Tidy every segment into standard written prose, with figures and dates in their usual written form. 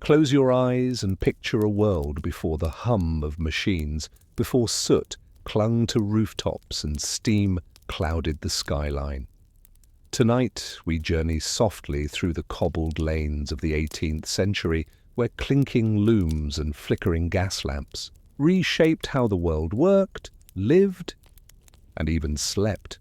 Close your eyes and picture a world before the hum of machines, before soot clung to rooftops and steam clouded the skyline. Tonight we journey softly through the cobbled lanes of the 18th century, where clinking looms and flickering gas lamps reshaped how the world worked, lived, and even slept.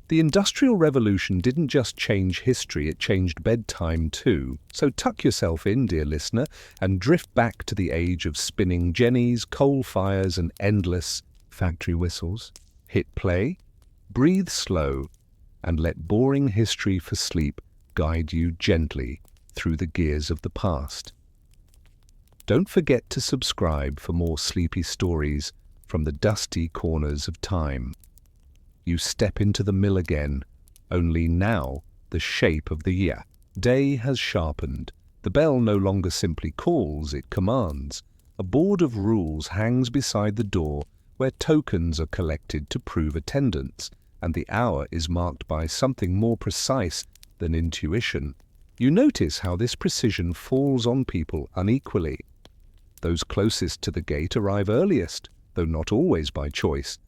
The Industrial Revolution didn't just change history, it changed bedtime too. So tuck yourself in, dear listener, and drift back to the age of spinning jennies, coal fires, and endless factory whistles. Hit play, breathe slow, and let boring history for sleep guide you gently through the gears of the past. Don't forget to subscribe for more sleepy stories from the dusty corners of time. You step into the mill again, only now the shape of the year. Day has sharpened. The bell no longer simply calls, it commands. A board of rules hangs beside the door where tokens are collected to prove attendance, and the hour is marked by something more precise than intuition. You notice how this precision falls on people unequally. Those closest to the gate arrive earliest, though not always by choice.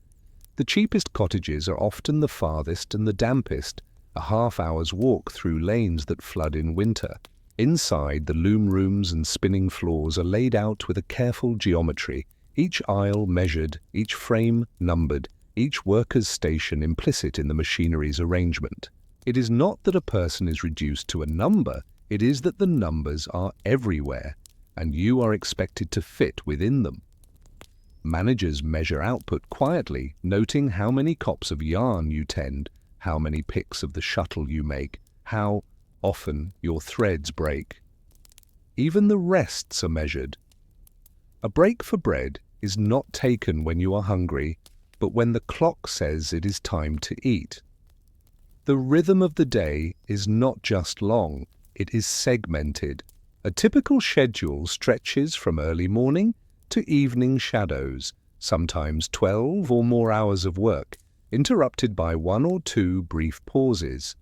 The cheapest cottages are often the farthest and the dampest, a half-hour's walk through lanes that flood in winter. Inside, the loom rooms and spinning floors are laid out with a careful geometry, each aisle measured, each frame numbered, each worker's station implicit in the machinery's arrangement. It is not that a person is reduced to a number, it is that the numbers are everywhere, and you are expected to fit within them. Managers measure output quietly, noting how many cops of yarn you tend, how many picks of the shuttle you make, how often your threads break. Even the rests are measured. A break for bread is not taken when you are hungry, but when the clock says it is time to eat. The rhythm of the day is not just long, it is segmented. A typical schedule stretches from early morning to evening shadows, sometimes 12 or more hours of work, interrupted by 1 or 2 brief pauses.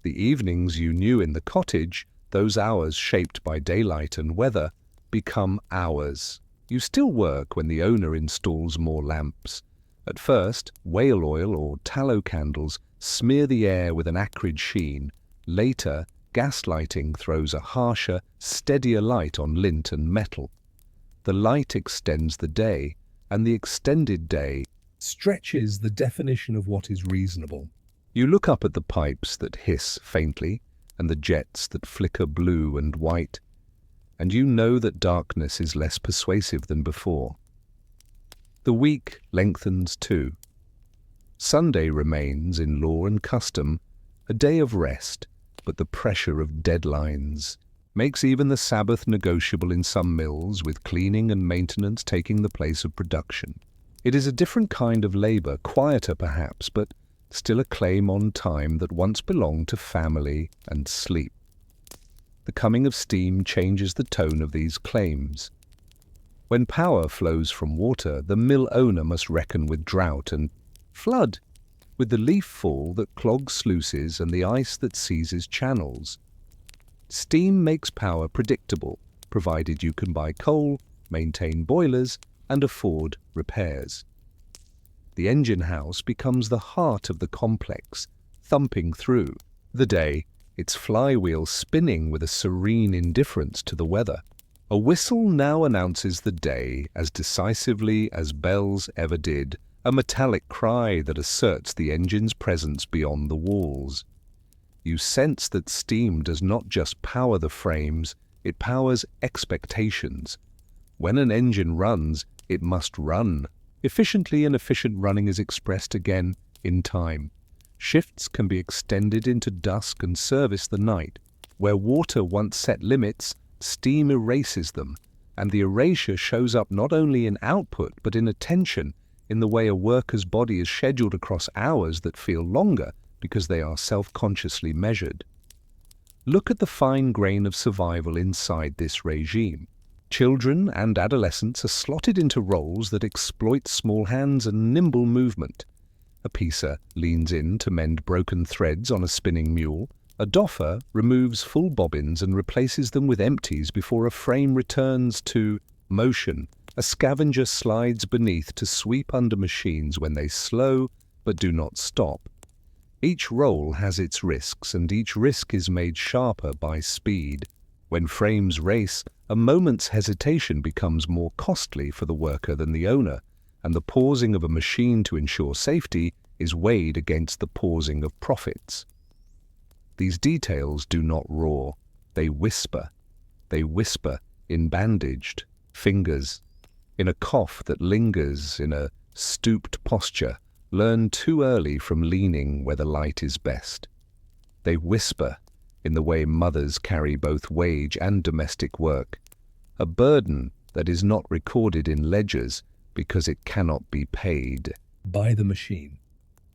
The evenings you knew in the cottage, those hours shaped by daylight and weather, become hours. You still work when the owner installs more lamps. At first, whale oil or tallow candles smear the air with an acrid sheen. Later, gaslighting throws a harsher, steadier light on lint and metal. The light extends the day, and the extended day stretches the definition of what is reasonable. You look up at the pipes that hiss faintly, and the jets that flicker blue and white, and you know that darkness is less persuasive than before. The week lengthens too. Sunday remains, in law and custom, a day of rest, but the pressure of deadlines makes even the Sabbath negotiable in some mills, with cleaning and maintenance taking the place of production. It is a different kind of labor, quieter perhaps, but still a claim on time that once belonged to family and sleep. The coming of steam changes the tone of these claims. When power flows from water, the mill owner must reckon with drought and flood, with the leaf fall that clogs sluices and the ice that seizes channels. Steam makes power predictable, provided you can buy coal, maintain boilers, and afford repairs. The engine house becomes the heart of the complex, thumping through the day, its flywheel spinning with a serene indifference to the weather. A whistle now announces the day as decisively as bells ever did, a metallic cry that asserts the engine's presence beyond the walls. You sense that steam does not just power the frames, it powers expectations. When an engine runs, it must run. Efficiently, and efficient running is expressed again in time. Shifts can be extended into dusk and service the night. Where water once set limits, steam erases them, and the erasure shows up not only in output but in attention, in the way a worker's body is scheduled across hours that feel longer because they are self-consciously measured. Look at the fine grain of survival inside this regime. Children and adolescents are slotted into roles that exploit small hands and nimble movement. A piecer leans in to mend broken threads on a spinning mule. A doffer removes full bobbins and replaces them with empties before a frame returns to motion. A scavenger slides beneath to sweep under machines when they slow but do not stop. Each roll has its risks, and each risk is made sharper by speed. When frames race, a moment's hesitation becomes more costly for the worker than the owner, and the pausing of a machine to ensure safety is weighed against the pausing of profits. These details do not roar, they whisper. They whisper in bandaged fingers, in a cough that lingers, in a stooped posture, learned too early from leaning where the light is best. They whisper in the way mothers carry both wage and domestic work, a burden that is not recorded in ledgers because it cannot be paid by the machine.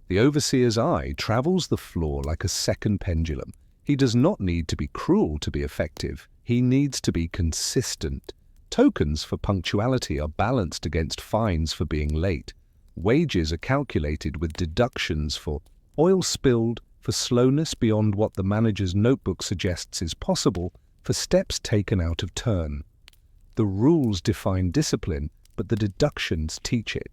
The overseer's eye travels the floor like a second pendulum. He does not need to be cruel to be effective. He needs to be consistent. Tokens for punctuality are balanced against fines for being late. Wages are calculated with deductions for oil spilled, for slowness beyond what the manager's notebook suggests is possible, for steps taken out of turn. The rules define discipline, but the deductions teach it.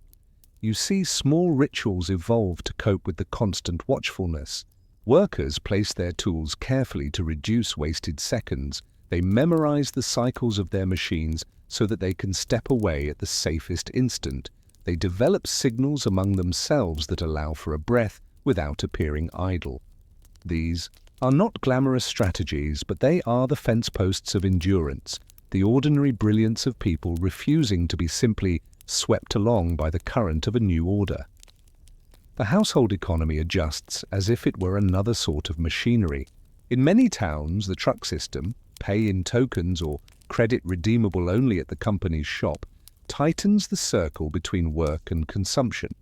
You see small rituals evolve to cope with the constant watchfulness. Workers place their tools carefully to reduce wasted seconds. They memorize the cycles of their machines so that they can step away at the safest instant. They develop signals among themselves that allow for a breath without appearing idle. These are not glamorous strategies, but they are the fence posts of endurance, the ordinary brilliance of people refusing to be simply swept along by the current of a new order. The household economy adjusts as if it were another sort of machinery. In many towns, the truck system, pay in tokens or credit redeemable only at the company's shop, tightens the circle between work and consumption.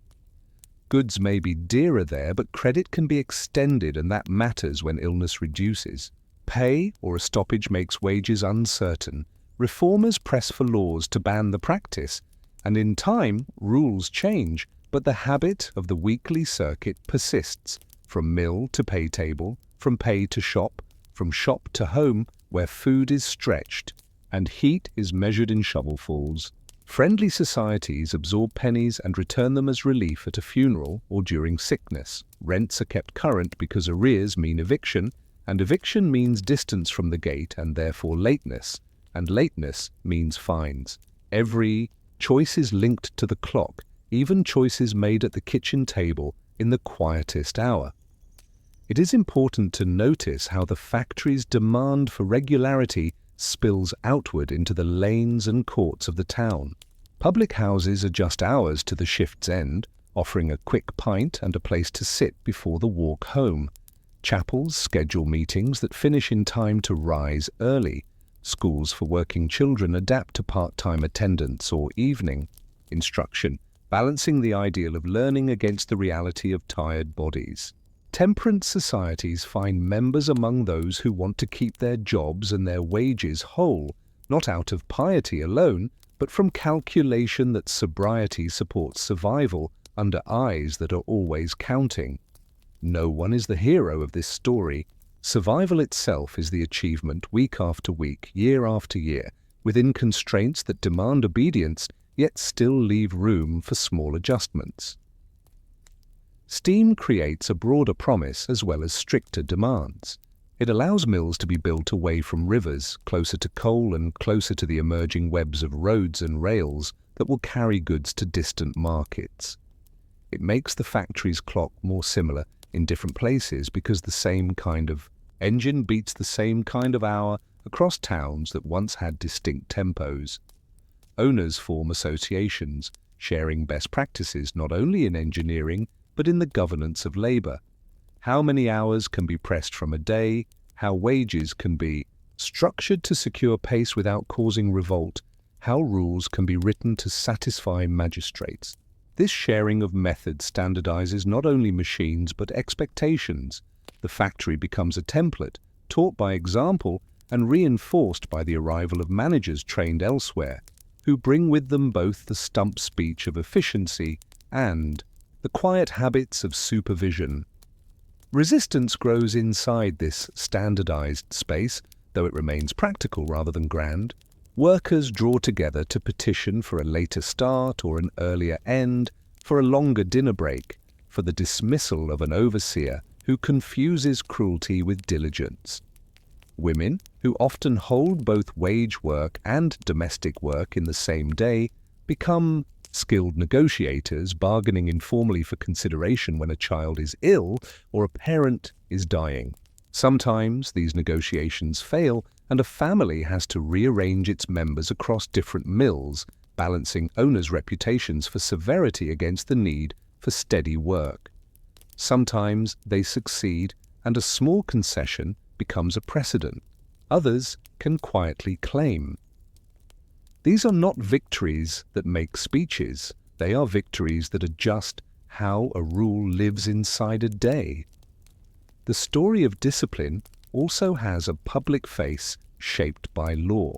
Goods may be dearer there, but credit can be extended, and that matters when illness reduces. Pay or a stoppage makes wages uncertain. Reformers press for laws to ban the practice, and in time, rules change, but the habit of the weekly circuit persists, from mill to pay table, from pay to shop, from shop to home, where food is stretched and heat is measured in shovelfuls. Friendly societies absorb pennies and return them as relief at a funeral or during sickness. Rents are kept current because arrears mean eviction, and eviction means distance from the gate and therefore lateness, and lateness means fines. Every choice is linked to the clock, even choices made at the kitchen table in the quietest hour. It is important to notice how the factory's demand for regularity spills outward into the lanes and courts of the town. Public houses adjust hours to the shift's end, offering a quick pint and a place to sit before the walk home. Chapels schedule meetings that finish in time to rise early. Schools for working children adapt to part-time attendance or evening instruction, balancing the ideal of learning against the reality of tired bodies. Temperance societies find members among those who want to keep their jobs and their wages whole, not out of piety alone, but from calculation that sobriety supports survival under eyes that are always counting. No one is the hero of this story. Survival itself is the achievement week after week, year after year, within constraints that demand obedience, yet still leave room for small adjustments. Steam creates a broader promise as well as stricter demands. It allows mills to be built away from rivers, closer to coal and closer to the emerging webs of roads and rails that will carry goods to distant markets. It makes the factory's clock more similar in different places because the same kind of engine beats the same kind of hour across towns that once had distinct tempos. Owners form associations, sharing best practices not only in engineering but in the governance of labor. How many hours can be pressed from a day, how wages can be structured to secure pace without causing revolt, how rules can be written to satisfy magistrates. This sharing of method standardizes not only machines but expectations. The factory becomes a template, taught by example and reinforced by the arrival of managers trained elsewhere, who bring with them both the stump speech of efficiency and the quiet habits of supervision. Resistance grows inside this standardized space, though it remains practical rather than grand. Workers draw together to petition for a later start or an earlier end, for a longer dinner break, for the dismissal of an overseer who confuses cruelty with diligence. Women, who often hold both wage work and domestic work in the same day, become skilled negotiators, bargaining informally for consideration when a child is ill or a parent is dying. Sometimes these negotiations fail, and a family has to rearrange its members across different mills, balancing owners' reputations for severity against the need for steady work. Sometimes they succeed, and a small concession becomes a precedent. Others can quietly claim. These are not victories that make speeches. They are victories that adjust how a rule lives inside a day. The story of discipline also has a public face shaped by law.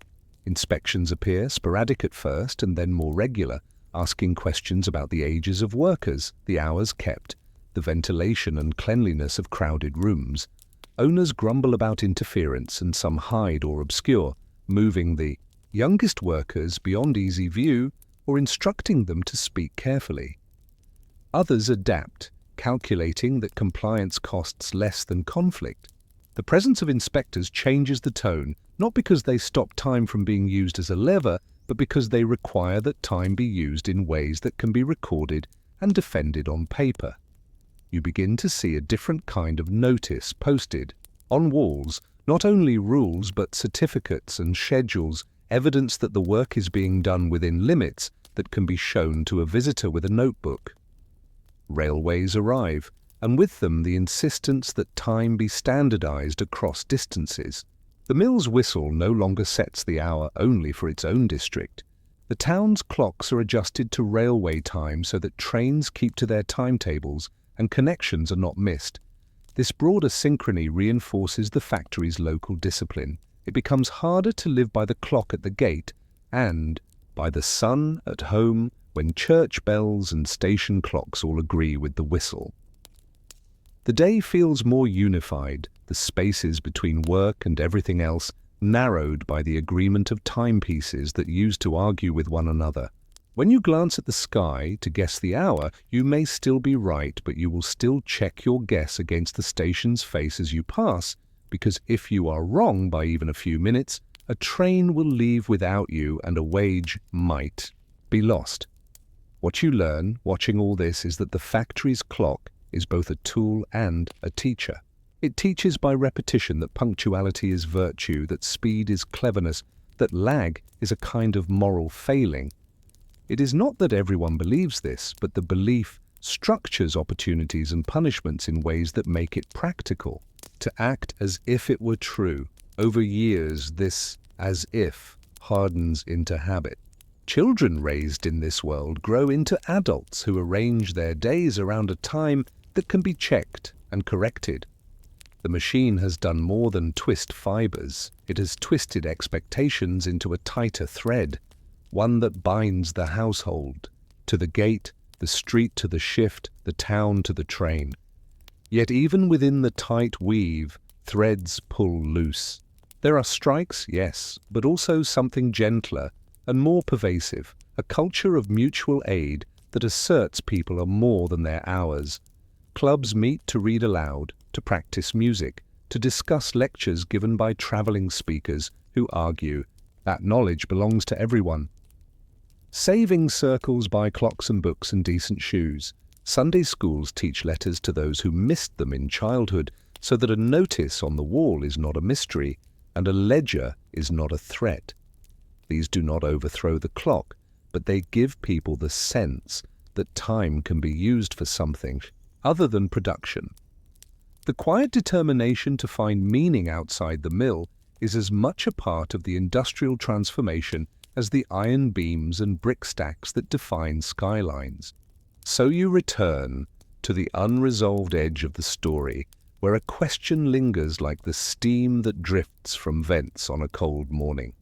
Inspections appear sporadic at first and then more regular, asking questions about the ages of workers, the hours kept, the ventilation and cleanliness of crowded rooms. Owners grumble about interference and some hide or obscure, moving the youngest workers beyond easy view or instructing them to speak carefully. Others adapt, calculating that compliance costs less than conflict. The presence of inspectors changes the tone, not because they stop time from being used as a lever, but because they require that time be used in ways that can be recorded and defended on paper. You begin to see a different kind of notice posted on walls, not only rules but certificates and schedules, evidence that the work is being done within limits that can be shown to a visitor with a notebook. Railways arrive, and with them the insistence that time be standardized across distances. The mill's whistle no longer sets the hour only for its own district. The town's clocks are adjusted to railway time so that trains keep to their timetables and connections are not missed. This broader synchrony reinforces the factory's local discipline. It becomes harder to live by the clock at the gate and by the sun at home when church bells and station clocks all agree with the whistle. The day feels more unified, the spaces between work and everything else narrowed by the agreement of timepieces that used to argue with one another. When you glance at the sky to guess the hour, you may still be right, but you will still check your guess against the station's face as you pass, because if you are wrong by even a few minutes, a train will leave without you and a wage might be lost. What you learn watching all this is that the factory's clock is both a tool and a teacher. It teaches by repetition that punctuality is virtue, that speed is cleverness, that lag is a kind of moral failing. It is not that everyone believes this, but the belief structures opportunities and punishments in ways that make it practical. To act as if it were true. Over years, this as if hardens into habit. Children raised in this world grow into adults who arrange their days around a time that can be checked and corrected. The machine has done more than twist fibers. It has twisted expectations into a tighter thread, one that binds the household to the gate, the street to the shift, the town to the train. Yet even within the tight weave, threads pull loose. There are strikes, yes, but also something gentler and more pervasive, a culture of mutual aid that asserts people are more than their hours. Clubs meet to read aloud, to practice music, to discuss lectures given by traveling speakers who argue that knowledge belongs to everyone. Saving circles buy clocks and books and decent shoes. Sunday schools teach letters to those who missed them in childhood, so that a notice on the wall is not a mystery and a ledger is not a threat. These do not overthrow the clock, but they give people the sense that time can be used for something other than production. The quiet determination to find meaning outside the mill is as much a part of the industrial transformation as the iron beams and brick stacks that define skylines. So you return to the unresolved edge of the story, where a question lingers like the steam that drifts from vents on a cold morning.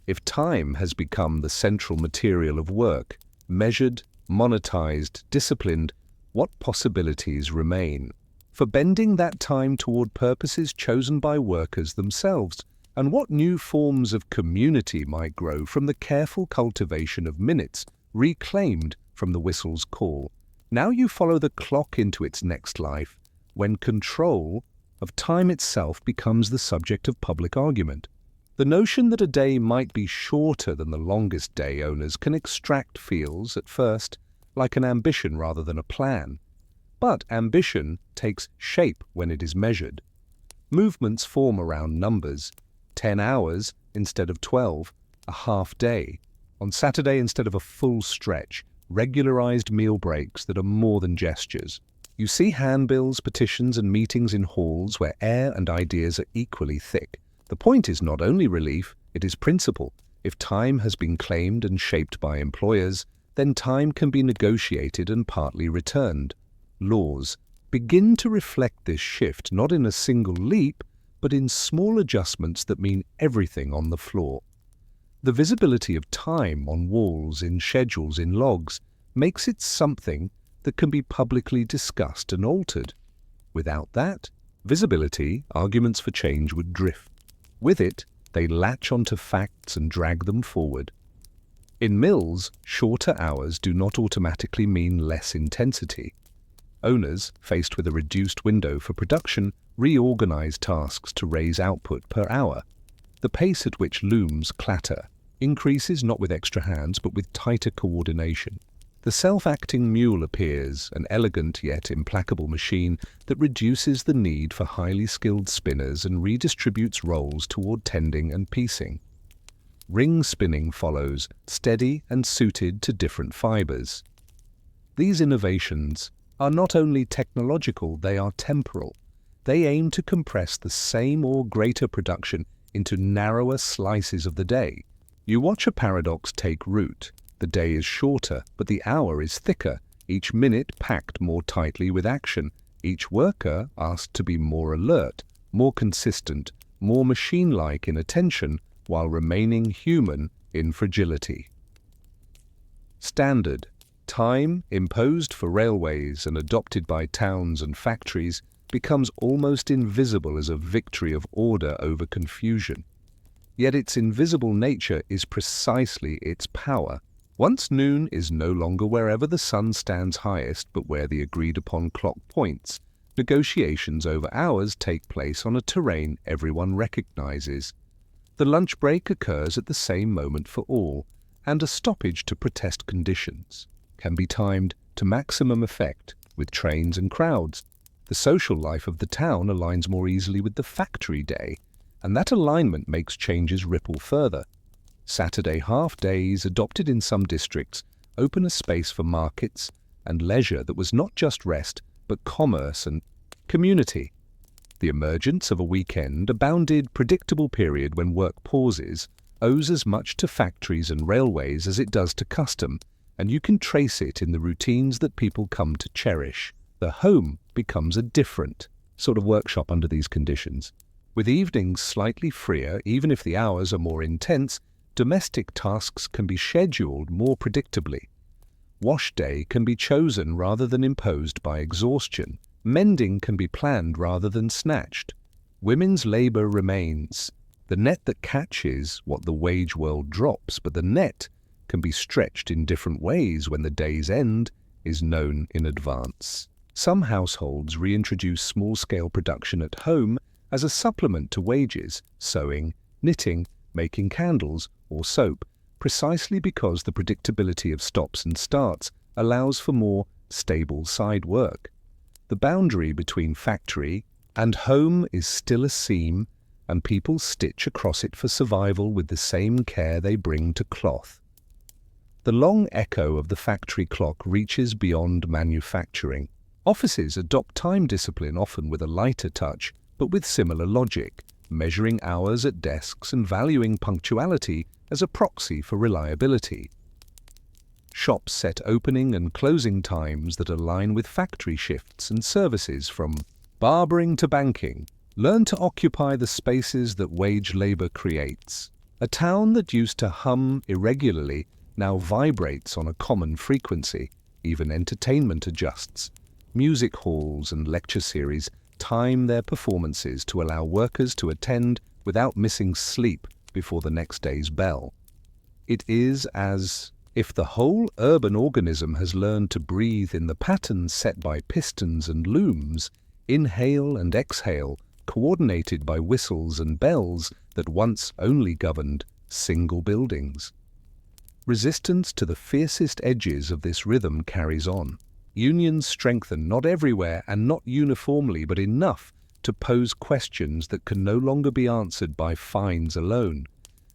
If time has become the central material of work, measured, monetized, disciplined, what possibilities remain? for bending that time toward purposes chosen by workers themselves, and what new forms of community might grow from the careful cultivation of minutes reclaimed from the whistle's call. Now you follow the clock into its next life, when control of time itself becomes the subject of public argument. The notion that a day might be shorter than the longest day owners can extract feels, at first, like an ambition rather than a plan. But ambition takes shape when it is measured. Movements form around numbers: 10 hours instead of 12, a half day, on Saturday instead of a full stretch, regularized meal breaks that are more than gestures. You see handbills, petitions, and meetings in halls where air and ideas are equally thick. The point is not only relief, it is principle. If time has been claimed and shaped by employers, then time can be negotiated and partly returned. Laws begin to reflect this shift not in a single leap, but in small adjustments that mean everything on the floor. The visibility of time on walls, in schedules, in logs, makes it something that can be publicly discussed and altered. Without that visibility, arguments for change would drift. With it, they latch onto facts and drag them forward. In mills, shorter hours do not automatically mean less intensity. Owners, faced with a reduced window for production, reorganize tasks to raise output per hour. The pace at which looms clatter increases not with extra hands but with tighter coordination. The self-acting mule appears, an elegant yet implacable machine that reduces the need for highly skilled spinners and redistributes roles toward tending and piecing. Ring spinning follows, steady and suited to different fibers. These innovations are not only technological, they are temporal. They aim to compress the same or greater production into narrower slices of the day. You watch a paradox take root. The day is shorter, but the hour is thicker, each minute packed more tightly with action, each worker asked to be more alert, more consistent, more machine-like in attention, while remaining human in fragility. Standard time, imposed for railways and adopted by towns and factories, becomes almost invisible as a victory of order over confusion. Yet its invisible nature is precisely its power. Once noon is no longer wherever the sun stands highest, but where the agreed-upon clock points. Negotiations over hours take place on a terrain everyone recognizes. The lunch break occurs at the same moment for all, and a stoppage to protest conditions can be timed to maximum effect with trains and crowds. The social life of the town aligns more easily with the factory day, and that alignment makes changes ripple further. Saturday half-days, adopted in some districts, open a space for markets and leisure that was not just rest, but commerce and community. The emergence of a weekend, a bounded, predictable period when work pauses, owes as much to factories and railways as it does to custom, and you can trace it in the routines that people come to cherish. The home becomes a different sort of workshop under these conditions. With evenings slightly freer, even if the hours are more intense, domestic tasks can be scheduled more predictably. Wash day can be chosen rather than imposed by exhaustion. Mending can be planned rather than snatched. Women's labor remains. The net that catches what the wage world drops, but the net can be stretched in different ways when the day's end is known in advance. Some households reintroduce small-scale production at home as a supplement to wages, sewing, knitting, making candles, or soap, precisely because the predictability of stops and starts allows for more stable side work. The boundary between factory and home is still a seam, and people stitch across it for survival with the same care they bring to cloth. The long echo of the factory clock reaches beyond manufacturing. Offices adopt time discipline, often with a lighter touch, but with similar logic, measuring hours at desks and valuing punctuality as a proxy for reliability. Shops set opening and closing times that align with factory shifts, and services from barbering to banking learn to occupy the spaces that wage labor creates. A town that used to hum irregularly now vibrates on a common frequency. Even entertainment adjusts. Music halls and lecture series time their performances to allow workers to attend without missing sleep before the next day's bell. It is as if the whole urban organism has learned to breathe in the patterns set by pistons and looms, inhale and exhale, coordinated by whistles and bells that once only governed single buildings. Resistance to the fiercest edges of this rhythm carries on. Unions strengthen not everywhere and not uniformly, but enough to pose questions that can no longer be answered by fines alone.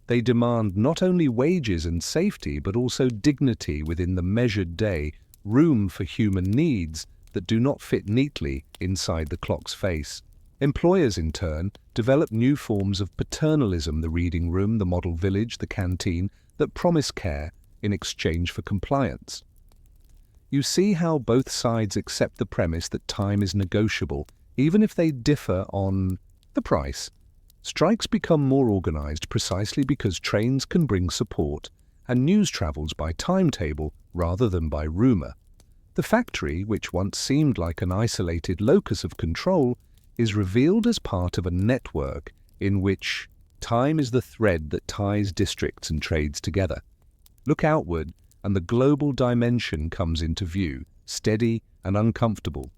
They demand not only wages and safety, but also dignity within the measured day, room for human needs that do not fit neatly inside the clock's face. Employers, in turn, develop new forms of paternalism, the reading room, the model village, the canteen, that promise care in exchange for compliance. You see how both sides accept the premise that time is negotiable, even if they differ on the price. Strikes become more organized precisely because trains can bring support, and news travels by timetable rather than by rumor. The factory, which once seemed like an isolated locus of control, is revealed as part of a network in which time is the thread that ties districts and trades together. Look outward, and the global dimension comes into view, steady and uncomfortable.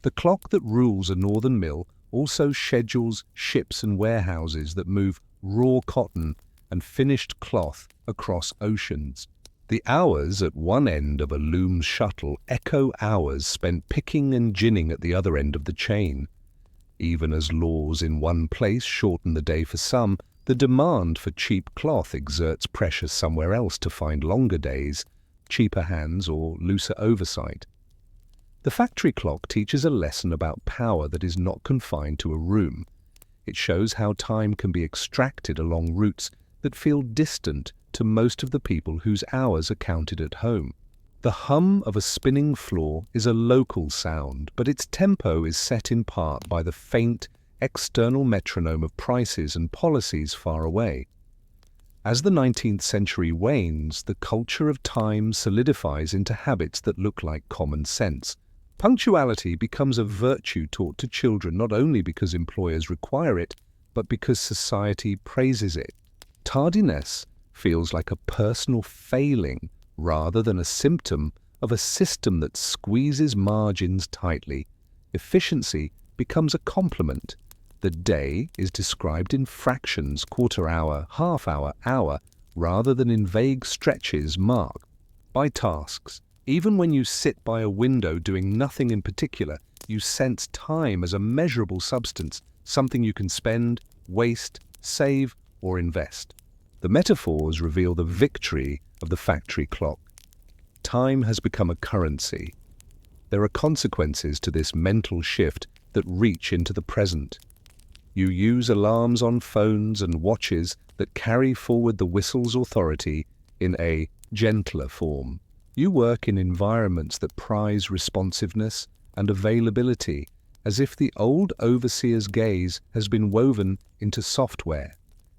The clock that rules a northern mill also schedules ships and warehouses that move raw cotton and finished cloth across oceans. The hours at one end of a loom's shuttle echo hours spent picking and ginning at the other end of the chain. Even as laws in one place shorten the day for some, the demand for cheap cloth exerts pressure somewhere else to find longer days, cheaper hands, or looser oversight. The factory clock teaches a lesson about power that is not confined to a room. It shows how time can be extracted along routes that feel distant to most of the people whose hours are counted at home. The hum of a spinning floor is a local sound, but its tempo is set in part by the faint, external metronome of prices and policies far away. As the 19th century wanes, the culture of time solidifies into habits that look like common sense. Punctuality becomes a virtue taught to children not only because employers require it, but because society praises it. Tardiness feels like a personal failing rather than a symptom of a system that squeezes margins tightly. Efficiency becomes a compliment. The day is described in fractions, quarter hour, half hour, hour, rather than in vague stretches marked by tasks. Even when you sit by a window doing nothing in particular, you sense time as a measurable substance, something you can spend, waste, save, or invest. The metaphors reveal the victory of the factory clock. Time has become a currency. There are consequences to this mental shift that reach into the present. You use alarms on phones and watches that carry forward the whistle's authority in a gentler form. You work in environments that prize responsiveness and availability, as if the old overseer's gaze has been woven into software.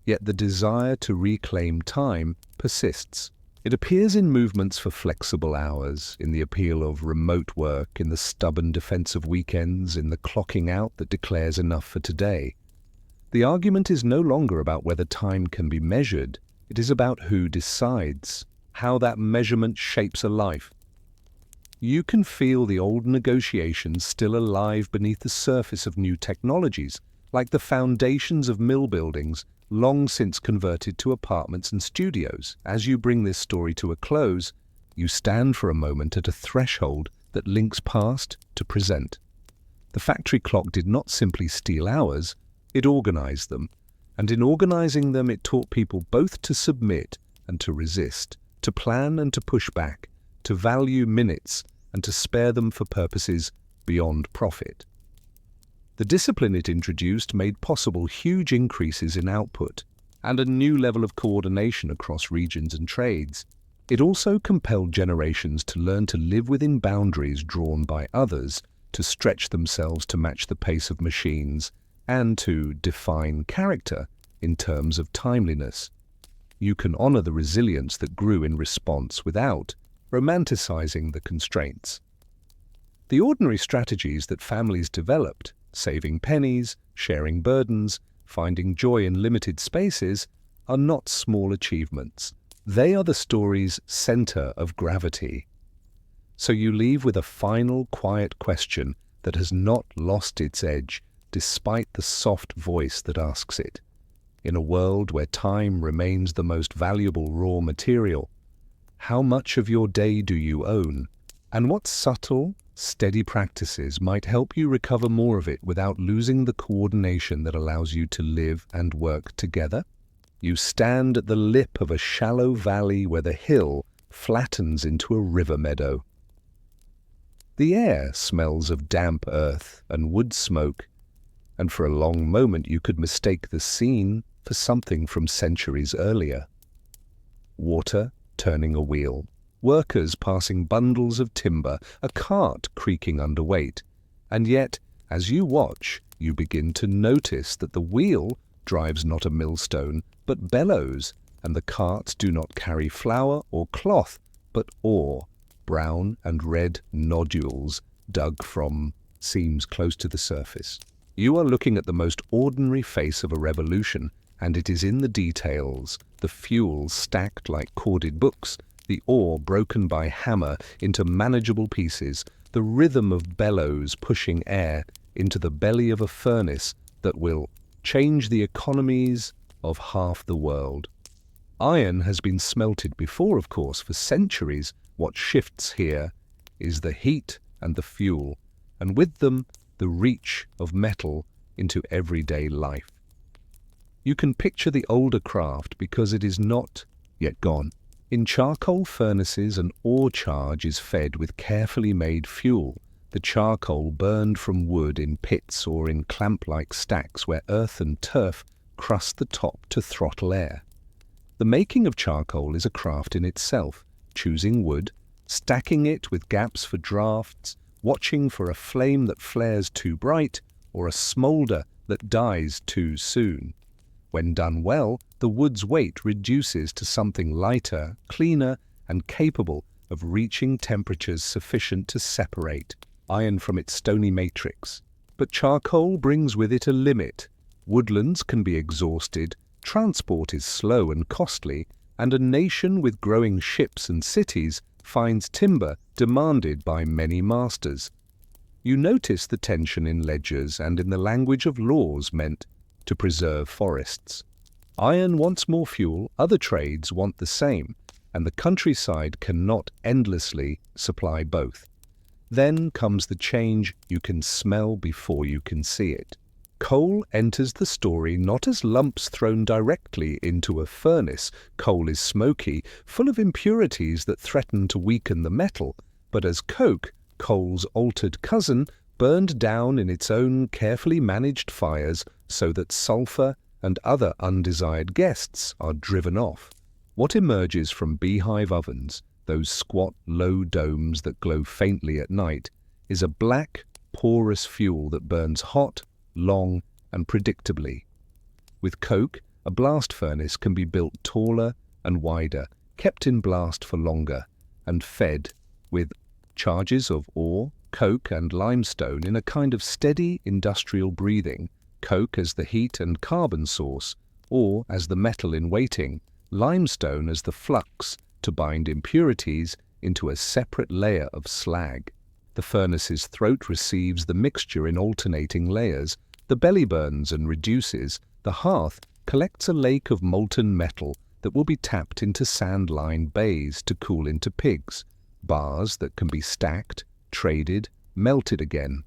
Yet the desire to reclaim time persists. It appears in movements for flexible hours, in the appeal of remote work, in the stubborn defense of weekends, in the clocking out that declares enough for today. The argument is no longer about whether time can be measured. It is about who decides, how that measurement shapes a life. You can feel the old negotiations still alive beneath the surface of new technologies, like the foundations of mill buildings, long since converted to apartments and studios. As you bring this story to a close, you stand for a moment at a threshold that links past to present. The factory clock did not simply steal hours, it organized them, and in organizing them it taught people both to submit and to resist, to plan and to push back, to value minutes and to spare them for purposes beyond profit. The discipline it introduced made possible huge increases in output and a new level of coordination across regions and trades. It also compelled generations to learn to live within boundaries drawn by others, to stretch themselves to match the pace of machines, and to define character in terms of timeliness. You can honor the resilience that grew in response without romanticizing the constraints. The ordinary strategies that families developed, saving pennies, sharing burdens, finding joy in limited spaces, are not small achievements. They are the story's center of gravity. So you leave with a final, quiet question that has not lost its edge, despite the soft voice that asks it. In a world where time remains the most valuable raw material, how much of your day do you own? And what subtle, steady practices might help you recover more of it without losing the coordination that allows you to live and work together? You stand at the lip of a shallow valley where the hill flattens into a river meadow. The air smells of damp earth and wood smoke, and for a long moment you could mistake the scene for something from centuries earlier. Water turning a wheel, workers passing bundles of timber, a cart creaking under weight, and yet, as you watch, you begin to notice that the wheel drives not a millstone, but bellows, and the carts do not carry flour or cloth, but ore, brown and red nodules dug from seams close to the surface. You are looking at the most ordinary face of a revolution, and it is in the details, the fuel stacked like corded books, the ore broken by hammer into manageable pieces, the rhythm of bellows pushing air into the belly of a furnace that will change the economies of half the world. Iron has been smelted before, of course, for centuries. What shifts here is the heat and the fuel, and with them the reach of metal into everyday life. You can picture the older craft because it is not yet gone. In charcoal furnaces, an ore charge is fed with carefully made fuel, the charcoal burned from wood in pits or in clamp-like stacks where earth and turf crust the top to throttle air. The making of charcoal is a craft in itself, choosing wood, stacking it with gaps for drafts, watching for a flame that flares too bright or a smoulder that dies too soon. When done well, the wood's weight reduces to something lighter, cleaner, and capable of reaching temperatures sufficient to separate iron from its stony matrix. But charcoal brings with it a limit. Woodlands can be exhausted, transport is slow and costly, and a nation with growing ships and cities finds timber demanded by many masters. You notice the tension in ledgers and in the language of laws meant to preserve forests. Iron wants more fuel, other trades want the same, and the countryside cannot endlessly supply both. Then comes the change you can smell before you can see it. Coal enters the story not as lumps thrown directly into a furnace. Coal is smoky, full of impurities that threaten to weaken the metal, but as coke, coal's altered cousin, burned down in its own carefully managed fires so that sulfur and other undesired guests are driven off. What emerges from beehive ovens, those squat, low domes that glow faintly at night, is a black, porous fuel that burns hot, long, and predictably. With coke, a blast furnace can be built taller and wider, kept in blast for longer, and fed with charges of ore, coke, and limestone in a kind of steady industrial breathing, coke as the heat and carbon source, or as the metal in waiting, limestone as the flux to bind impurities into a separate layer of slag. The furnace's throat receives the mixture in alternating layers, the belly burns and reduces, the hearth collects a lake of molten metal that will be tapped into sand-lined bays to cool into pigs, bars that can be stacked, traded, melted again.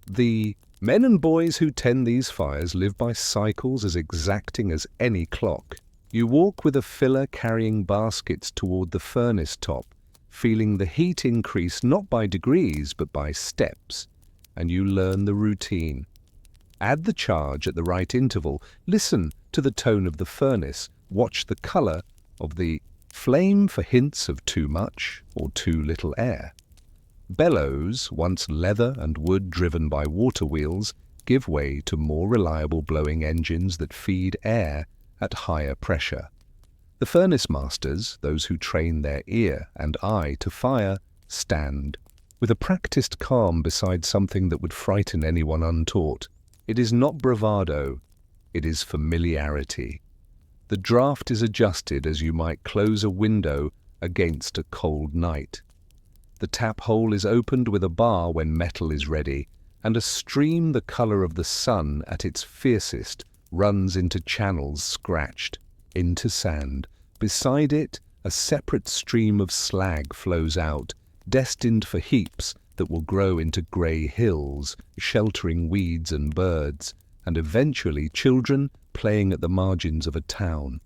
The men and boys who tend these fires live by cycles as exacting as any clock. You walk with a filler carrying baskets toward the furnace top, feeling the heat increase not by degrees but by steps, and you learn the routine. Add the charge at the right interval, listen to the tone of the furnace, watch the color of the flame for hints of too much or too little air. Bellows, once leather and wood driven by water wheels, give way to more reliable blowing engines that feed air at higher pressure. The furnace masters, those who train their ear and eye to fire, stand, with a practiced calm beside something that would frighten anyone untaught. It is not bravado, it is familiarity. The draft is adjusted as you might close a window against a cold night. The tap hole is opened with a bar when metal is ready, and a stream the color of the sun at its fiercest runs into channels scratched, into sand. Beside it, a separate stream of slag flows out, destined for heaps that will grow into grey hills, sheltering weeds and birds, and eventually children playing at the margins of a town.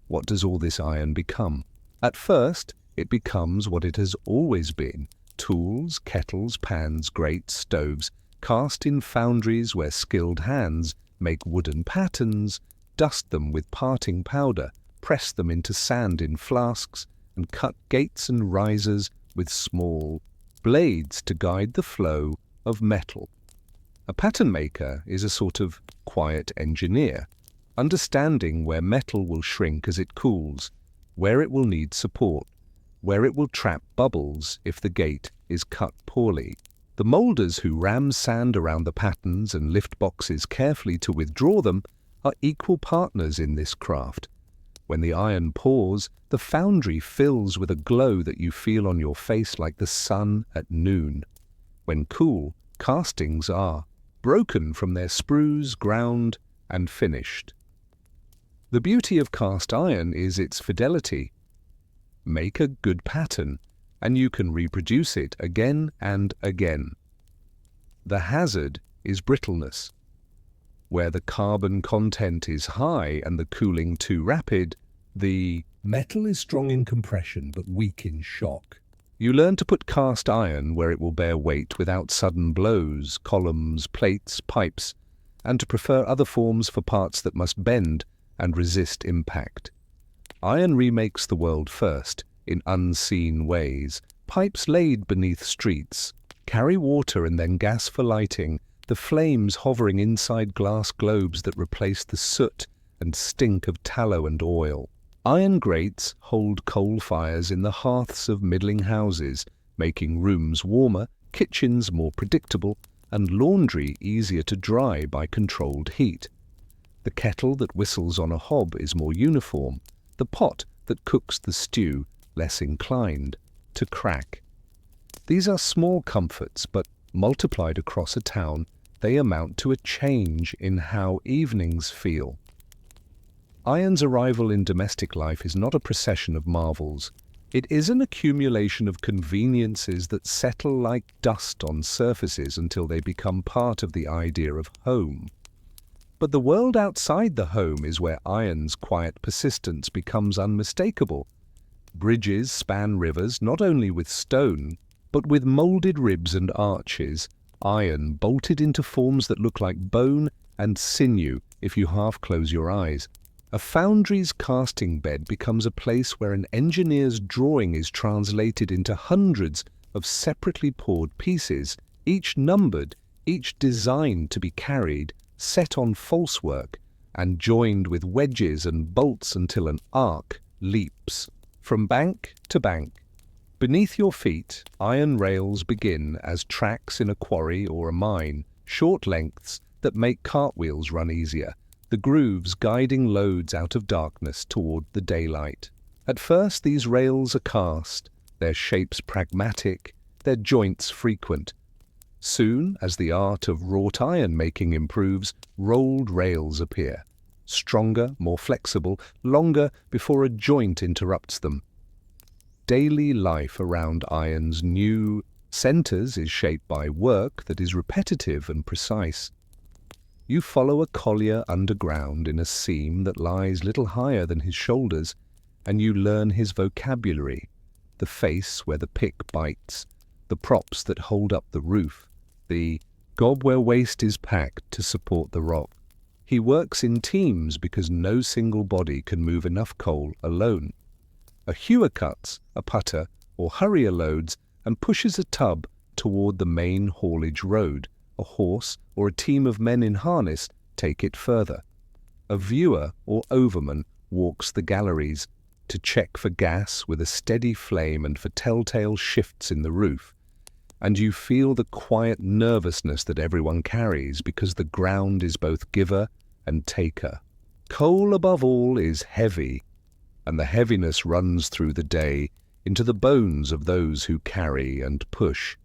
What does all this iron become? At first, it becomes what it has always been: tools, kettles, pans, grates, stoves, cast in foundries where skilled hands make wooden patterns, dust them with parting powder, press them into sand in flasks, and cut gates and risers with small blades to guide the flow of metal. A pattern maker is a sort of quiet engineer, understanding where metal will shrink as it cools, where it will need support, where it will trap bubbles if the gate is cut poorly. The moulders who ram sand around the patterns and lift boxes carefully to withdraw them are equal partners in this craft. When the iron pours, the foundry fills with a glow that you feel on your face like the sun at noon. When cool, castings are broken from their sprues, ground, and finished. The beauty of cast iron is its fidelity. Make a good pattern, and you can reproduce it again and again. The hazard is brittleness. Where the carbon content is high and the cooling too rapid, the metal is strong in compression but weak in shock. You learn to put cast iron where it will bear weight without sudden blows, columns, plates, pipes, and to prefer other forms for parts that must bend and resist impact. Iron remakes the world first, in unseen ways. Pipes laid beneath streets carry water and then gas for lighting, the flames hovering inside glass globes that replace the soot and stink of tallow and oil. Iron grates hold coal fires in the hearths of middling houses, making rooms warmer, kitchens more predictable, and laundry easier to dry by controlled heat. The kettle that whistles on a hob is more uniform, the pot that cooks the stew less inclined to crack. These are small comforts, but multiplied across a town, they amount to a change in how evenings feel. Iron's arrival in domestic life is not a procession of marvels. It is an accumulation of conveniences that settle like dust on surfaces until they become part of the idea of home. But the world outside the home is where iron's quiet persistence becomes unmistakable. Bridges span rivers not only with stone, but with moulded ribs and arches, iron bolted into forms that look like bone and sinew if you half close your eyes. A foundry's casting bed becomes a place where an engineer's drawing is translated into hundreds of separately poured pieces, each numbered, each designed to be carried, set on falsework, and joined with wedges and bolts until an arc leaps from bank to bank. Beneath your feet, iron rails begin as tracks in a quarry or a mine, short lengths that make cartwheels run easier, the grooves guiding loads out of darkness toward the daylight. At first these rails are cast, their shapes pragmatic, their joints frequent. Soon, as the art of wrought iron making improves, rolled rails appear, stronger, more flexible, longer before a joint interrupts them. Daily life around iron's new centers is shaped by work that is repetitive and precise. You follow a collier underground in a seam that lies little higher than his shoulders, and you learn his vocabulary, the face where the pick bites, the props that hold up the roof, the gob where waste is packed to support the rock. He works in teams because no single body can move enough coal alone. A hewer cuts, a putter, or hurrier loads and pushes a tub toward the main haulage road. A horse or a team of men in harness take it further. A viewer or overman walks the galleries to check for gas with a steady flame and for telltale shifts in the roof. and you feel the quiet nervousness that everyone carries because the ground is both giver and taker. Coal, above all, is heavy, and the heaviness runs through the day into the bones of those who carry and push.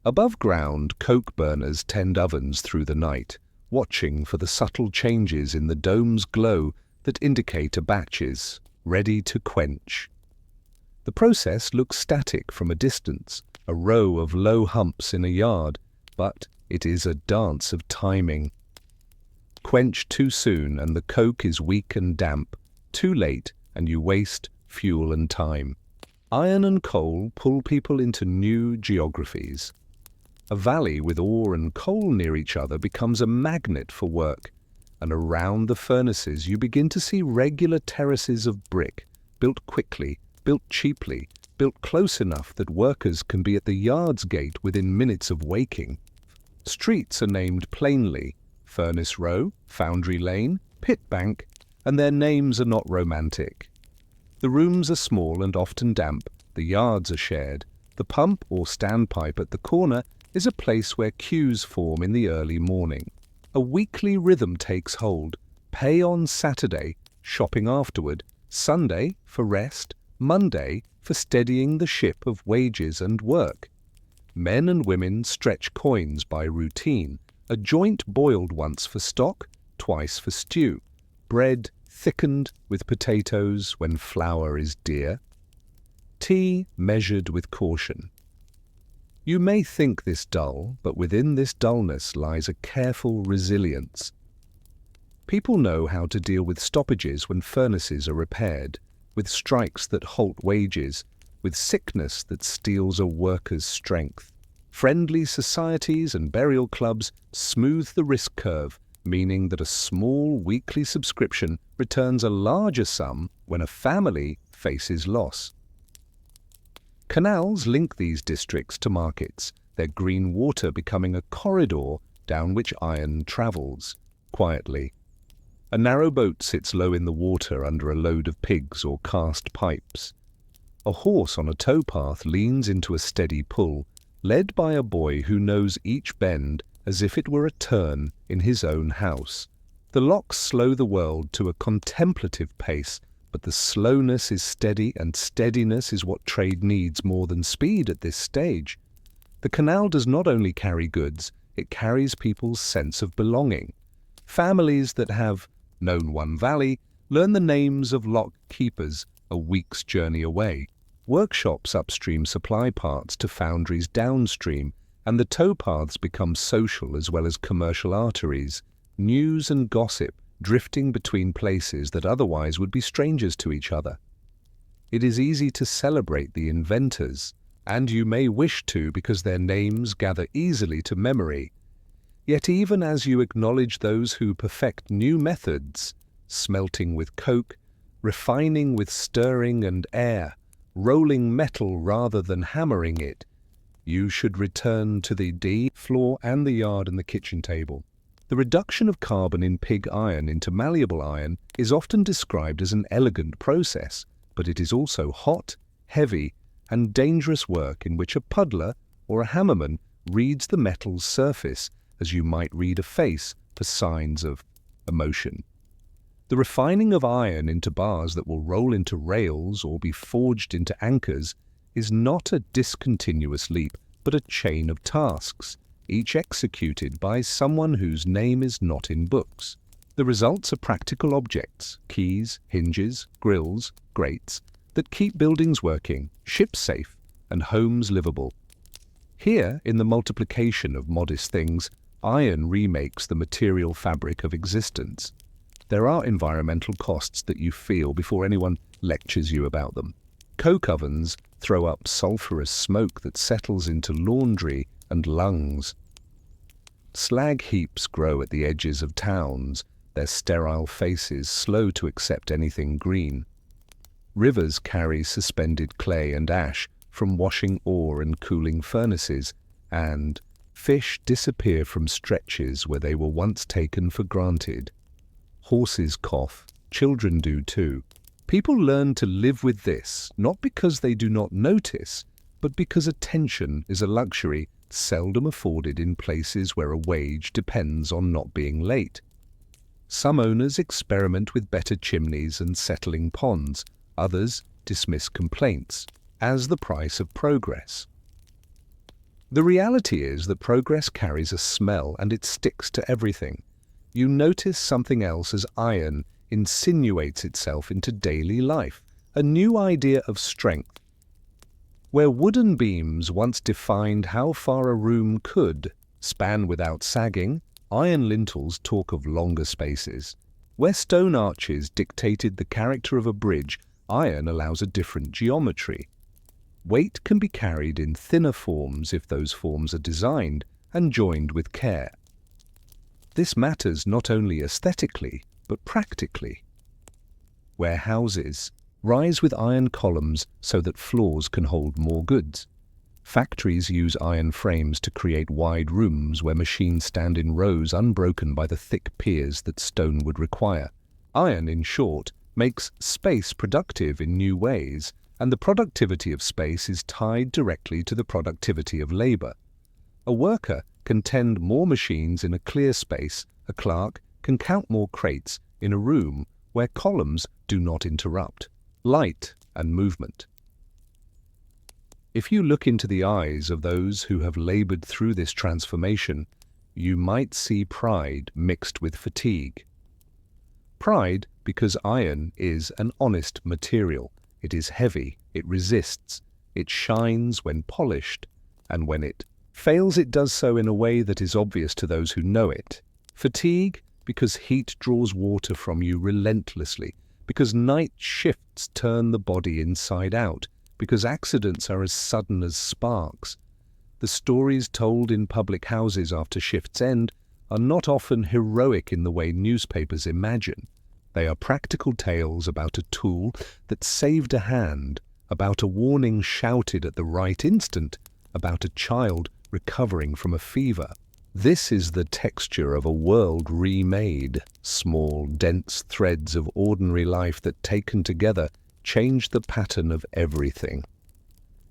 Above ground, coke burners tend ovens through the night, watching for the subtle changes in the dome's glow that indicate a batch is ready to quench. The process looks static from a distance, a row of low humps in a yard, but it is a dance of timing. Quench too soon and the coke is weak and damp, too late and you waste fuel and time. Iron and coal pull people into new geographies. A valley with ore and coal near each other becomes a magnet for work, and around the furnaces you begin to see regular terraces of brick, built quickly, built cheaply, built close enough that workers can be at the yard's gate within minutes of waking. Streets are named plainly: Furnace Row, Foundry Lane, Pit Bank, and their names are not romantic. The rooms are small and often damp, the yards are shared. The pump or standpipe at the corner is a place where queues form in the early morning. A weekly rhythm takes hold: pay on Saturday, shopping afterward, Sunday for rest, Monday for steadying the ship of wages and work. Men and women stretch coins by routine, a joint boiled once for stock, twice for stew, bread thickened with potatoes when flour is dear, tea measured with caution. You may think this dull, but within this dullness lies a careful resilience. People know how to deal with stoppages when furnaces are repaired, with strikes that halt wages, with sickness that steals a worker's strength. Friendly societies and burial clubs smooth the risk curve, meaning that a small weekly subscription returns a larger sum when a family faces loss. Canals link these districts to markets, their green water becoming a corridor down which iron travels, quietly. A narrow boat sits low in the water under a load of pigs or cast pipes. A horse on a towpath leans into a steady pull, led by a boy who knows each bend as if it were a turn in his own house. The locks slow the world to a contemplative pace, but the slowness is steady, and steadiness is what trade needs more than speed at this stage. The canal does not only carry goods, it carries people's sense of belonging. Families that have known one valley learn the names of lock keepers a week's journey away. Workshops upstream supply parts to foundries downstream, and the towpaths become social as well as commercial arteries. News and gossip drifting between places that otherwise would be strangers to each other. It is easy to celebrate the inventors, and you may wish to because their names gather easily to memory. Yet even as you acknowledge those who perfect new methods, smelting with coke, refining with stirring and air, rolling metal rather than hammering it, you should return to the floor and the yard and the kitchen table. The reduction of carbon in pig iron into malleable iron is often described as an elegant process, but it is also hot, heavy, and dangerous work in which a puddler or a hammerman reads the metal's surface as you might read a face for signs of emotion. The refining of iron into bars that will roll into rails or be forged into anchors is not a discontinuous leap, but a chain of tasks, each executed by someone whose name is not in books. The results are practical objects: keys, hinges, grills, grates, that keep buildings working, ships safe, and homes livable. Here, in the multiplication of modest things, iron remakes the material fabric of existence. There are environmental costs that you feel before anyone lectures you about them. Coke ovens throw up sulphurous smoke that settles into laundry and lungs. Slag heaps grow at the edges of towns, their sterile faces slow to accept anything green. Rivers carry suspended clay and ash from washing ore and cooling furnaces, and fish disappear from stretches where they were once taken for granted. Horses cough, children do too. People learn to live with this, not because they do not notice, but because attention is a luxury seldom afforded in places where a wage depends on not being late. Some owners experiment with better chimneys and settling ponds, others dismiss complaints as the price of progress. The reality is that progress carries a smell and it sticks to everything. You notice something else as iron insinuates itself into daily life, a new idea of strength. Where wooden beams once defined how far a room could span without sagging, iron lintels talk of longer spaces. Where stone arches dictated the character of a bridge, iron allows a different geometry. Weight can be carried in thinner forms if those forms are designed and joined with care. This matters not only aesthetically, but practically. Where houses rise with iron columns so that floors can hold more goods. Factories use iron frames to create wide rooms where machines stand in rows unbroken by the thick piers that stone would require. Iron, in short, makes space productive in new ways, and the productivity of space is tied directly to the productivity of labor. A worker can tend more machines in a clear space, a clerk can count more crates in a room where columns do not interrupt light and movement. If you look into the eyes of those who have labored through this transformation, you might see pride mixed with fatigue. Pride because iron is an honest material. It is heavy, it resists, it shines when polished, and when it fails it does so in a way that is obvious to those who know it. Fatigue because heat draws water from you relentlessly, because night shifts turn the body inside out, because accidents are as sudden as sparks. The stories told in public houses after shifts end are not often heroic in the way newspapers imagine. They are practical tales about a tool that saved a hand, about a warning shouted at the right instant, about a child recovering from a fever. This is the texture of a world remade, small, dense threads of ordinary life that taken together change the pattern of everything.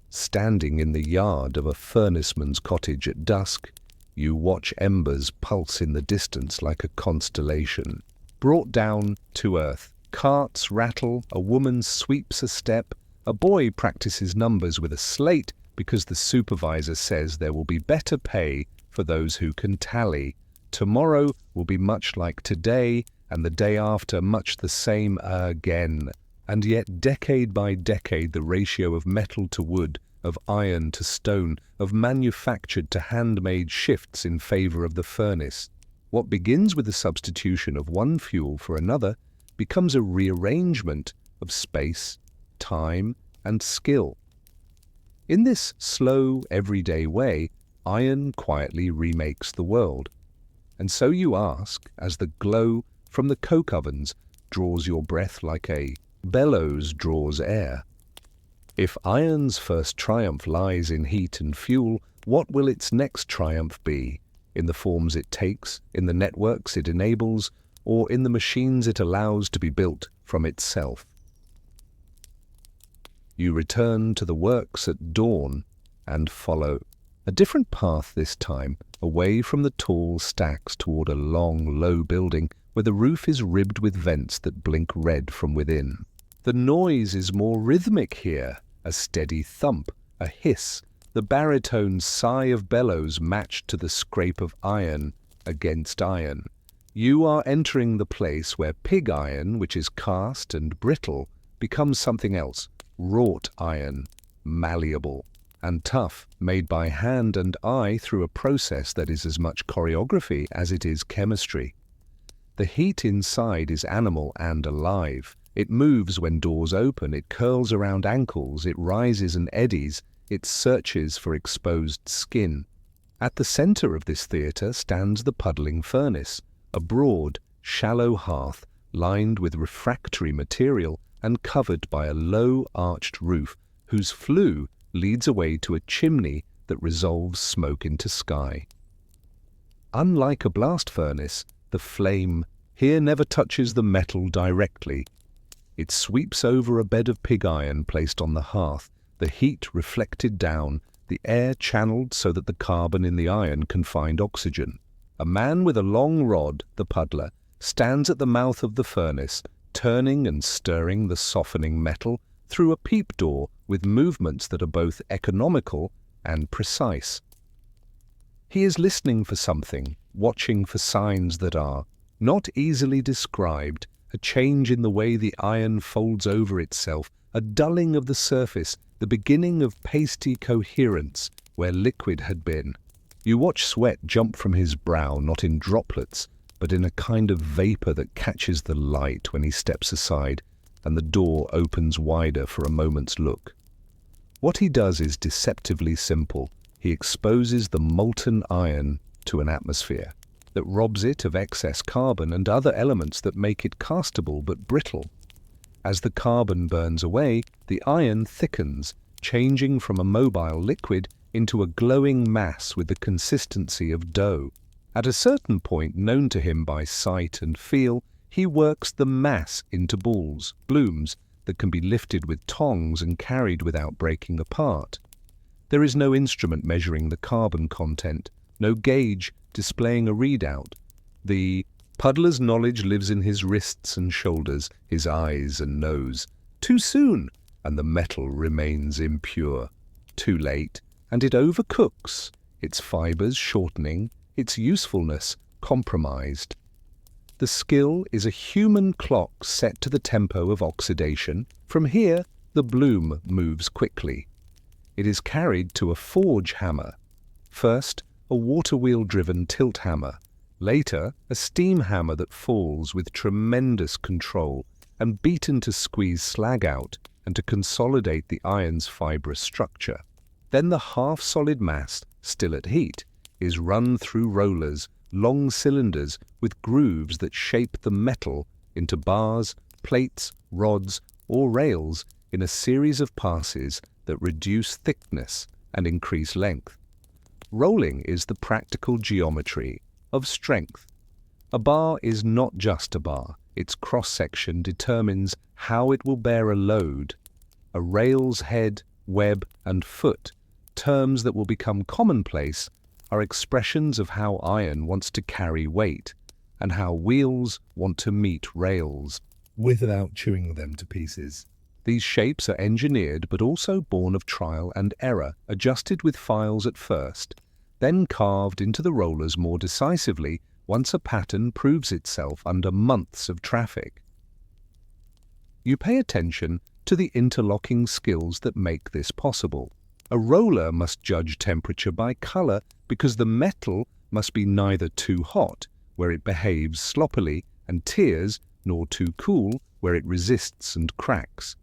Standing in the yard of a furnaceman's cottage at dusk, you watch embers pulse in the distance like a constellation. Brought down to earth, carts rattle, a woman sweeps a step, a boy practices numbers with a slate because the supervisor says there will be better pay for those who can tally. Tomorrow will be much like today, and the day after much the same again. And yet decade by decade the ratio of metal to wood, of iron to stone, of manufactured to handmade shifts in favor of the furnace. What begins with the substitution of one fuel for another becomes a rearrangement of space, time, and skill. In this slow, everyday way, iron quietly remakes the world. And so you ask, as the glow from the coke ovens draws your breath like a bellows draws air, if iron's first triumph lies in heat and fuel, what will its next triumph be? In the forms it takes, in the networks it enables, or in the machines it allows to be built from itself? You return to the works at dawn and follow. A different path this time, away from the tall stacks toward a long, low building where the roof is ribbed with vents that blink red from within. The noise is more rhythmic here, a steady thump, a hiss, the baritone sigh of bellows matched to the scrape of iron against iron. You are entering the place where pig iron, which is cast and brittle, becomes something else, wrought iron, malleable and tough, made by hand and eye through a process that is as much choreography as it is chemistry. The heat inside is animal and alive. It moves when doors open, it curls around ankles, it rises and eddies, it searches for exposed skin. At the center of this theater stands the puddling furnace, a broad, shallow hearth lined with refractory material and covered by a low arched roof whose flue leads away to a chimney that resolves smoke into sky. Unlike a blast furnace, the flame here never touches the metal directly. It sweeps over a bed of pig iron placed on the hearth, the heat reflected down, the air channeled so that the carbon in the iron can find oxygen. A man with a long rod, the puddler, stands at the mouth of the furnace, turning and stirring the softening metal through a peep door with movements that are both economical and precise. He is listening for something, watching for signs that are not easily described, a change in the way the iron folds over itself, a dulling of the surface, the beginning of pasty coherence where liquid had been. You watch sweat jump from his brow, not in droplets, but in a kind of vapor that catches the light when he steps aside, and the door opens wider for a moment's look. What he does is deceptively simple. He exposes the molten iron to an atmosphere that robs it of excess carbon and other elements that make it castable but brittle. As the carbon burns away, the iron thickens, changing from a mobile liquid into a glowing mass with the consistency of dough. At a certain point known to him by sight and feel, he works the mass into balls, blooms, that can be lifted with tongs and carried without breaking apart. There is no instrument measuring the carbon content, no gauge displaying a readout. The puddler's knowledge lives in his wrists and shoulders, his eyes and nose. Too soon, and the metal remains impure. Too late, and it overcooks, its fibers shortening, its usefulness compromised. The skill is a human clock set to the tempo of oxidation. From here, the bloom moves quickly. It is carried to a forge hammer. First, a water wheel-driven tilt hammer. Later, a steam hammer that falls with tremendous control and beaten to squeeze slag out and to consolidate the iron's fibrous structure. Then the half-solid mass, still at heat, is run through rollers, long cylinders with grooves that shape the metal into bars, plates, rods, or rails in a series of passes that reduce thickness and increase length. Rolling is the practical geometry of strength. A bar is not just a bar. Its cross-section determines how it will bear a load. A rail's head, web, and foot, terms that will become commonplace, are expressions of how iron wants to carry weight and how wheels want to meet rails without chewing them to pieces. These shapes are engineered but also born of trial and error, adjusted with files at first, then carved into the rollers more decisively once a pattern proves itself under months of traffic. You pay attention to the interlocking skills that make this possible. A roller must judge temperature by color because the metal must be neither too hot, where it behaves sloppily and tears, nor too cool, where it resists and cracks.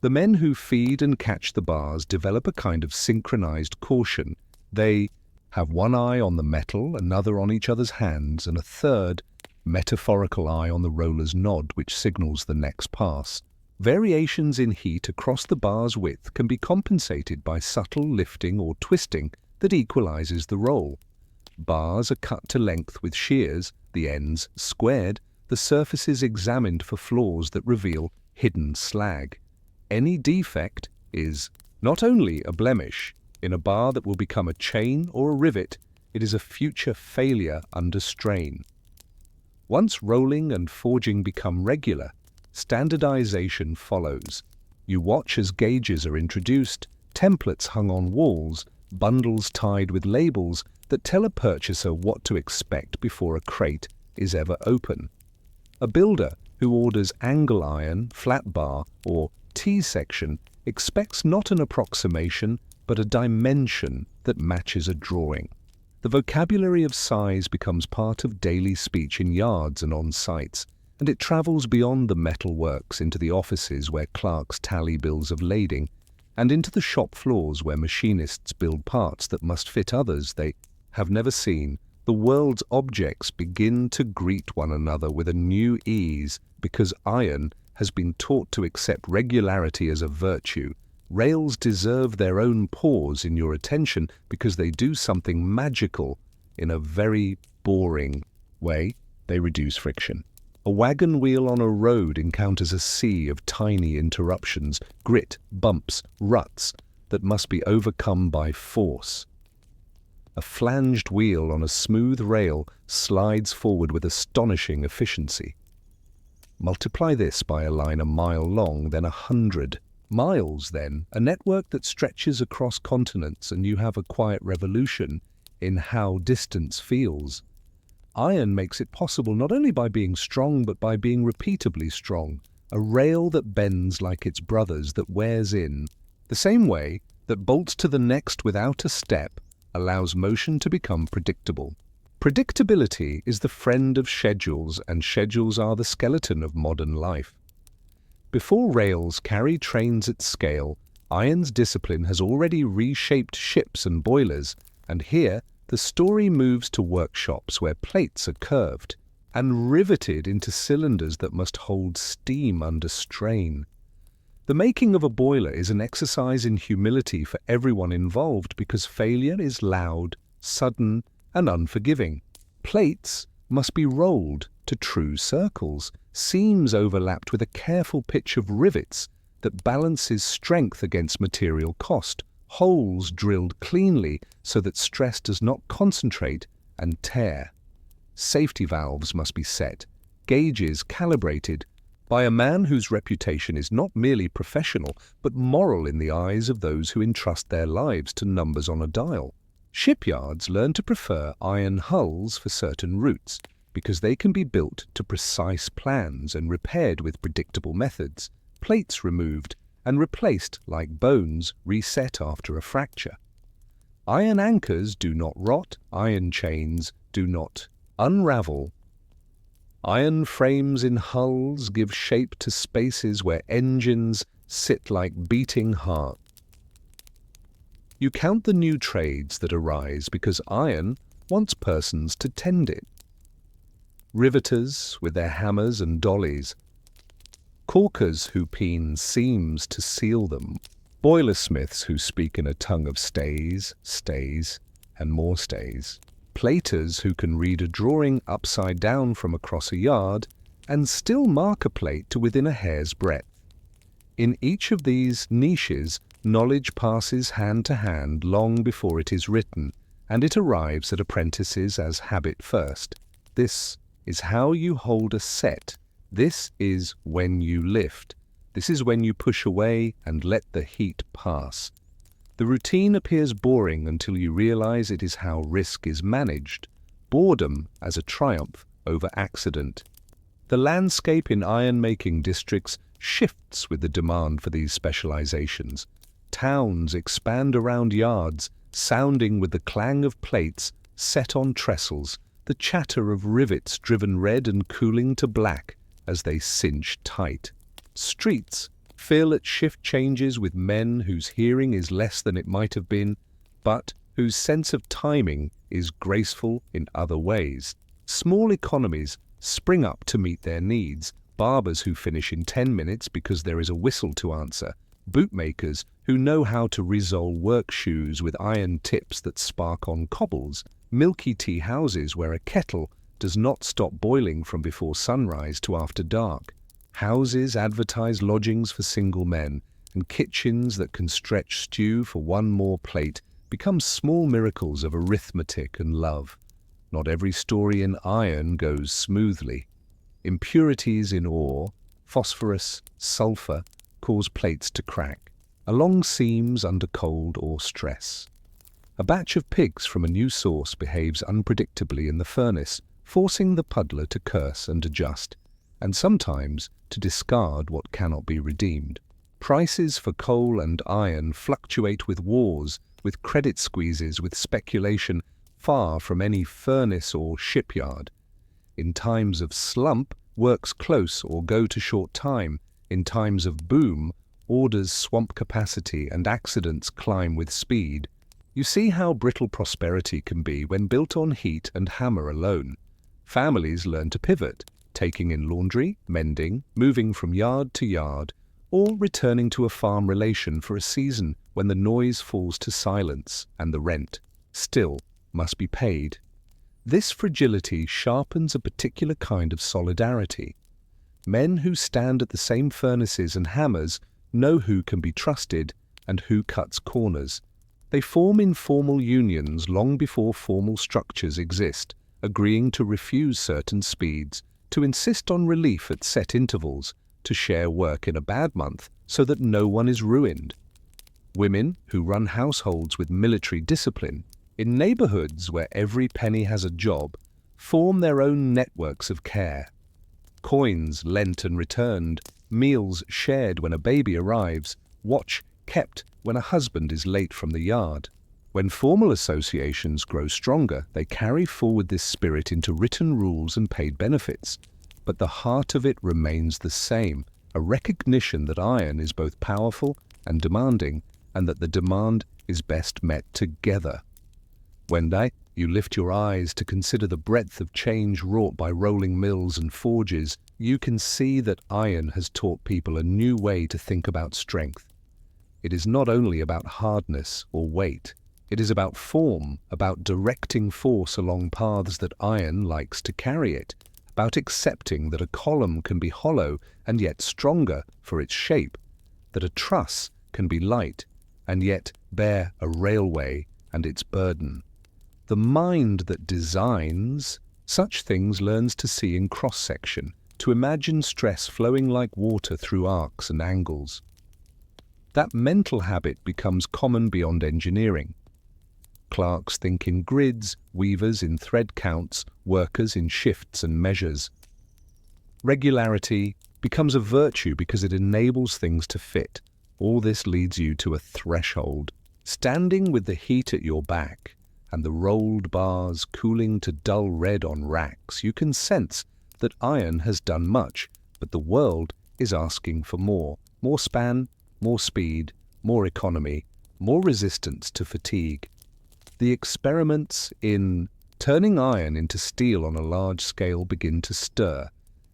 The men who feed and catch the bars develop a kind of synchronized caution. They have one eye on the metal, another on each other's hands, and a third, metaphorical eye on the roller's nod, which signals the next pass. Variations in heat across the bar's width can be compensated by subtle lifting or twisting that equalizes the roll. Bars are cut to length with shears, the ends squared, the surfaces examined for flaws that reveal hidden slag. Any defect is not only a blemish in a bar that will become a chain or a rivet, it is a future failure under strain. Once rolling and forging become regular, standardization follows. You watch as gauges are introduced, templates hung on walls, bundles tied with labels that tell a purchaser what to expect before a crate is ever open. A builder who orders angle iron, flat bar, or T-section expects not an approximation but a dimension that matches a drawing. The vocabulary of size becomes part of daily speech in yards and on sites, and it travels beyond the metal works into the offices where clerks tally bills of lading, and into the shop floors where machinists build parts that must fit others they have never seen. The world's objects begin to greet one another with a new ease because iron has been taught to accept regularity as a virtue. Rails deserve their own pause in your attention because they do something magical in a very boring way. They reduce friction. A wagon wheel on a road encounters a sea of tiny interruptions, grit, bumps, ruts that must be overcome by force. A flanged wheel on a smooth rail slides forward with astonishing efficiency. Multiply this by a line a mile long, then 100 miles, then a network that stretches across continents, and you have a quiet revolution in how distance feels. Iron makes it possible not only by being strong, but by being repeatably strong, a rail that bends like its brothers, that wears in, the same way that bolts to the next without a step allows motion to become predictable. Predictability is the friend of schedules, and schedules are the skeleton of modern life. Before rails carry trains at scale, iron's discipline has already reshaped ships and boilers, and here the story moves to workshops where plates are curved and riveted into cylinders that must hold steam under strain. The making of a boiler is an exercise in humility for everyone involved, because failure is loud, sudden, and unforgiving. Plates must be rolled to true circles, seams overlapped with a careful pitch of rivets that balances strength against material cost, holes drilled cleanly so that stress does not concentrate and tear. Safety valves must be set, gauges calibrated, by a man whose reputation is not merely professional but moral in the eyes of those who entrust their lives to numbers on a dial. Shipyards learn to prefer iron hulls for certain routes, because they can be built to precise plans and repaired with predictable methods, plates removed and replaced like bones reset after a fracture. Iron anchors do not rot, iron chains do not unravel. Iron frames in hulls give shape to spaces where engines sit like beating hearts. You count the new trades that arise because iron wants persons to tend it. Riveters with their hammers and dollies, caulkers who peen seams to seal them, boilersmiths who speak in a tongue of stays, stays, and more stays, platers who can read a drawing upside down from across a yard and still mark a plate to within a hair's breadth. In each of these niches, knowledge passes hand to hand long before it is written, and it arrives at apprentices as habit first. This is how you hold a set. This is when you lift. This is when you push away and let the heat pass. The routine appears boring until you realize it is how risk is managed, boredom as a triumph over accident. The landscape in iron-making districts shifts with the demand for these specializations. Towns expand around yards, sounding with the clang of plates set on trestles, the chatter of rivets driven red and cooling to black as they cinch tight. Streets fill at shift changes with men whose hearing is less than it might have been, but whose sense of timing is graceful in other ways. Small economies spring up to meet their needs, barbers who finish in 10 minutes because there is a whistle to answer, bootmakers who know how to resole work shoes with iron tips that spark on cobbles, milky tea houses where a kettle does not stop boiling from before sunrise to after dark. Houses advertise lodgings for single men, and kitchens that can stretch stew for one more plate become small miracles of arithmetic and love. Not every story in iron goes smoothly. Impurities in ore, phosphorus, sulfur, cause plates to crack, along seams under cold or stress. A batch of pigs from a new source behaves unpredictably in the furnace, forcing the puddler to curse and adjust, and sometimes to discard what cannot be redeemed. Prices for coal and iron fluctuate with wars, with credit squeezes, with speculation far from any furnace or shipyard. In times of slump, works close or go to short time. In times of boom, orders swamp capacity and accidents climb with speed. You see how brittle prosperity can be when built on heat and hammer alone. Families learn to pivot, taking in laundry, mending, moving from yard to yard, or returning to a farm relation for a season when the noise falls to silence and the rent still must be paid. This fragility sharpens a particular kind of solidarity. Men who stand at the same furnaces and hammers know who can be trusted and who cuts corners. They form informal unions long before formal structures exist, agreeing to refuse certain speeds, to insist on relief at set intervals, to share work in a bad month so that no one is ruined. Women who run households with military discipline, in neighborhoods where every penny has a job, form their own networks of care. Coins lent and returned, meals shared when a baby arrives, watch kept when a husband is late from the yard. When formal associations grow stronger, they carry forward this spirit into written rules and paid benefits. But the heart of it remains the same, a recognition that iron is both powerful and demanding, and that the demand is best met together. One day, you lift your eyes to consider the breadth of change wrought by rolling mills and forges. You can see that iron has taught people a new way to think about strength. It is not only about hardness or weight. It is about form, about directing force along paths that iron likes to carry it, about accepting that a column can be hollow and yet stronger for its shape, that a truss can be light and yet bear a railway and its burden. The mind that designs such things learns to see in cross-section, to imagine stress flowing like water through arcs and angles. That mental habit becomes common beyond engineering. Clerks think in grids, weavers in thread counts, workers in shifts and measures. Regularity becomes a virtue because it enables things to fit. All this leads you to a threshold. Standing with the heat at your back and the rolled bars cooling to dull red on racks, you can sense that iron has done much, but the world is asking for more. More span, more speed, more economy, more resistance to fatigue. The experiments in turning iron into steel on a large scale begin to stir,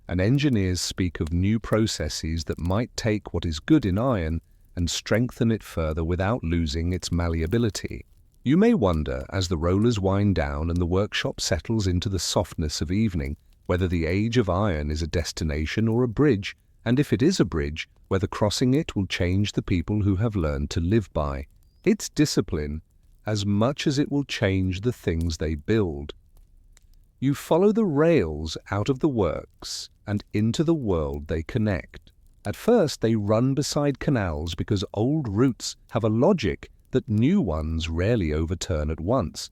and engineers speak of new processes that might take what is good in iron and strengthen it further without losing its malleability. You may wonder, as the rollers wind down and the workshop settles into the softness of evening, whether the age of iron is a destination or a bridge, and if it is a bridge, whether crossing it will change the people who have learned to live by its discipline as much as it will change the things they build. You follow the rails out of the works and into the world they connect. At first they run beside canals because old routes have a logic that new ones rarely overturn at once.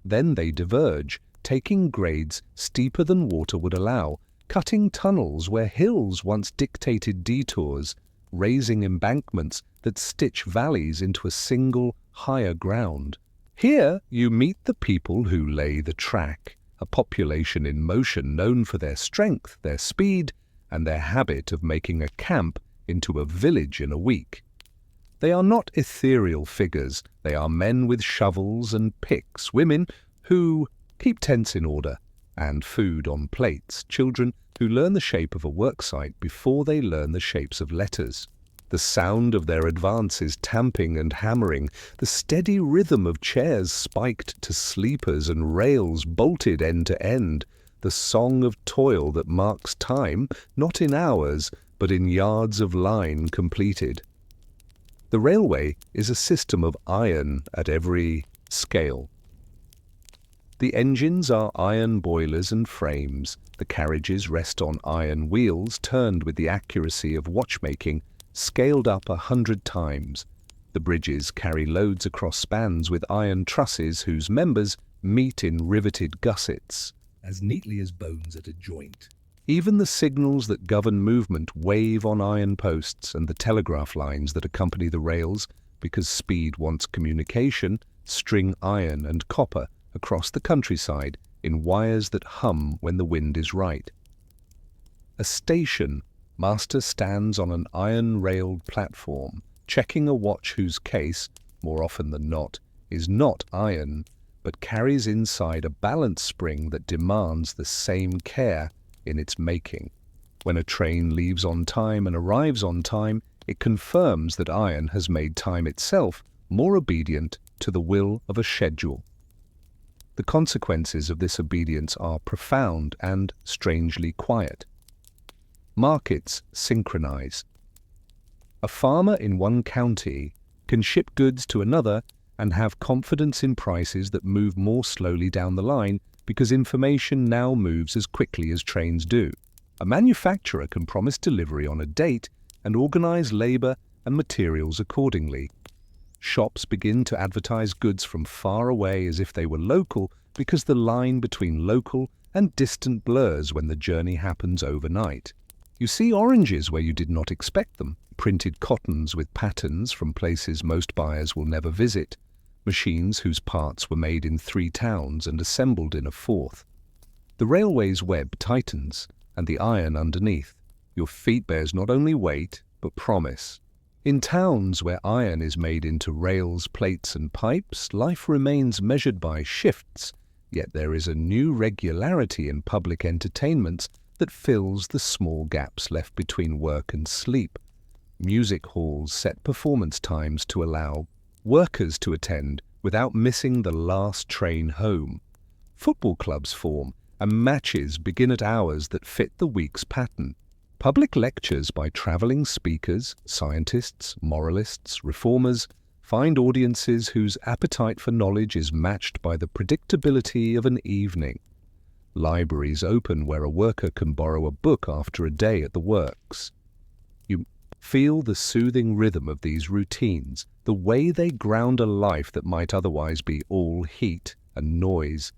Then they diverge, taking grades steeper than water would allow, cutting tunnels where hills once dictated detours, raising embankments that stitch valleys into a single, higher ground. Here you meet the people who lay the track, a population in motion known for their strength, their speed, and their habit of making a camp into a village in a week. They are not ethereal figures, they are men with shovels and picks, women who keep tents in order and food on plates, children who learn the shape of a worksite before they learn the shapes of letters. The sound of their advances tamping and hammering, the steady rhythm of chairs spiked to sleepers and rails bolted end to end, the song of toil that marks time, not in hours, but in yards of line completed. The railway is a system of iron at every scale. The engines are iron boilers and frames, the carriages rest on iron wheels turned with the accuracy of watchmaking, scaled up 100 times. The bridges carry loads across spans with iron trusses whose members meet in riveted gussets, as neatly as bones at a joint. Even the signals that govern movement wave on iron posts, and the telegraph lines that accompany the rails, because speed wants communication, string iron and copper across the countryside in wires that hum when the wind is right. A station master stands on an iron-railed platform, checking a watch whose case, more often than not, is not iron, but carries inside a balance spring that demands the same care in its making. When a train leaves on time and arrives on time, it confirms that iron has made time itself more obedient to the will of a schedule. The consequences of this obedience are profound and strangely quiet. Markets synchronize. A farmer in one county can ship goods to another and have confidence in prices that move more slowly down the line because information now moves as quickly as trains do. A manufacturer can promise delivery on a date and organize labor and materials accordingly. Shops begin to advertise goods from far away as if they were local because the line between local and distant blurs when the journey happens overnight. You see oranges where you did not expect them, printed cottons with patterns from places most buyers will never visit, machines whose parts were made in 3 towns and assembled in a 4th. The railway's web tightens, and the iron underneath. Your feet bears not only weight, but promise. In towns where iron is made into rails, plates and pipes, life remains measured by shifts, yet there is a new regularity in public entertainments that fills the small gaps left between work and sleep. Music halls set performance times to allow workers to attend without missing the last train home. Football clubs form, and matches begin at hours that fit the week's pattern. Public lectures by traveling speakers, scientists, moralists, reformers find audiences whose appetite for knowledge is matched by the predictability of an evening. Libraries open where a worker can borrow a book after a day at the works. You feel the soothing rhythm of these routines, the way they ground a life that might otherwise be all heat and noise.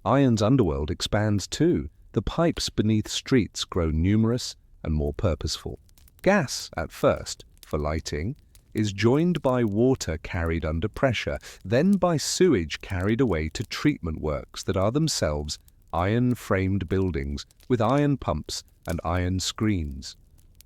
Iron's underworld expands too. The pipes beneath streets grow numerous and more purposeful. Gas, at first, for lighting, is joined by water carried under pressure, then by sewage carried away to treatment works that are themselves iron-framed buildings with iron pumps and iron screens.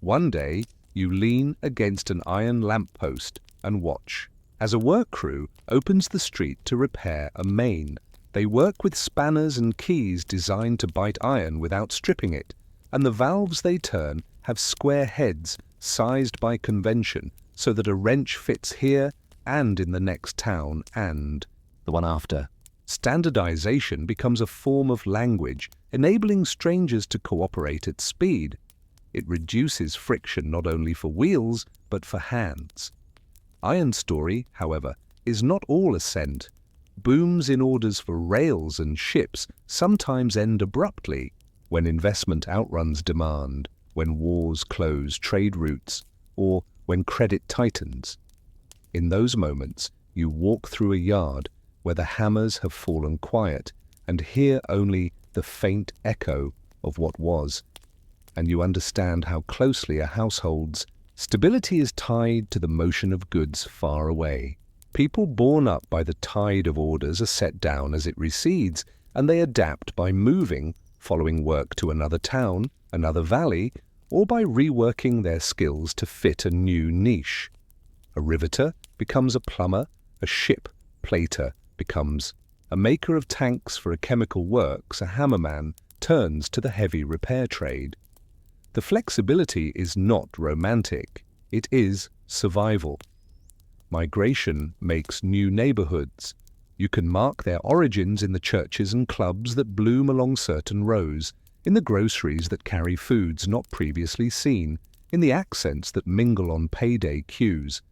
One day, you lean against an iron lamppost and watch as a work crew opens the street to repair a main. They work with spanners and keys designed to bite iron without stripping it, and the valves they turn have square heads sized by convention so that a wrench fits here and in the next town and the one after. Standardization becomes a form of language, enabling strangers to cooperate at speed. It reduces friction not only for wheels, but for hands. Iron story, however, is not all ascent. Booms in orders for rails and ships sometimes end abruptly when investment outruns demand, when wars close trade routes, or when credit tightens. In those moments, you walk through a yard where the hammers have fallen quiet and hear only the faint echo of what was, and you understand how closely a household's stability is tied to the motion of goods far away. People borne up by the tide of orders are set down as it recedes, and they adapt by moving, following work to another town, another valley, or by reworking their skills to fit a new niche. A riveter becomes a plumber, a ship plater becomes a maker of tanks for a chemical works, a hammerman turns to the heavy repair trade. The flexibility is not romantic, it is survival. Migration makes new neighborhoods. You can mark their origins in the churches and clubs that bloom along certain rows, in the groceries that carry foods not previously seen, in the accents that mingle on payday queues.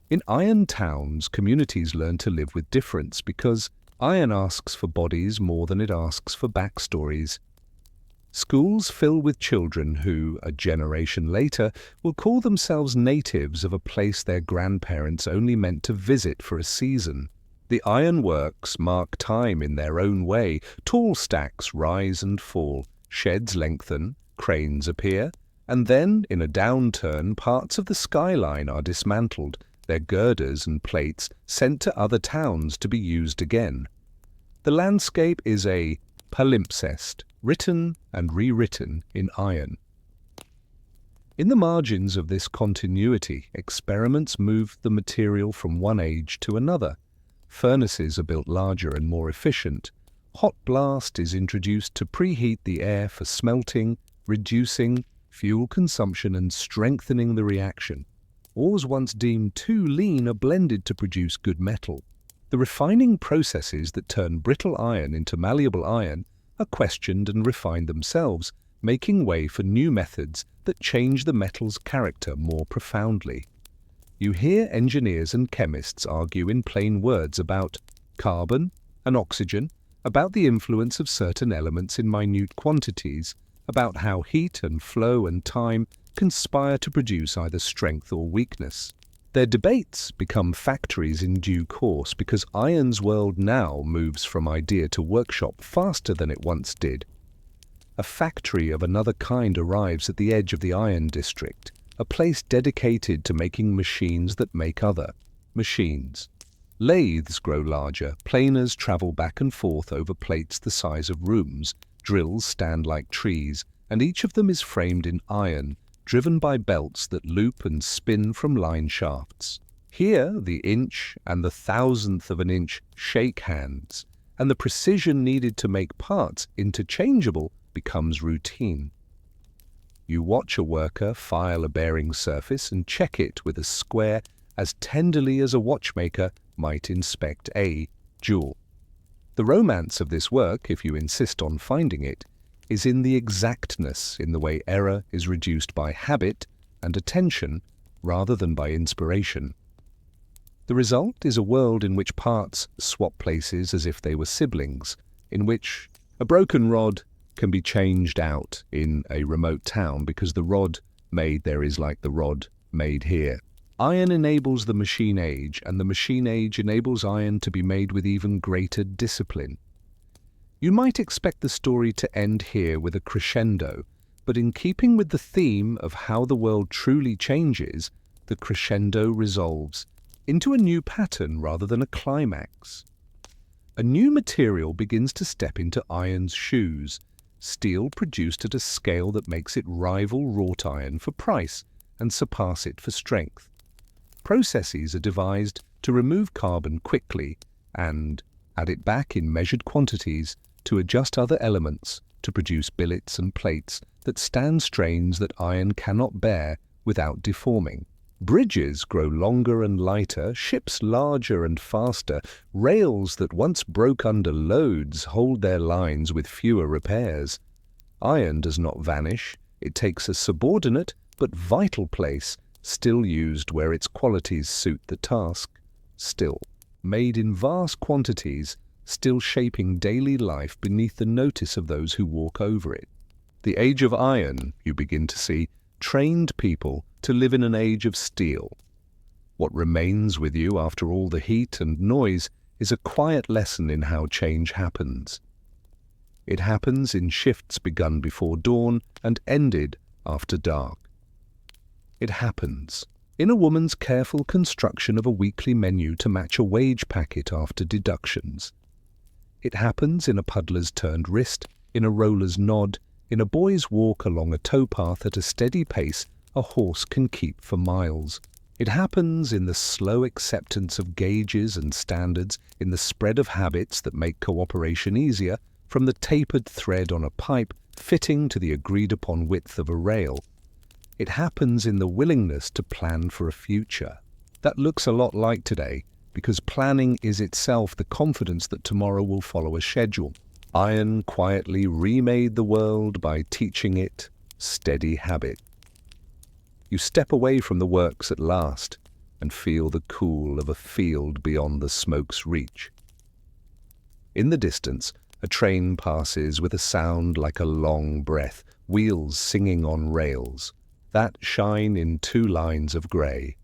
In iron towns, communities learn to live with difference because iron asks for bodies more than it asks for backstories. Schools fill with children who, a generation later, will call themselves natives of a place their grandparents only meant to visit for a season. The ironworks mark time in their own way. Tall stacks rise and fall, sheds lengthen, cranes appear, and then, in a downturn, parts of the skyline are dismantled, their girders and plates sent to other towns to be used again. The landscape is a palimpsest, written and rewritten in iron. In the margins of this continuity, experiments move the material from one age to another. Furnaces are built larger and more efficient. Hot blast is introduced to preheat the air for smelting, reducing fuel consumption and strengthening the reaction. Ores once deemed too lean are blended to produce good metal. The refining processes that turn brittle iron into malleable iron are questioned and refined themselves, making way for new methods that change the metal's character more profoundly. You hear engineers and chemists argue in plain words about carbon and oxygen, about the influence of certain elements in minute quantities, about how heat and flow and time conspire to produce either strength or weakness. Their debates become factories in due course because iron's world now moves from idea to workshop faster than it once did. A factory of another kind arrives at the edge of the iron district, a place dedicated to making machines that make other machines. Lathes grow larger, planers travel back and forth over plates the size of rooms, drills stand like trees, and each of them is framed in iron, driven by belts that loop and spin from line shafts. Here, the inch and the thousandth of an inch shake hands, and the precision needed to make parts interchangeable becomes routine. You watch a worker file a bearing surface and check it with a square as tenderly as a watchmaker might inspect a jewel. The romance of this work, if you insist on finding it, is in the exactness in the way error is reduced by habit and attention rather than by inspiration. The result is a world in which parts swap places as if they were siblings, in which a broken rod can be changed out in a remote town because the rod made there is like the rod made here. Iron enables the machine age, and the machine age enables iron to be made with even greater discipline. You might expect the story to end here with a crescendo, but in keeping with the theme of how the world truly changes, the crescendo resolves into a new pattern rather than a climax. A new material begins to step into iron's shoes, steel produced at a scale that makes it rival wrought iron for price and surpass it for strength. Processes are devised to remove carbon quickly and add it back in measured quantities to adjust other elements to produce billets and plates that stand strains that iron cannot bear without deforming. Bridges grow longer and lighter, ships larger and faster, rails that once broke under loads hold their lines with fewer repairs. Iron does not vanish, it takes a subordinate but vital place, still used where its qualities suit the task, still made in vast quantities, still shaping daily life beneath the notice of those who walk over it. The age of iron, you begin to see, trained people to live in an age of steel. What remains with you after all the heat and noise is a quiet lesson in how change happens. It happens in shifts begun before dawn and ended after dark. It happens in a woman's careful construction of a weekly menu to match a wage packet after deductions. It happens in a puddler's turned wrist, in a roller's nod, in a boy's walk along a towpath at a steady pace a horse can keep for miles. It happens in the slow acceptance of gauges and standards, in the spread of habits that make cooperation easier, from the tapered thread on a pipe fitting to the agreed-upon width of a rail. It happens in the willingness to plan for a future. That looks a lot like today, because planning is itself the confidence that tomorrow will follow a schedule. Iron quietly remade the world by teaching it steady habit. You step away from the works at last and feel the cool of a field beyond the smoke's reach. In the distance, a train passes with a sound like a long breath, wheels singing on rails that shine in two lines of grey.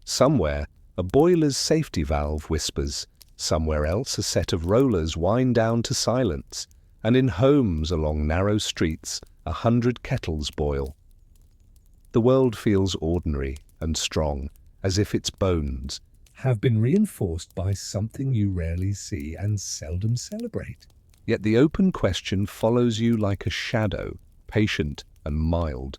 Somewhere, a boiler's safety valve whispers, somewhere else a set of rollers wind down to silence, and in homes along narrow streets 100 kettles boil. The world feels ordinary and strong, as if its bones have been reinforced by something you rarely see and seldom celebrate. Yet the open question follows you like a shadow, patient and mild.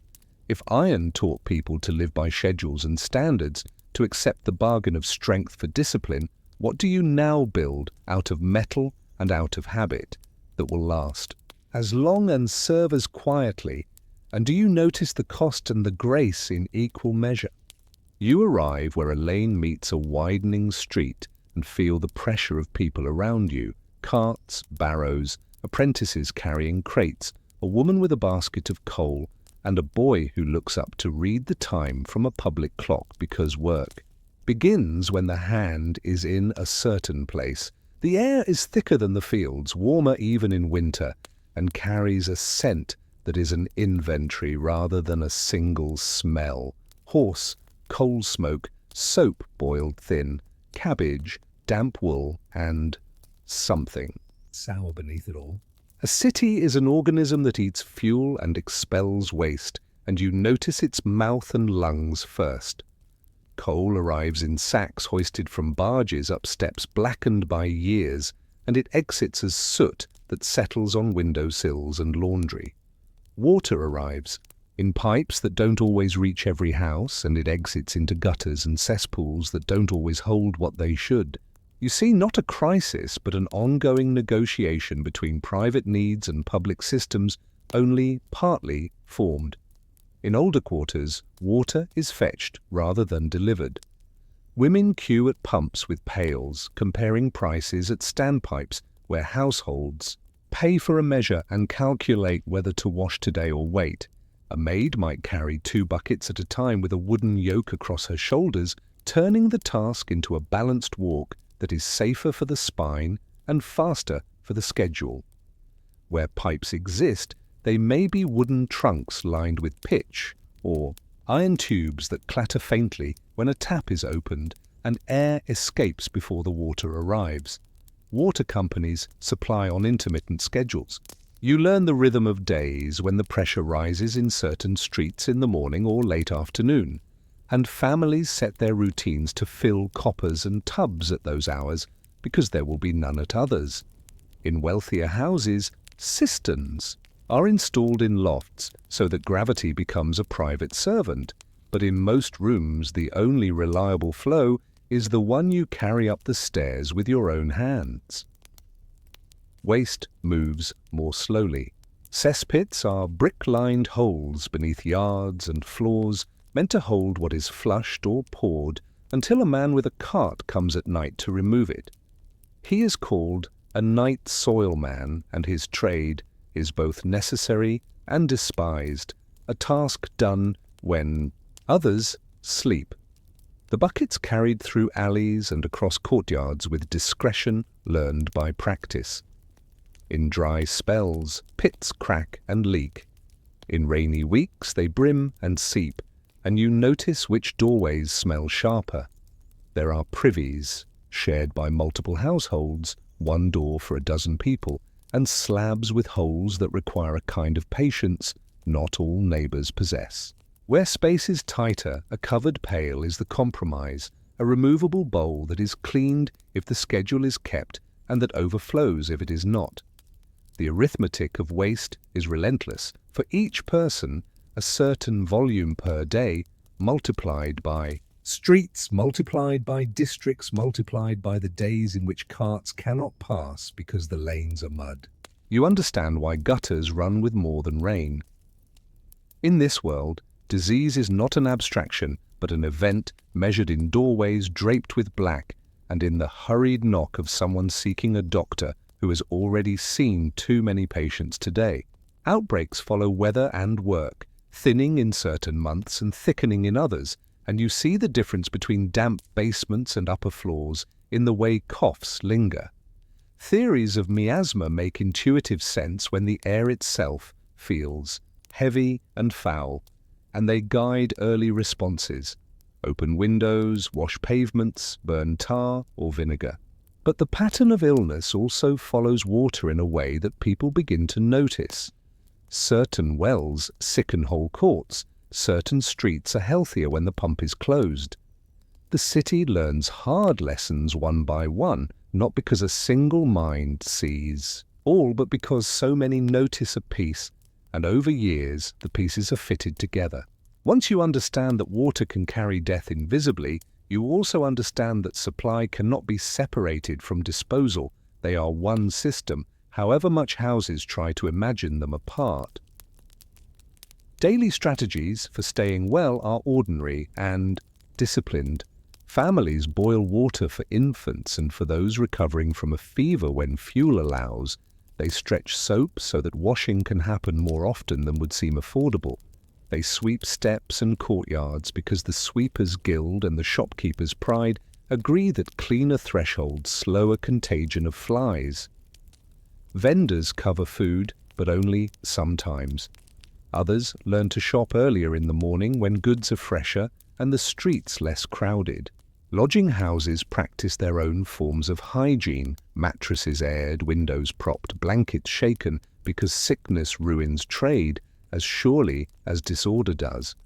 If iron taught people to live by schedules and standards, to accept the bargain of strength for discipline, what do you now build out of metal and out of habit that will last as long and serve as quietly? And do you notice the cost and the grace in equal measure? You arrive where a lane meets a widening street, and feel the pressure of people around you: carts, barrows, apprentices carrying crates, a woman with a basket of coal, and a boy who looks up to read the time from a public clock because work begins when the hand is in a certain place. The air is thicker than the fields, warmer even in winter, and carries a scent that is an inventory rather than a single smell. Horse, coal smoke, soap boiled thin, cabbage, damp wool, and something sour beneath it all. A city is an organism that eats fuel and expels waste, and you notice its mouth and lungs first. Coal arrives in sacks hoisted from barges up steps blackened by years, and it exits as soot that settles on windowsills and laundry. Water arrives in pipes that don't always reach every house, and it exits into gutters and cesspools that don't always hold what they should. You see not a crisis, but an ongoing negotiation between private needs and public systems, only partly formed. In older quarters, water is fetched rather than delivered. Women queue at pumps with pails, comparing prices at standpipes, where households pay for a measure and calculate whether to wash today or wait. A maid might carry 2 buckets at a time with a wooden yoke across her shoulders, turning the task into a balanced walk that is safer for the spine and faster for the schedule. Where pipes exist, they may be wooden trunks lined with pitch, or iron tubes that clatter faintly when a tap is opened and air escapes before the water arrives. Water companies supply on intermittent schedules. You learn the rhythm of days when the pressure rises in certain streets in the morning or late afternoon, and families set their routines to fill coppers and tubs at those hours because there will be none at others. In wealthier houses, cisterns are installed in lofts so that gravity becomes a private servant, but in most rooms the only reliable flow is the one you carry up the stairs with your own hands. Waste moves more slowly. Cesspits are brick-lined holes beneath yards and floors meant to hold what is flushed or poured until a man with a cart comes at night to remove it. He is called a night soil man, and his trade is both necessary and despised, a task done when others sleep. The buckets carried through alleys and across courtyards with discretion learned by practice. In dry spells, pits crack and leak. In rainy weeks, they brim and seep, and you notice which doorways smell sharper. There are privies, shared by multiple households, 1 door for a dozen people, and slabs with holes that require a kind of patience not all neighbours possess. Where space is tighter, a covered pail is the compromise, a removable bowl that is cleaned if the schedule is kept and that overflows if it is not. The arithmetic of waste is relentless. For each person, a certain volume per day multiplied by streets, multiplied by districts, multiplied by the days in which carts cannot pass because the lanes are mud. You understand why gutters run with more than rain. In this world, disease is not an abstraction, but an event measured in doorways draped with black and in the hurried knock of someone seeking a doctor who has already seen too many patients today. Outbreaks follow weather and work, thinning in certain months and thickening in others, and you see the difference between damp basements and upper floors in the way coughs linger. Theories of miasma make intuitive sense when the air itself feels heavy and foul, and they guide early responses. Open windows, wash pavements, burn tar or vinegar. But the pattern of illness also follows water in a way that people begin to notice. Certain wells sicken whole courts. Certain streets are healthier when the pump is closed. The city learns hard lessons one by one, not because a single mind sees all, but because so many notice a piece, and over years the pieces are fitted together. Once you understand that water can carry death invisibly, you also understand that supply cannot be separated from disposal. They are one system, however much houses try to imagine them apart. Daily strategies for staying well are ordinary and disciplined. Families boil water for infants and for those recovering from a fever when fuel allows. They stretch soap so that washing can happen more often than would seem affordable. They sweep steps and courtyards because the sweepers' guild and the shopkeepers' pride agree that cleaner thresholds slow a contagion of flies. Vendors cover food, but only sometimes. Others learn to shop earlier in the morning when goods are fresher and the streets less crowded. Lodging houses practice their own forms of hygiene, mattresses aired, windows propped, blankets shaken, because sickness ruins trade as surely as disorder does.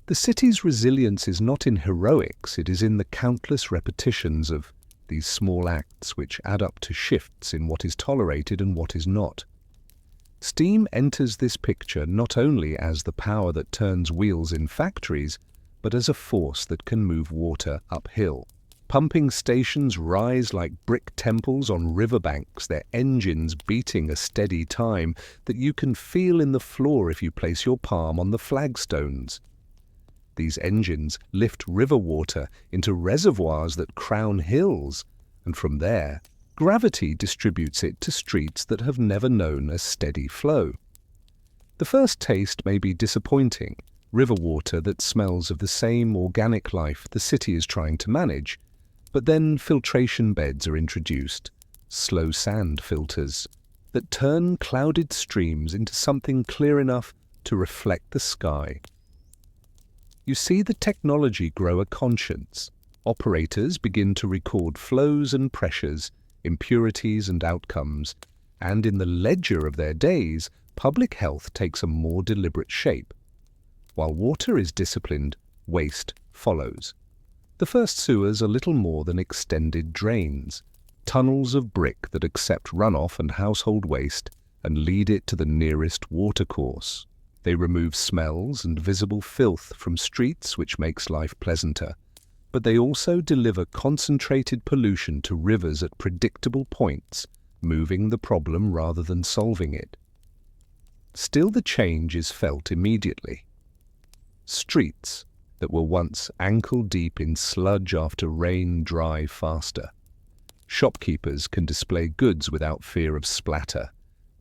The city's resilience is not in heroics, it is in the countless repetitions of these small acts which add up to shifts in what is tolerated and what is not. Steam enters this picture not only as the power that turns wheels in factories, but as a force that can move water uphill. Pumping stations rise like brick temples on riverbanks, their engines beating a steady time that you can feel in the floor if you place your palm on the flagstones. These engines lift river water into reservoirs that crown hills, and from there, gravity distributes it to streets that have never known a steady flow. The first taste may be disappointing, river water that smells of the same organic life the city is trying to manage, but then filtration beds are introduced, slow sand filters, that turn clouded streams into something clear enough to reflect the sky. You see the technology grow a conscience. Operators begin to record flows and pressures, impurities and outcomes, and in the ledger of their days, public health takes a more deliberate shape. While water is disciplined, waste follows. The first sewers are little more than extended drains, tunnels of brick that accept runoff and household waste and lead it to the nearest watercourse. They remove smells and visible filth from streets, which makes life pleasanter, but they also deliver concentrated pollution to rivers at predictable points, moving the problem rather than solving it. Still, the change is felt immediately. Streets that were once ankle-deep in sludge after rain dry faster. Shopkeepers can display goods without fear of splatter.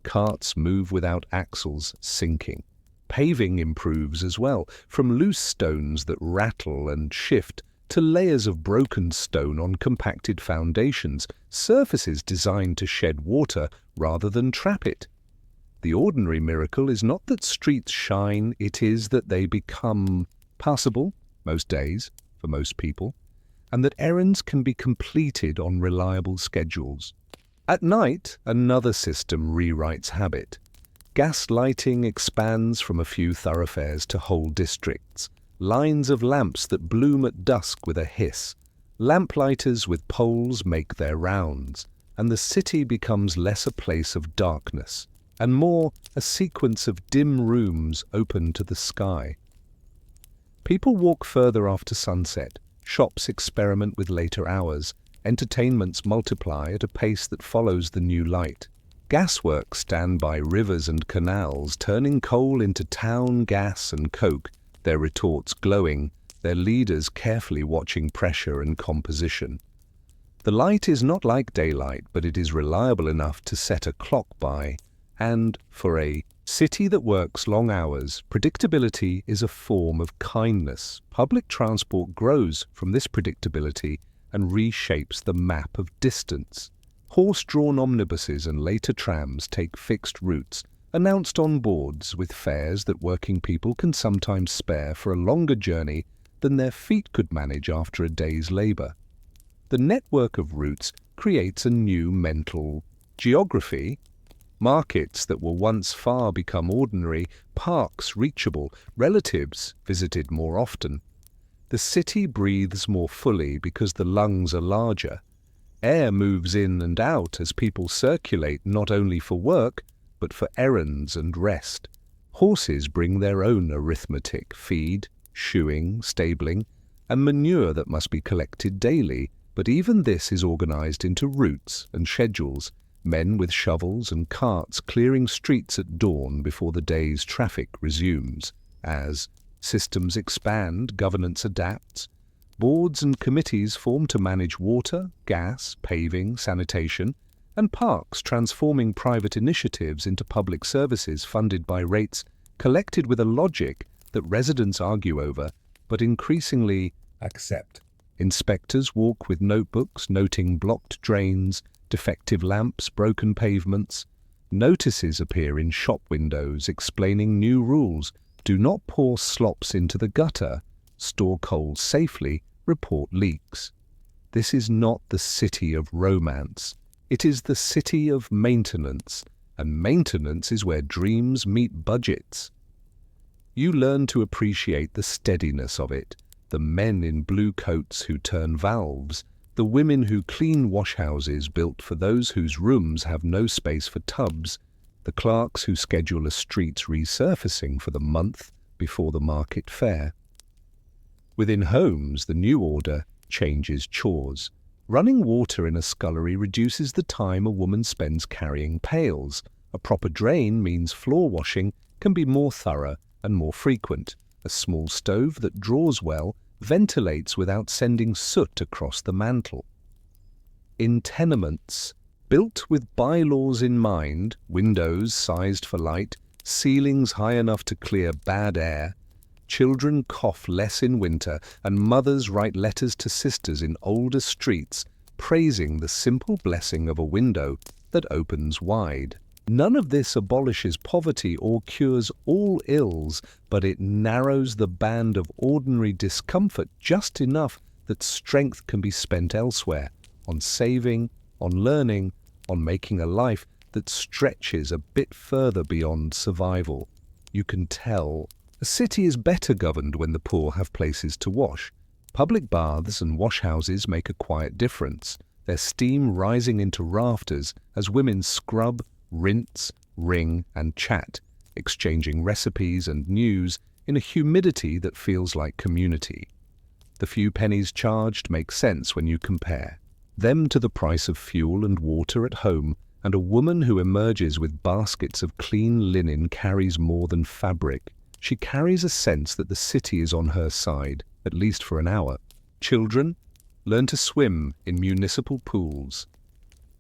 Carts move without axles sinking. Paving improves as well, from loose stones that rattle and shift to layers of broken stone on compacted foundations, surfaces designed to shed water rather than trap it. The ordinary miracle is not that streets shine, it is that they become passable, most days, for most people, and that errands can be completed on reliable schedules. At night, another system rewrites habit. Gas lighting expands from a few thoroughfares to whole districts. Lines of lamps that bloom at dusk with a hiss. Lamplighters with poles make their rounds, and the city becomes less a place of darkness, and more a sequence of dim rooms open to the sky. People walk further after sunset, shops experiment with later hours, entertainments multiply at a pace that follows the new light. Gasworks stand by rivers and canals, turning coal into town gas and coke, their retorts glowing, their leaders carefully watching pressure and composition. The light is not like daylight, but it is reliable enough to set a clock by, and for a city that works long hours, predictability is a form of kindness. Public transport grows from this predictability and reshapes the map of distance. Horse-drawn omnibuses and later trams take fixed routes, announced on boards with fares that working people can sometimes spare for a longer journey than their feet could manage after a day's labor. The network of routes creates a new mental geography. Markets that were once far become ordinary, parks reachable, relatives visited more often. The city breathes more fully because the lungs are larger. Air moves in and out as people circulate not only for work, but for errands and rest. Horses bring their own arithmetic, feed, shoeing, stabling, and manure that must be collected daily, but even this is organized into routes and schedules, men with shovels and carts clearing streets at dawn before the day's traffic resumes. As systems expand, governance adapts. Boards and committees form to manage water, gas, paving, sanitation, and parks, transforming private initiatives into public services funded by rates collected with a logic that residents argue over, but increasingly accept. Inspectors walk with notebooks noting blocked drains, defective lamps, broken pavements. Notices appear in shop windows explaining new rules. Do not pour slops into the gutter. Store coal safely. Report leaks. This is not the city of romance. It is the city of maintenance, and maintenance is where dreams meet budgets. You learn to appreciate the steadiness of it, the men in blue coats who turn valves, the women who clean washhouses built for those whose rooms have no space for tubs, the clerks who schedule a street's resurfacing for the month before the market fair. Within homes, the new order changes chores. Running water in a scullery reduces the time a woman spends carrying pails. A proper drain means floor washing can be more thorough and more frequent. A small stove that draws well ventilates without sending soot across the mantel. In tenements, built with bylaws in mind, windows sized for light, ceilings high enough to clear bad air, children cough less in winter, and mothers write letters to sisters in older streets, praising the simple blessing of a window that opens wide. None of this abolishes poverty or cures all ills, but it narrows the band of ordinary discomfort just enough that strength can be spent elsewhere, on saving, on learning, on making a life that stretches a bit further beyond survival. You can tell a city is better governed when the poor have places to wash. Public baths and washhouses make a quiet difference, their steam rising into rafters as women scrub, rinse, wring, and chat, exchanging recipes and news in a humidity that feels like community. The few pennies charged make sense when you compare them to the price of fuel and water at home, and a woman who emerges with baskets of clean linen carries more than fabric. She carries a sense that the city is on her side, at least for an hour. Children learn to swim in municipal pools.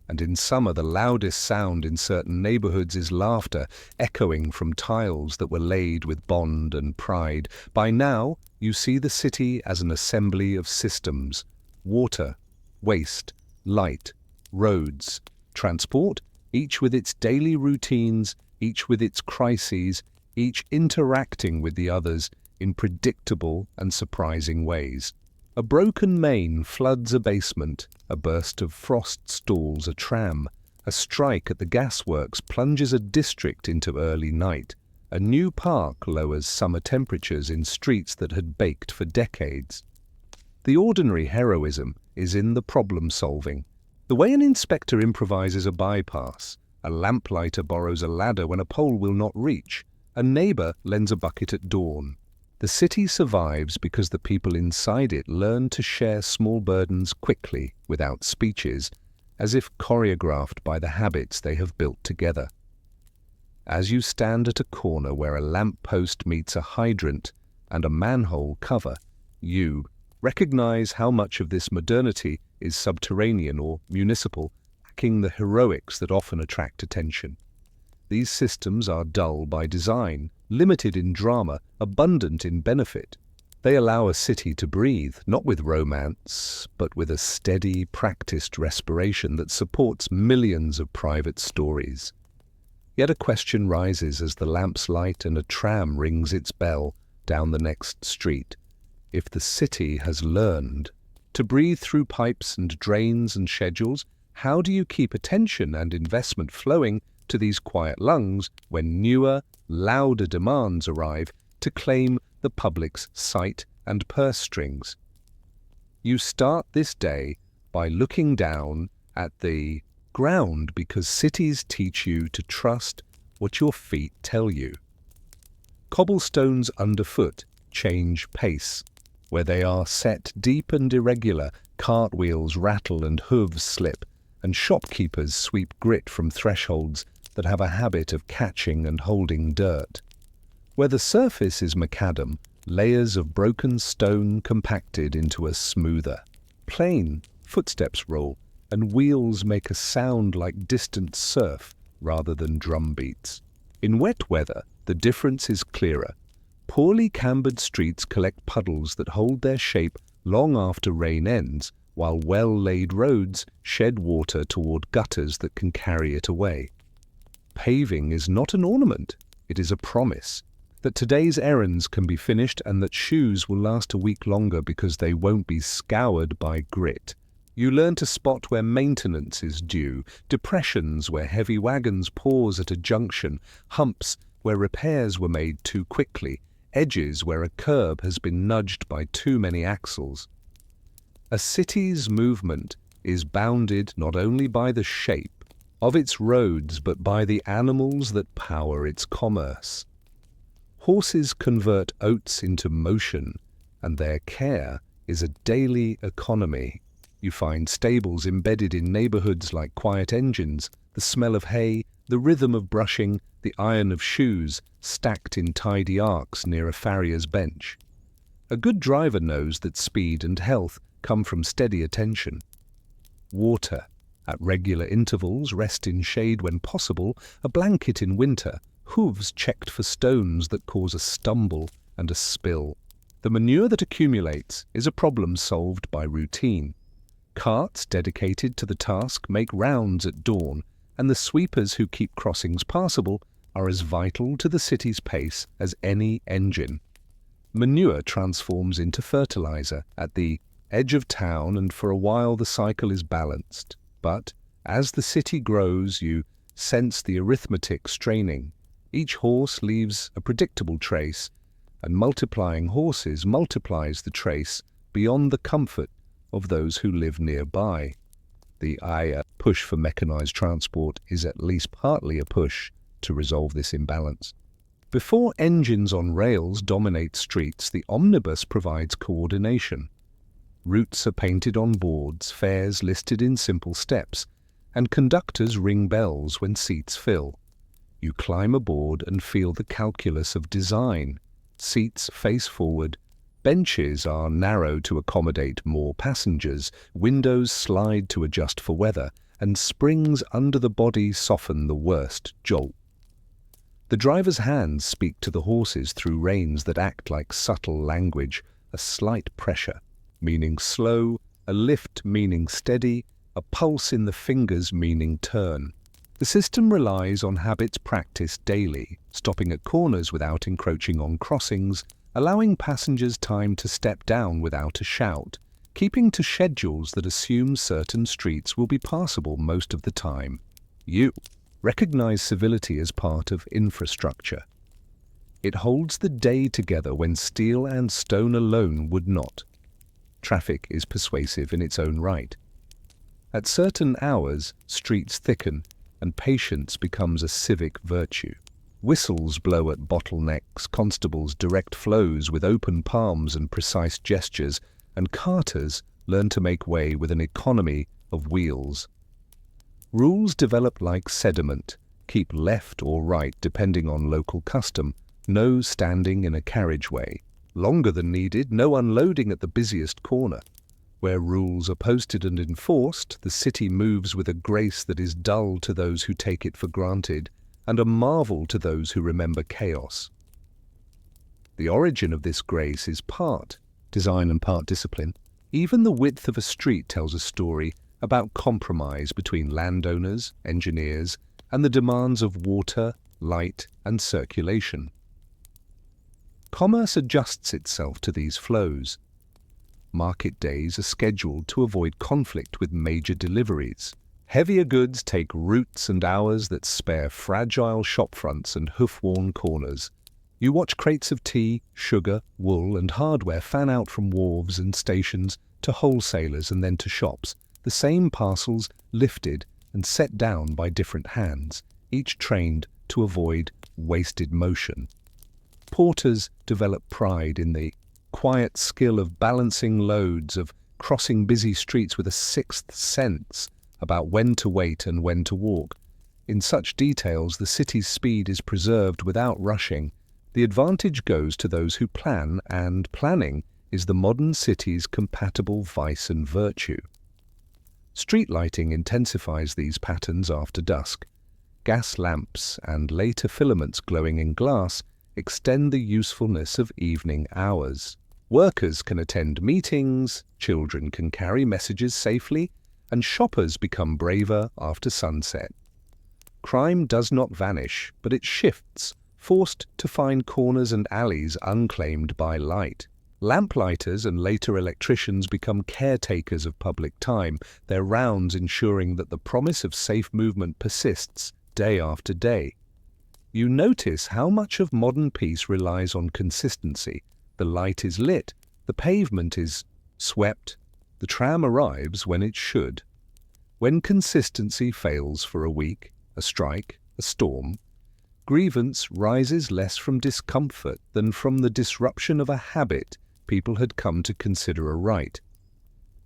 And in summer, the loudest sound in certain neighborhoods is laughter, echoing from tiles that were laid with bond and pride. By now, you see the city as an assembly of systems: water, waste, light, roads, transport, each with its daily routines, each with its crises, each interacting with the others in predictable and surprising ways. A broken main floods a basement, a burst of frost stalls a tram, a strike at the gasworks plunges a district into early night, a new park lowers summer temperatures in streets that had baked for decades. The ordinary heroism is in the problem-solving. The way an inspector improvises a bypass, a lamplighter borrows a ladder when a pole will not reach, a neighbor lends a bucket at dawn. The city survives because the people inside it learn to share small burdens quickly, without speeches, as if choreographed by the habits they have built together. As you stand at a corner where a lamp post meets a hydrant and a manhole cover, you recognize how much of this modernity is subterranean or municipal, lacking the heroics that often attract attention. These systems are dull by design, limited in drama, abundant in benefit. They allow a city to breathe, not with romance, but with a steady, practiced respiration that supports millions of private stories. Yet a question rises as the lamps light and a tram rings its bell down the next street. If the city has learned to breathe through pipes and drains and schedules, how do you keep attention and investment flowing to these quiet lungs when newer, louder demands arrive to claim the public's sight and purse strings? You start this day by looking down at the ground because cities teach you to trust what your feet tell you. Cobblestones underfoot change pace. Where they are set deep and irregular, cartwheels rattle and hooves slip, and shopkeepers sweep grit from thresholds that have a habit of catching and holding dirt. Where the surface is macadam, layers of broken stone compacted into a smoother, plain. Footsteps roll, and wheels make a sound like distant surf rather than drum beats. In wet weather, the difference is clearer. Poorly cambered streets collect puddles that hold their shape long after rain ends, while well-laid roads shed water toward gutters that can carry it away. Paving is not an ornament, it is a promise that today's errands can be finished and that shoes will last a week longer because they won't be scoured by grit. You learn to spot where maintenance is due, depressions where heavy wagons pause at a junction, humps where repairs were made too quickly, edges where a curb has been nudged by too many axles. A city's movement is bounded not only by the shape of its roads but by the animals that power its commerce. Horses convert oats into motion, and their care is a daily economy. You find stables embedded in neighborhoods like quiet engines, the smell of hay, the rhythm of brushing, the iron of shoes stacked in tidy arcs near a farrier's bench. A good driver knows that speed and health come from steady attention. Water, at regular intervals, rest in shade when possible, a blanket in winter, hooves checked for stones that cause a stumble and a spill. The manure that accumulates is a problem solved by routine. Carts dedicated to the task make rounds at dawn, and the sweepers who keep crossings passable are as vital to the city's pace as any engine. Manure transforms into fertilizer at the edge of town, and for a while the cycle is balanced. But as the city grows, you sense the arithmetic straining. Each horse leaves a predictable trace, and multiplying horses multiplies the trace beyond the comfort of those who live nearby. The push for mechanized transport is at least partly a push to resolve this imbalance. Before engines on rails dominate streets, the omnibus provides coordination. Routes are painted on boards, fares listed in simple steps, and conductors ring bells when seats fill. You climb aboard and feel the calculus of design. Seats face forward, benches are narrow to accommodate more passengers, windows slide to adjust for weather, and springs under the body soften the worst jolt. The driver's hands speak to the horses through reins that act like subtle language, a slight pressure meaning slow, a lift meaning steady, a pulse in the fingers meaning turn. The system relies on habits practiced daily, stopping at corners without encroaching on crossings, allowing passengers time to step down without a shout, keeping to schedules that assume certain streets will be passable most of the time. You recognize civility as part of infrastructure. It holds the day together when steel and stone alone would not. Traffic is persuasive in its own right. At certain hours, streets thicken, and patience becomes a civic virtue. Whistles blow at bottlenecks, constables direct flows with open palms and precise gestures, and carters learn to make way with an economy of wheels. Rules develop like sediment, keep left or right depending on local custom, no standing in a carriageway, longer than needed, no unloading at the busiest corner. Where rules are posted and enforced, the city moves with a grace that is dull to those who take it for granted, and a marvel to those who remember chaos. The origin of this grace is part design and part discipline. Even the width of a street tells a story about compromise between landowners, engineers, and the demands of water, light, and circulation. Commerce adjusts itself to these flows. Market days are scheduled to avoid conflict with major deliveries. Heavier goods take routes and hours that spare fragile shopfronts and hoof-worn corners. You watch crates of tea, sugar, wool, and hardware fan out from wharves and stations to wholesalers and then to shops, the same parcels lifted and set down by different hands, each trained to avoid wasted motion. Porters develop pride in the quiet skill of balancing loads, of crossing busy streets with a sixth sense about when to wait and when to walk. In such details, the city's speed is preserved without rushing, The advantage goes to those who plan, and planning is the modern city's compatible vice and virtue. Street lighting intensifies these patterns after dusk. Gas lamps and later filaments glowing in glass extend the usefulness of evening hours. Workers can attend meetings, children can carry messages safely, and shoppers become braver after sunset. Crime does not vanish, but it shifts, forced to find corners and alleys unclaimed by light. Lamplighters and later electricians become caretakers of public time, their rounds ensuring that the promise of safe movement persists day after day. You notice how much of modern peace relies on consistency. The light is lit, the pavement is swept, the tram arrives when it should. When consistency fails for a week, a strike, a storm, grievance rises less from discomfort than from the disruption of a habit people had come to consider a right.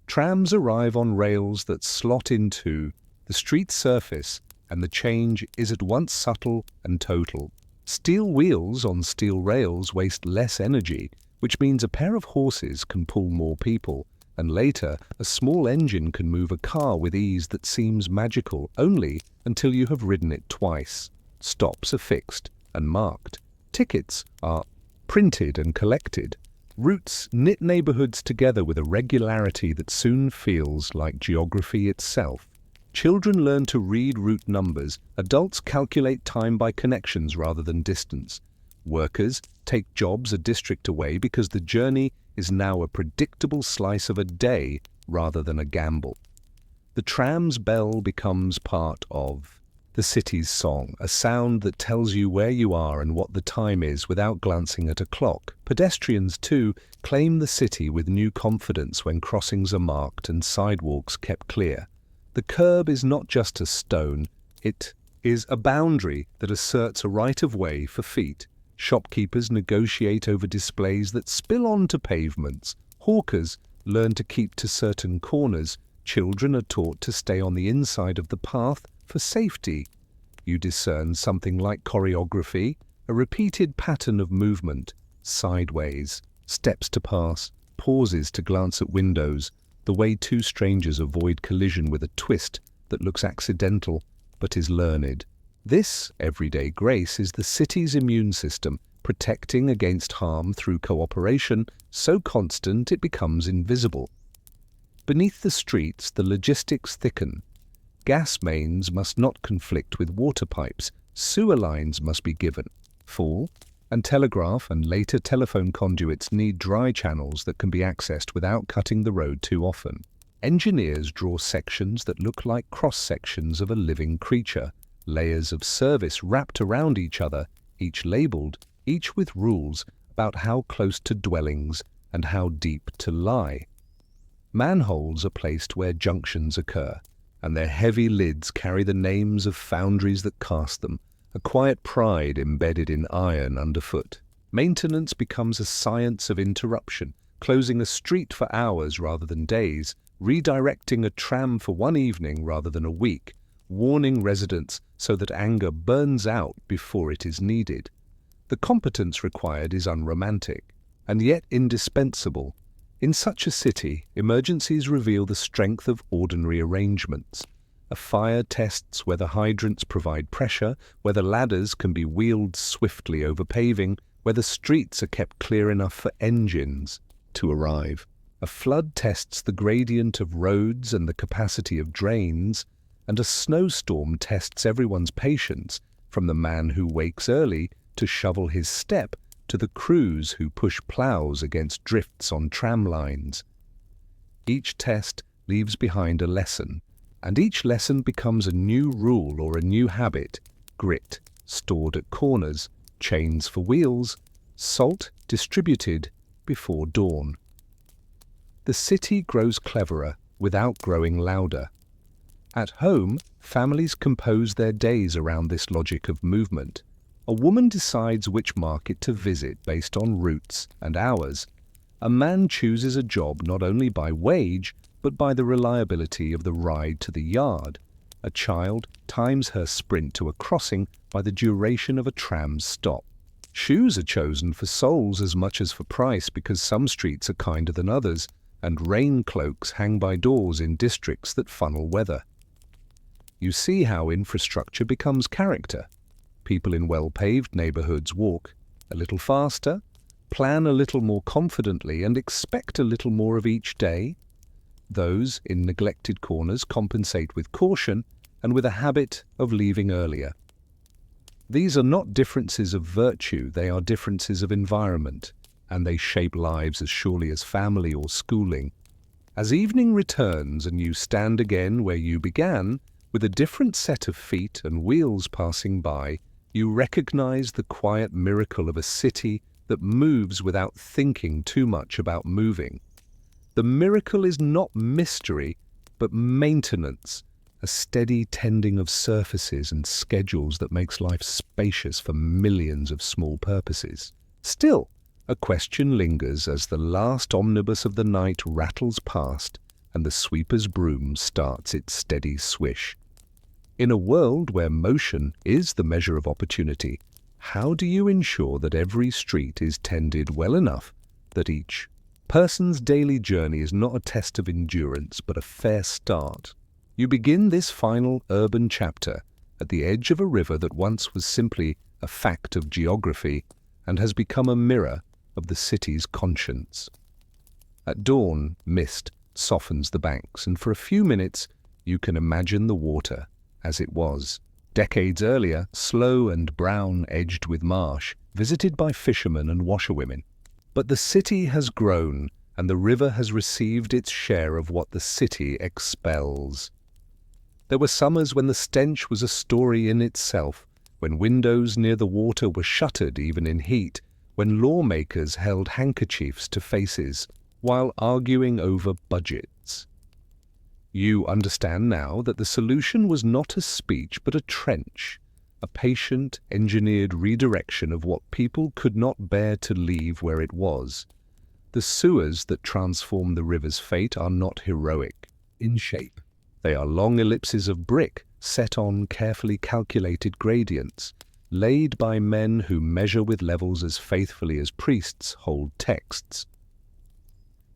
Trams arrive on rails that slot into the street surface, and the change is at once subtle and total. Steel wheels on steel rails waste less energy, which means a pair of horses can pull more people, and later a small engine can move a car with ease that seems magical only until you have ridden it twice. Stops are fixed and marked. Tickets are printed and collected. Routes knit neighborhoods together with a regularity that soon feels like geography itself. Children learn to read route numbers. Adults calculate time by connections rather than distance. Workers take jobs a district away because the journey is now a predictable slice of a day rather than a gamble. The tram's bell becomes part of the city's song, a sound that tells you where you are and what the time is without glancing at a clock. Pedestrians, too, claim the city with new confidence when crossings are marked and sidewalks kept clear. The curb is not just a stone, it is a boundary that asserts a right of way for feet. Shopkeepers negotiate over displays that spill onto pavements. Hawkers learn to keep to certain corners. Children are taught to stay on the inside of the path for safety. You discern something like choreography, a repeated pattern of movement, sideways, steps to pass, pauses to glance at windows, the way two strangers avoid collision with a twist that looks accidental but is learned. This everyday grace is the city's immune system, protecting against harm through cooperation, so constant it becomes invisible. Beneath the streets, the logistics thicken. Gas mains must not conflict with water pipes, sewer lines must be given full, and telegraph and later telephone conduits need dry channels that can be accessed without cutting the road too often. Engineers draw sections that look like cross-sections of a living creature, layers of service wrapped around each other, each labelled, each with rules about how close to dwellings and how deep to lie. Manholes are placed where junctions occur, and their heavy lids carry the names of foundries that cast them, a quiet pride embedded in iron underfoot. Maintenance becomes a science of interruption, closing a street for hours rather than days, redirecting a tram for one evening rather than a week, warning residents so that anger burns out before it is needed. The competence required is unromantic, and yet indispensable. In such a city, emergencies reveal the strength of ordinary arrangements. A fire tests whether hydrants provide pressure, whether ladders can be wheeled swiftly over paving, whether streets are kept clear enough for engines to arrive. A flood tests the gradient of roads and the capacity of drains, and a snowstorm tests everyone's patience, from the man who wakes early to shovel his step to the crews who push plows against drifts on tram lines. Each test leaves behind a lesson, and each lesson becomes a new rule or a new habit: grit stored at corners, chains for wheels, salt distributed before dawn. The city grows cleverer without growing louder. At home, families compose their days around this logic of movement. A woman decides which market to visit based on routes and hours. A man chooses a job not only by wage, but by the reliability of the ride to the yard. A child times her sprint to a crossing by the duration of a tram's stop. Shoes are chosen for soles as much as for price because some streets are kinder than others, and rain cloaks hang by doors in districts that funnel weather. You see how infrastructure becomes character. People in well-paved neighborhoods walk a little faster, plan a little more confidently, and expect a little more of each day. Those in neglected corners compensate with caution and with a habit of leaving earlier. These are not differences of virtue, they are differences of environment, and they shape lives as surely as family or schooling. As evening returns and you stand again where you began, with a different set of feet and wheels passing by, you recognize the quiet miracle of a city that moves without thinking too much about moving. The miracle is not mystery, but maintenance, a steady tending of surfaces and schedules that makes life spacious for millions of small purposes. Still, a question lingers as the last omnibus of the night rattles past and the sweeper's broom starts its steady swish. In a world where motion is the measure of opportunity, how do you ensure that every street is tended well enough that each person's daily journey is not a test of endurance but a fair start? You begin this final urban chapter at the edge of a river that once was simply a fact of geography and has become a mirror of the city's conscience. At dawn, mist softens the banks, and for a few minutes you can imagine the water as it was decades earlier, slow and brown, edged with marsh, visited by fishermen and washerwomen. But the city has grown, and the river has received its share of what the city expels. There were summers when the stench was a story in itself, when windows near the water were shuttered even in heat, when lawmakers held handkerchiefs to faces while arguing over budgets. You understand now that the solution was not a speech but a trench, a patient, engineered redirection of what people could not bear to leave where it was. The sewers that transform the river's fate are not heroic in shape. They are long ellipses of brick set on carefully calculated gradients, laid by men who measure with levels as faithfully as priests hold texts.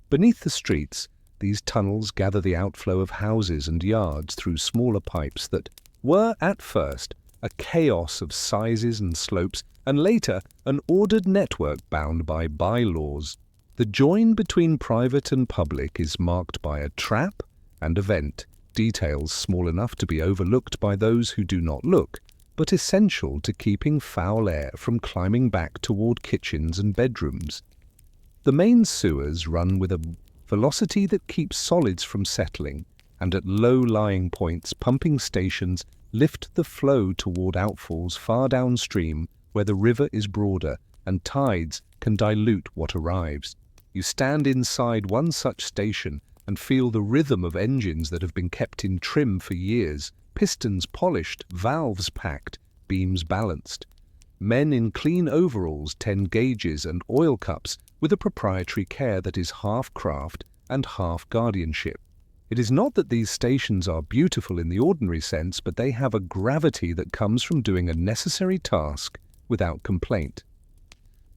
Beneath the streets, these tunnels gather the outflow of houses and yards through smaller pipes that were, at first, a chaos of sizes and slopes, and later an ordered network bound by bylaws. The join between private and public is marked by a trap and a vent, details small enough to be overlooked by those who do not look, but essential to keeping foul air from climbing back toward kitchens and bedrooms. The main sewers run with a velocity that keeps solids from settling, and at low-lying points pumping stations lift the flow toward outfalls far downstream where the river is broader and tides can dilute what arrives. You stand inside one such station and feel the rhythm of engines that have been kept in trim for years, pistons polished, valves packed, beams balanced. Men in clean overalls tend gauges and oil cups with a proprietary care that is half craft and half guardianship. It is not that these stations are beautiful in the ordinary sense, but they have a gravity that comes from doing a necessary task without complaint.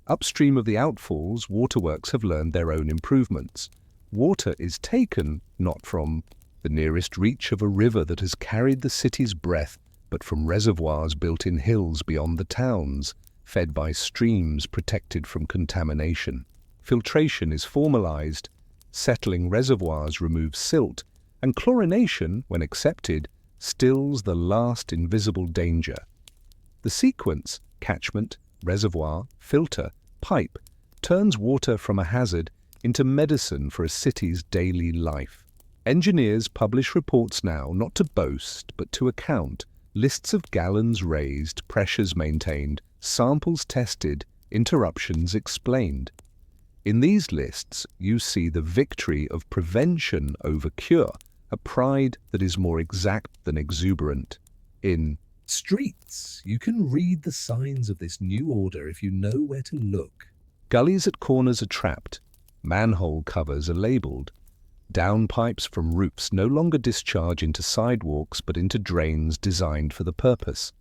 Upstream of the outfalls, waterworks have learned their own improvements. Water is taken not from the nearest reach of a river that has carried the city's breath, but from reservoirs built in hills beyond the towns, fed by streams protected from contamination. Filtration is formalized, settling reservoirs remove silt, and chlorination, when accepted, stills the last invisible danger. The sequence, catchment, reservoir, filter, pipe, turns water from a hazard into medicine for a city's daily life. Engineers publish reports now not to boast but to account, lists of gallons raised, pressures maintained, samples tested, interruptions explained. In these lists, you see the victory of prevention over cure, a pride that is more exact than exuberant. In streets, you can read the signs of this new order if you know where to look. Gullies at corners are trapped. Manhole covers are labelled. Downpipes from roofs no longer discharge into sidewalks but into drains designed for the purpose.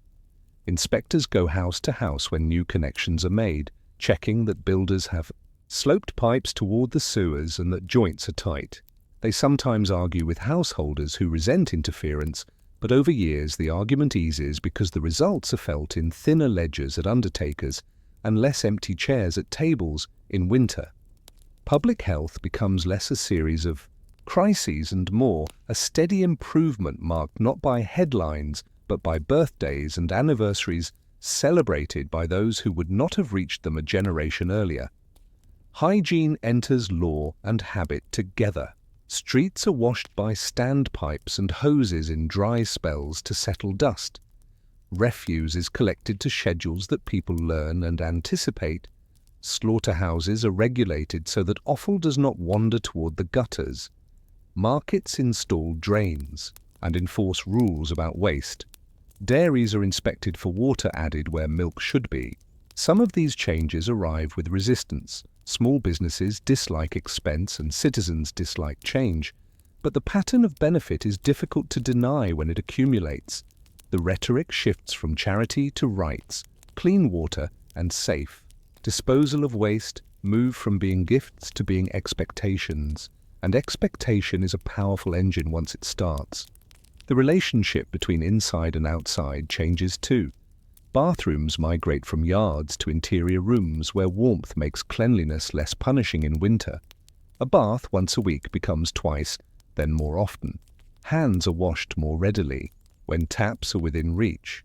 Inspectors go house to house when new connections are made, checking that builders have sloped pipes toward the sewers and that joints are tight. They sometimes argue with householders who resent interference, but over years the argument eases because the results are felt in thinner ledgers at undertakers and less empty chairs at tables in winter. Public health becomes less a series of crises and more a steady improvement marked not by headlines but by birthdays and anniversaries celebrated by those who would not have reached them a generation earlier. Hygiene enters law and habit together. Streets are washed by standpipes and hoses in dry spells to settle dust. Refuse is collected to schedules that people learn and anticipate. Slaughterhouses are regulated so that offal does not wander toward the gutters. Markets install drains and enforce rules about waste. Dairies are inspected for water added where milk should be. Some of these changes arrive with resistance. Small businesses dislike expense and citizens dislike change. But the pattern of benefit is difficult to deny when it accumulates. The rhetoric shifts from charity to rights, clean water and safe. Disposal of waste move from being gifts to being expectations. And expectation is a powerful engine once it starts. The relationship between inside and outside changes too. Bathrooms migrate from yards to interior rooms where warmth makes cleanliness less punishing in winter. A bath once a week becomes twice, then more often. Hands are washed more readily when taps are within reach.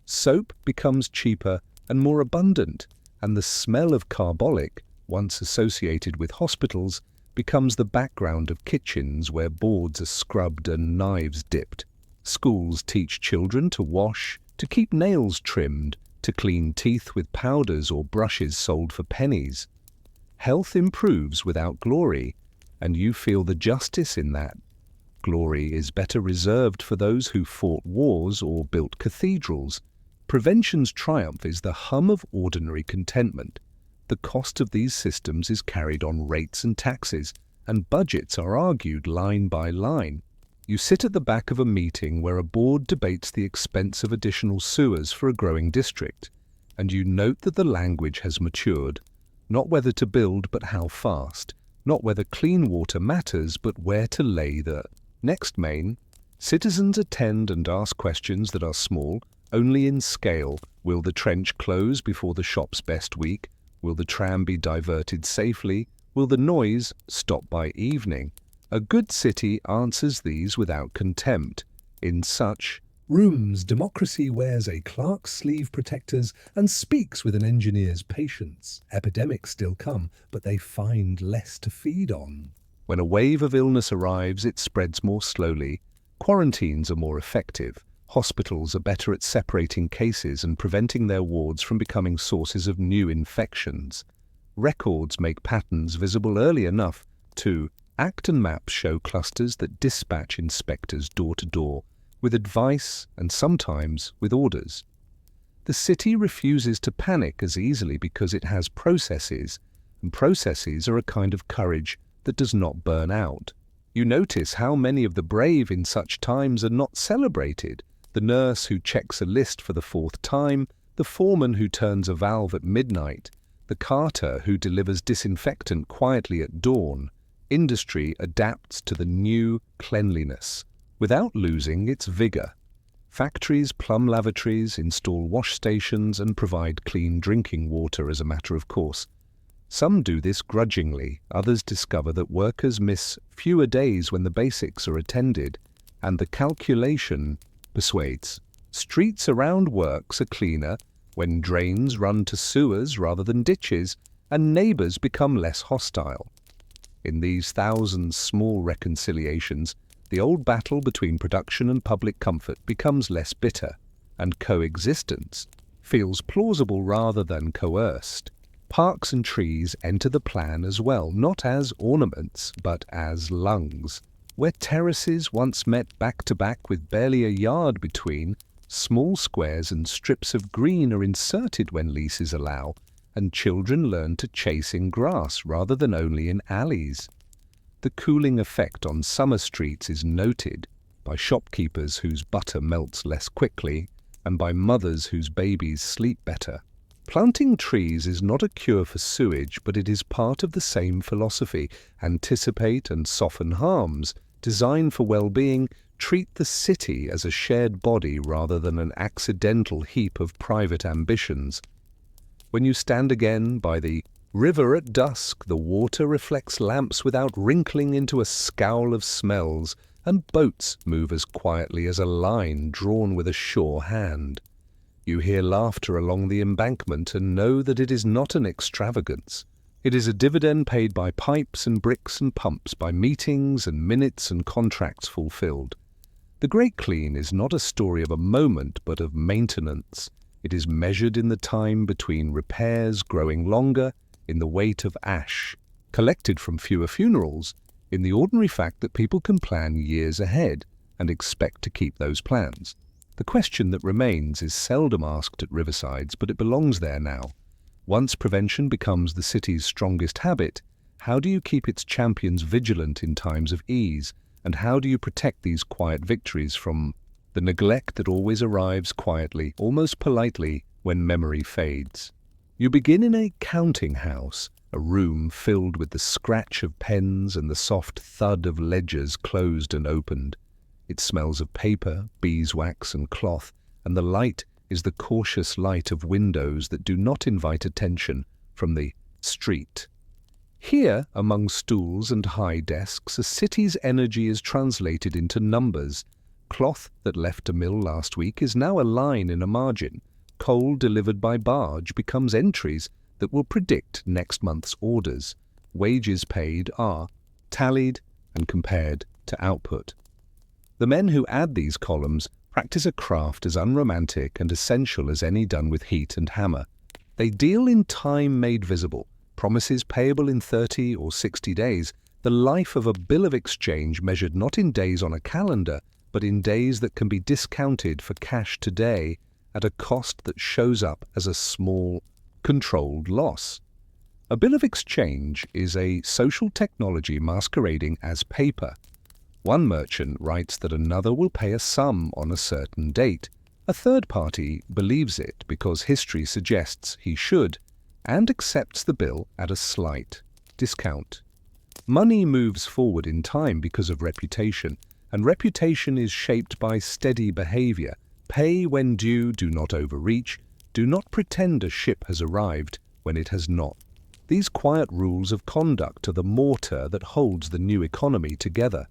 Soap becomes cheaper and more abundant, and the smell of carbolic, once associated with hospitals, becomes the background of kitchens where boards are scrubbed and knives dipped. Schools teach children to wash, to keep nails trimmed, to clean teeth with powders or brushes sold for pennies. Health improves without glory, and you feel the justice in that. Glory is better reserved for those who fought wars or built cathedrals. Prevention's triumph is the hum of ordinary contentment. The cost of these systems is carried on rates and taxes, and budgets are argued line by line. You sit at the back of a meeting where a board debates the expense of additional sewers for a growing district, and you note that the language has matured, not whether to build but how fast, not whether clean water matters but where to lay the next main. Citizens attend and ask questions that are small, only in scale. Will the trench close before the shop's best week? Will the tram be diverted safely? Will the noise stop by evening? A good city answers these without contempt. In such rooms, democracy wears a clerk's sleeve protectors and speaks with an engineer's patience. Epidemics still come, but they find less to feed on. when a wave of illness arrives, it spreads more slowly. Quarantines are more effective. Hospitals are better at separating cases and preventing their wards from becoming sources of new infections. Records make patterns visible early enough to act, and maps show clusters that dispatch inspectors door to door, with advice and sometimes with orders. The city refuses to panic as easily because it has processes, and processes are a kind of courage that does not burn out. You notice how many of the brave in such times are not celebrated. The nurse who checks a list for the fourth time, the foreman who turns a valve at midnight, the carter who delivers disinfectant quietly at dawn. Industry adapts to the new cleanliness without losing its vigor. Factories plumb lavatories, install wash stations, and provide clean drinking water as a matter of course. Some do this grudgingly, others discover that workers miss fewer days when the basics are attended, and the calculation persuades. Streets around works are cleaner when drains run to sewers rather than ditches, and neighbors become less hostile. In these thousand small reconciliations, the old battle between production and public comfort becomes less bitter, and coexistence feels plausible rather than coerced. Parks and trees enter the plan as well, not as ornaments, but as lungs. Where terraces once met back to back with barely a yard between, small squares and strips of green are inserted when leases allow, and children learn to chase in grass rather than only in alleys. The cooling effect on summer streets is noted by shopkeepers whose butter melts less quickly, and by mothers whose babies sleep better. Planting trees is not a cure for sewage, but it is part of the same philosophy. Anticipate and soften harms. Design for well-being. Treat the city as a shared body rather than an accidental heap of private ambitions. When you stand again by the river at dusk, the water reflects lamps without wrinkling into a scowl of smells, and boats move as quietly as a line drawn with a sure hand. You hear laughter along the embankment and know that it is not an extravagance. It is a dividend paid by pipes and bricks and pumps, by meetings and minutes and contracts fulfilled. The Great Clean is not a story of a moment, but of maintenance. It is measured in the time between repairs growing longer, in the weight of ash, collected from fewer funerals, in the ordinary fact that people can plan years ahead and expect to keep those plans. The question that remains is seldom asked at riversides, but it belongs there now. Once prevention becomes the city's strongest habit, how do you keep its champions vigilant in times of ease? And how do you protect these quiet victories from the neglect that always arrives quietly, almost politely, when memory fades? You begin in a counting house, a room filled with the scratch of pens and the soft thud of ledgers closed and opened. It smells of paper, beeswax and cloth, and the light is the cautious light of windows that do not invite attention from the street. Here, among stools and high desks, a city's energy is translated into numbers. Cloth that left a mill last week is now a line in a margin. Coal delivered by barge becomes entries that will predict next month's orders. Wages paid are tallied and compared to output. The men who add these columns practice a craft as unromantic and essential as any done with heat and hammer. They deal in time made visible, promises payable in 30 or 60 days, the life of a bill of exchange measured not in days on a calendar, but in days that can be discounted for cash today at a cost that shows up as a small, controlled loss. A bill of exchange is a social technology masquerading as paper. One merchant writes that another will pay a sum on a certain date. A third party believes it because history suggests he should, and accepts the bill at a slight discount. Money moves forward in time because of reputation, and reputation is shaped by steady behavior. Pay when due, do not overreach, do not pretend a ship has arrived when it has not. These quiet rules of conduct are the mortar that holds the new economy together.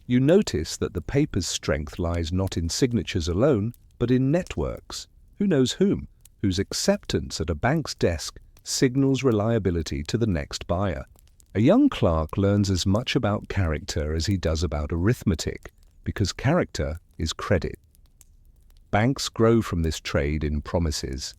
You notice that the paper's strength lies not in signatures alone, but in networks. Who knows whom? Whose acceptance at a bank's desk signals reliability to the next buyer. A young clerk learns as much about character as he does about arithmetic, because character is credit. Banks grow from this trade in promises.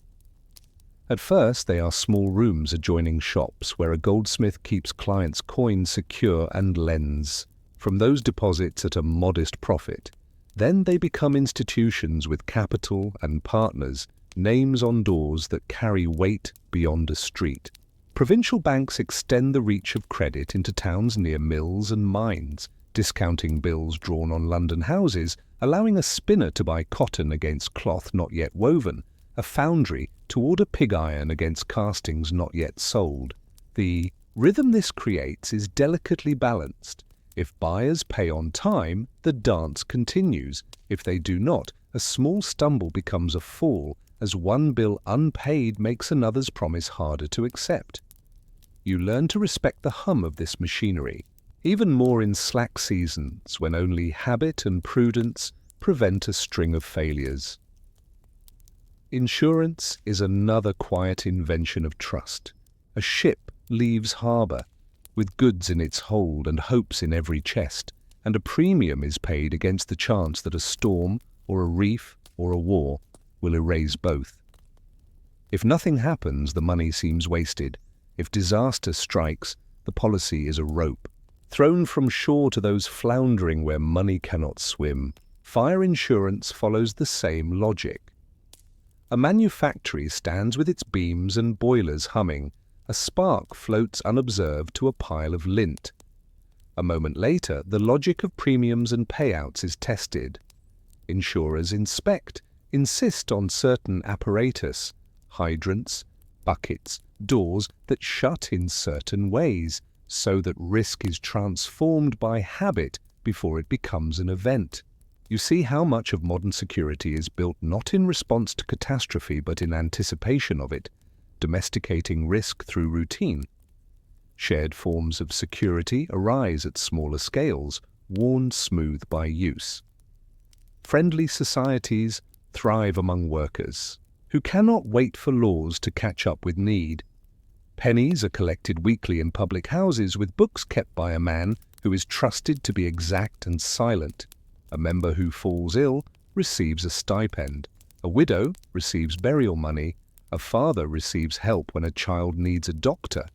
At first, they are small rooms adjoining shops where a goldsmith keeps clients' coins secure and lends from those deposits at a modest profit. Then they become institutions with capital and partners, names on doors that carry weight beyond a street. Provincial banks extend the reach of credit into towns near mills and mines, discounting bills drawn on London houses, allowing a spinner to buy cotton against cloth not yet woven, a foundry to order pig iron against castings not yet sold. The rhythm this creates is delicately balanced. If buyers pay on time, the dance continues. If they do not, a small stumble becomes a fall, as one bill unpaid makes another's promise harder to accept. You learn to respect the hum of this machinery, even more in slack seasons when only habit and prudence prevent a string of failures. Insurance is another quiet invention of trust. A ship leaves harbour with goods in its hold and hopes in every chest, and a premium is paid against the chance that a storm or a reef or a war will erase both. If nothing happens, the money seems wasted. If disaster strikes, the policy is a rope, thrown from shore to those floundering where money cannot swim. Fire insurance follows the same logic. A manufactory stands with its beams and boilers humming. A spark floats unobserved to a pile of lint. A moment later, the logic of premiums and payouts is tested. Insurers inspect, insist on certain apparatus, hydrants, buckets, doors that shut in certain ways, so that risk is transformed by habit before it becomes an event. You see how much of modern security is built not in response to catastrophe but in anticipation of it, domesticating risk through routine. Shared forms of security arise at smaller scales, worn smooth by use. Friendly societies thrive among workers, who cannot wait for laws to catch up with need. Pennies are collected weekly in public houses, with books kept by a man who is trusted to be exact and silent. A member who falls ill receives a stipend. A widow receives burial money. A father receives help when a child needs a doctor.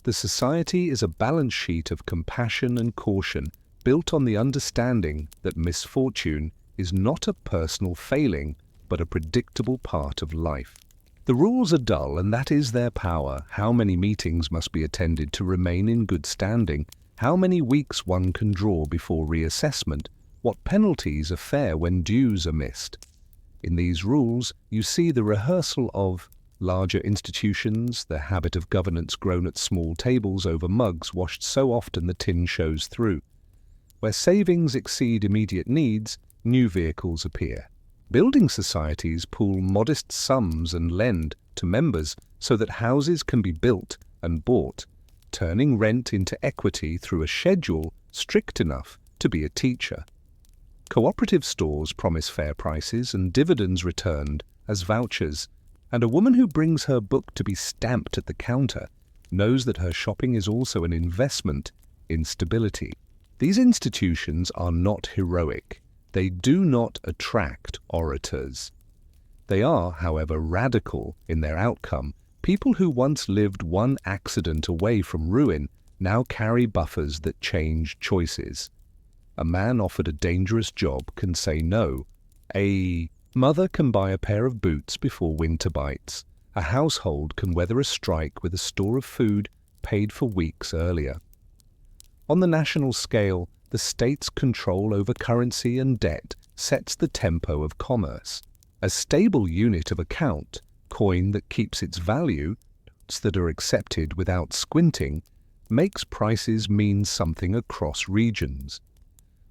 The society is a balance sheet of compassion and caution, built on the understanding that misfortune is not a personal failing, but a predictable part of life. The rules are dull, and that is their power. How many meetings must be attended to remain in good standing? How many weeks one can draw before reassessment? What penalties are fair when dues are missed? In these rules, you see the rehearsal of larger institutions, the habit of governance grown at small tables over mugs washed so often the tin shows through. Where savings exceed immediate needs, new vehicles appear. Building societies pool modest sums and lend to members so that houses can be built and bought, turning rent into equity through a schedule strict enough to be a teacher. Cooperative stores promise fair prices and dividends returned as vouchers, and a woman who brings her book to be stamped at the counter knows that her shopping is also an investment in stability. These institutions are not heroic. They do not attract orators. They are, however, radical in their outcome. People who once lived one accident away from ruin now carry buffers that change choices. A man offered a dangerous job can say no. A mother can buy a pair of boots before winter bites. A household can weather a strike with a store of food paid for weeks earlier. On the national scale, the state's control over currency and debt sets the tempo of commerce. A stable unit of account, coin that keeps its value, notes that are accepted without squinting, makes prices mean something across regions.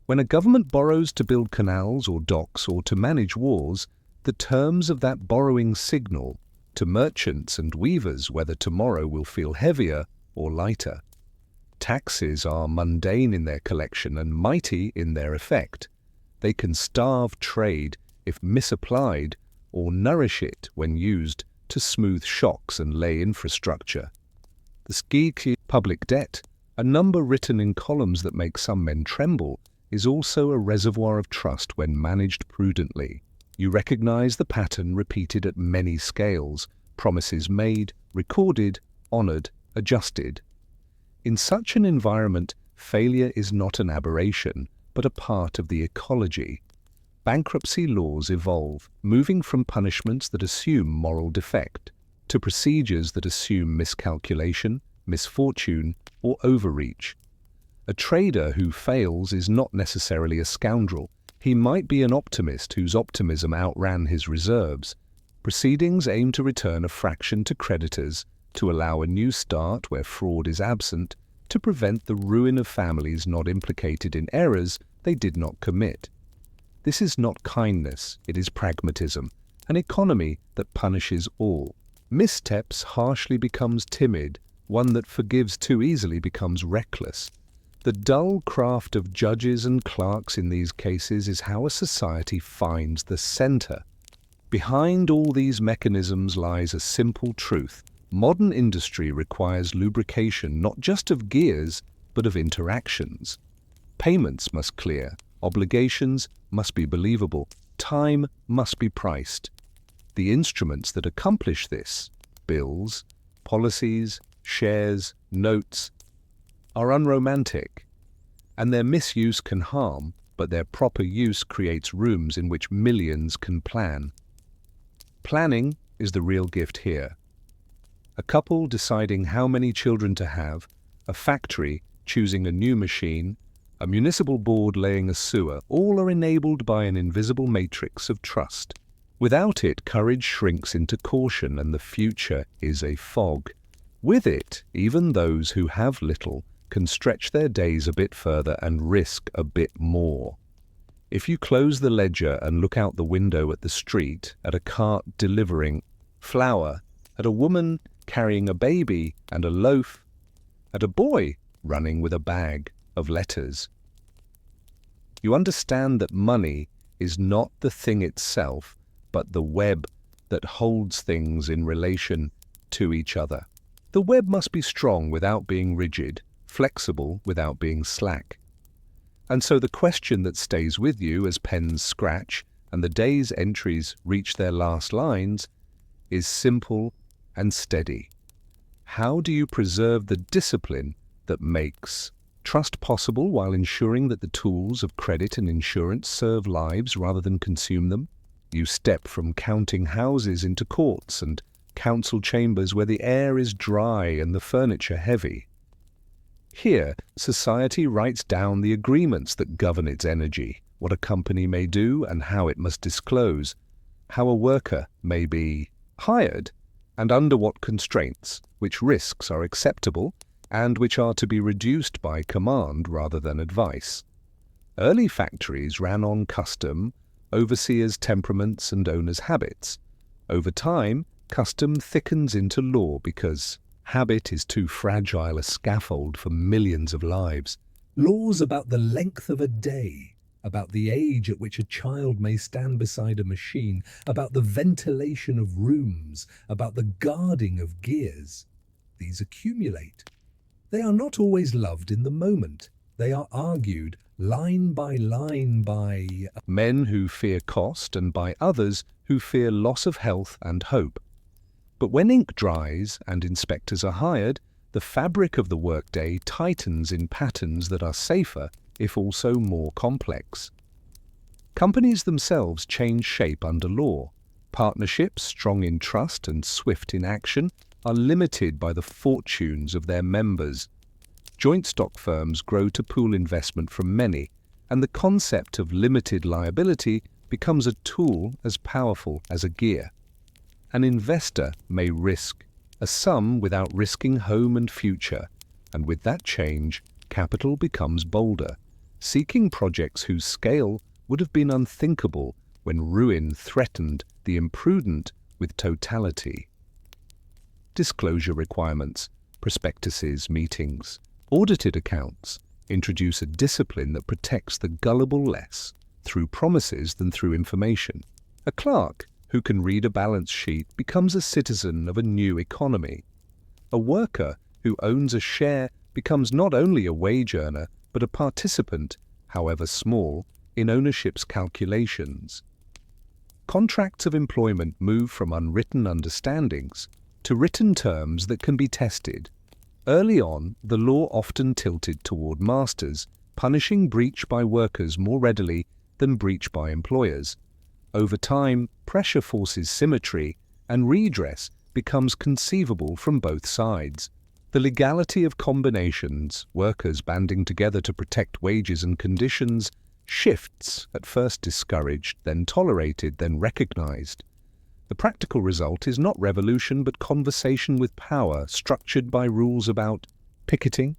When a government borrows to build canals or docks or to manage wars, the terms of that borrowing signal to merchants and weavers whether tomorrow will feel heavier or lighter. Taxes are mundane in their collection and mighty in their effect. They can starve trade if misapplied, or nourish it when used to smooth shocks and lay infrastructure. The skeeky public debt, a number written in columns that make some men tremble, is also a reservoir of trust when managed prudently. You recognize the pattern repeated at many scales, promises made, recorded, honored, adjusted. In such an environment, failure is not an aberration, but a part of the ecology. Bankruptcy laws evolve, moving from punishments that assume moral defect to procedures that assume miscalculation, misfortune, or overreach. A trader who fails is not necessarily a scoundrel. He might be an optimist whose optimism outran his reserves. Proceedings aim to return a fraction to creditors, to allow a new start where fraud is absent, to prevent the ruin of families not implicated in errors they did not commit. This is not kindness, it is pragmatism, an economy that punishes all. Missteps harshly becomes timid, one that forgives too easily becomes reckless. The dull craft of judges and clerks in these cases is how a society finds the center. Behind all these mechanisms lies a simple truth. Modern industry requires lubrication not just of gears, but of interactions. Payments must clear, obligations must be believable, time must be priced. The instruments that accomplish this, bills, policies, shares, notes, are unromantic, and their misuse can harm, but their proper use creates rooms in which millions can plan. Planning is the real gift here. A couple deciding how many children to have, a factory choosing a new machine, a municipal board laying a sewer, all are enabled by an invisible matrix of trust. Without it, courage shrinks into caution and the future is a fog. With it, even those who have little can stretch their days a bit further and risk a bit more. If you close the ledger and look out the window at the street, at a cart delivering flour, at a woman carrying a baby and a loaf, at a boy running with a bag of letters, you understand that money is not the thing itself, but the web that holds things in relation to each other. The web must be strong without being rigid, flexible without being slack. And so the question that stays with you as pens scratch and the day's entries reach their last lines is simple and steady. How do you preserve the discipline that makes trust possible while ensuring that the tools of credit and insurance serve lives rather than consume them? You step from counting houses into courts and council chambers where the air is dry and the furniture heavy. Here, society writes down the agreements that govern its energy, what a company may do and how it must disclose, how a worker may be hired, and under what constraints, which risks are acceptable, and which are to be reduced by command rather than advice. Early factories ran on custom, overseers' temperaments and owners' habits. Over time, custom thickens into law because habit is too fragile a scaffold for millions of lives. Laws about the length of a day, about the age at which a child may stand beside a machine, about the ventilation of rooms, about the guarding of gears. These accumulate. They are not always loved in the moment. They are argued line by men who fear cost and by others who fear loss of health and hope. But when ink dries and inspectors are hired, the fabric of the workday tightens in patterns that are safer, if also more complex. Companies themselves change shape under law. Partnerships, strong in trust and swift in action, are limited by the fortunes of their members. Joint stock firms grow to pool investment from many, and the concept of limited liability becomes a tool as powerful as a gear. An investor may risk a sum without risking home and future, and with that change, capital becomes bolder, seeking projects whose scale would have been unthinkable when ruin threatened the imprudent with totality. Disclosure requirements, prospectuses, meetings, audited accounts introduce a discipline that protects the gullible less through promises than through information. A clerk who can read a balance sheet becomes a citizen of a new economy. A worker who owns a share becomes not only a wage earner, but a participant, however small, in ownership's calculations. Contracts of employment move from unwritten understandings to written terms that can be tested. Early on, the law often tilted toward masters, punishing breach by workers more readily than breach by employers. Over time, pressure forces symmetry, and redress becomes conceivable from both sides. The legality of combinations, workers banding together to protect wages and conditions, shifts, at first discouraged, then tolerated, then recognized. The practical result is not revolution but conversation with power, structured by rules about picketing,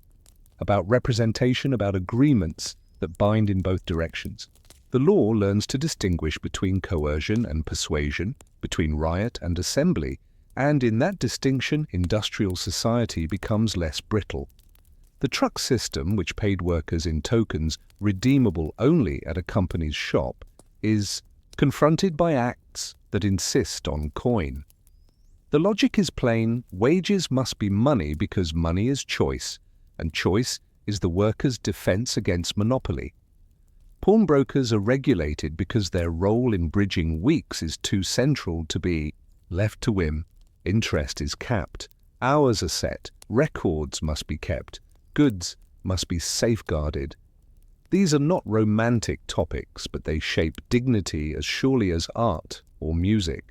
about representation, about agreements that bind in both directions. The law learns to distinguish between coercion and persuasion, between riot and assembly, and in that distinction, industrial society becomes less brittle. The truck system, which paid workers in tokens redeemable only at a company's shop, is confronted by acts that insist on coin. The logic is plain: wages must be money because money is choice, and choice is the worker's defense against monopoly. Pawnbrokers are regulated because their role in bridging weeks is too central to be left to whim. Interest is capped, hours are set, records must be kept, goods must be safeguarded. These are not romantic topics, but they shape dignity as surely as art or music.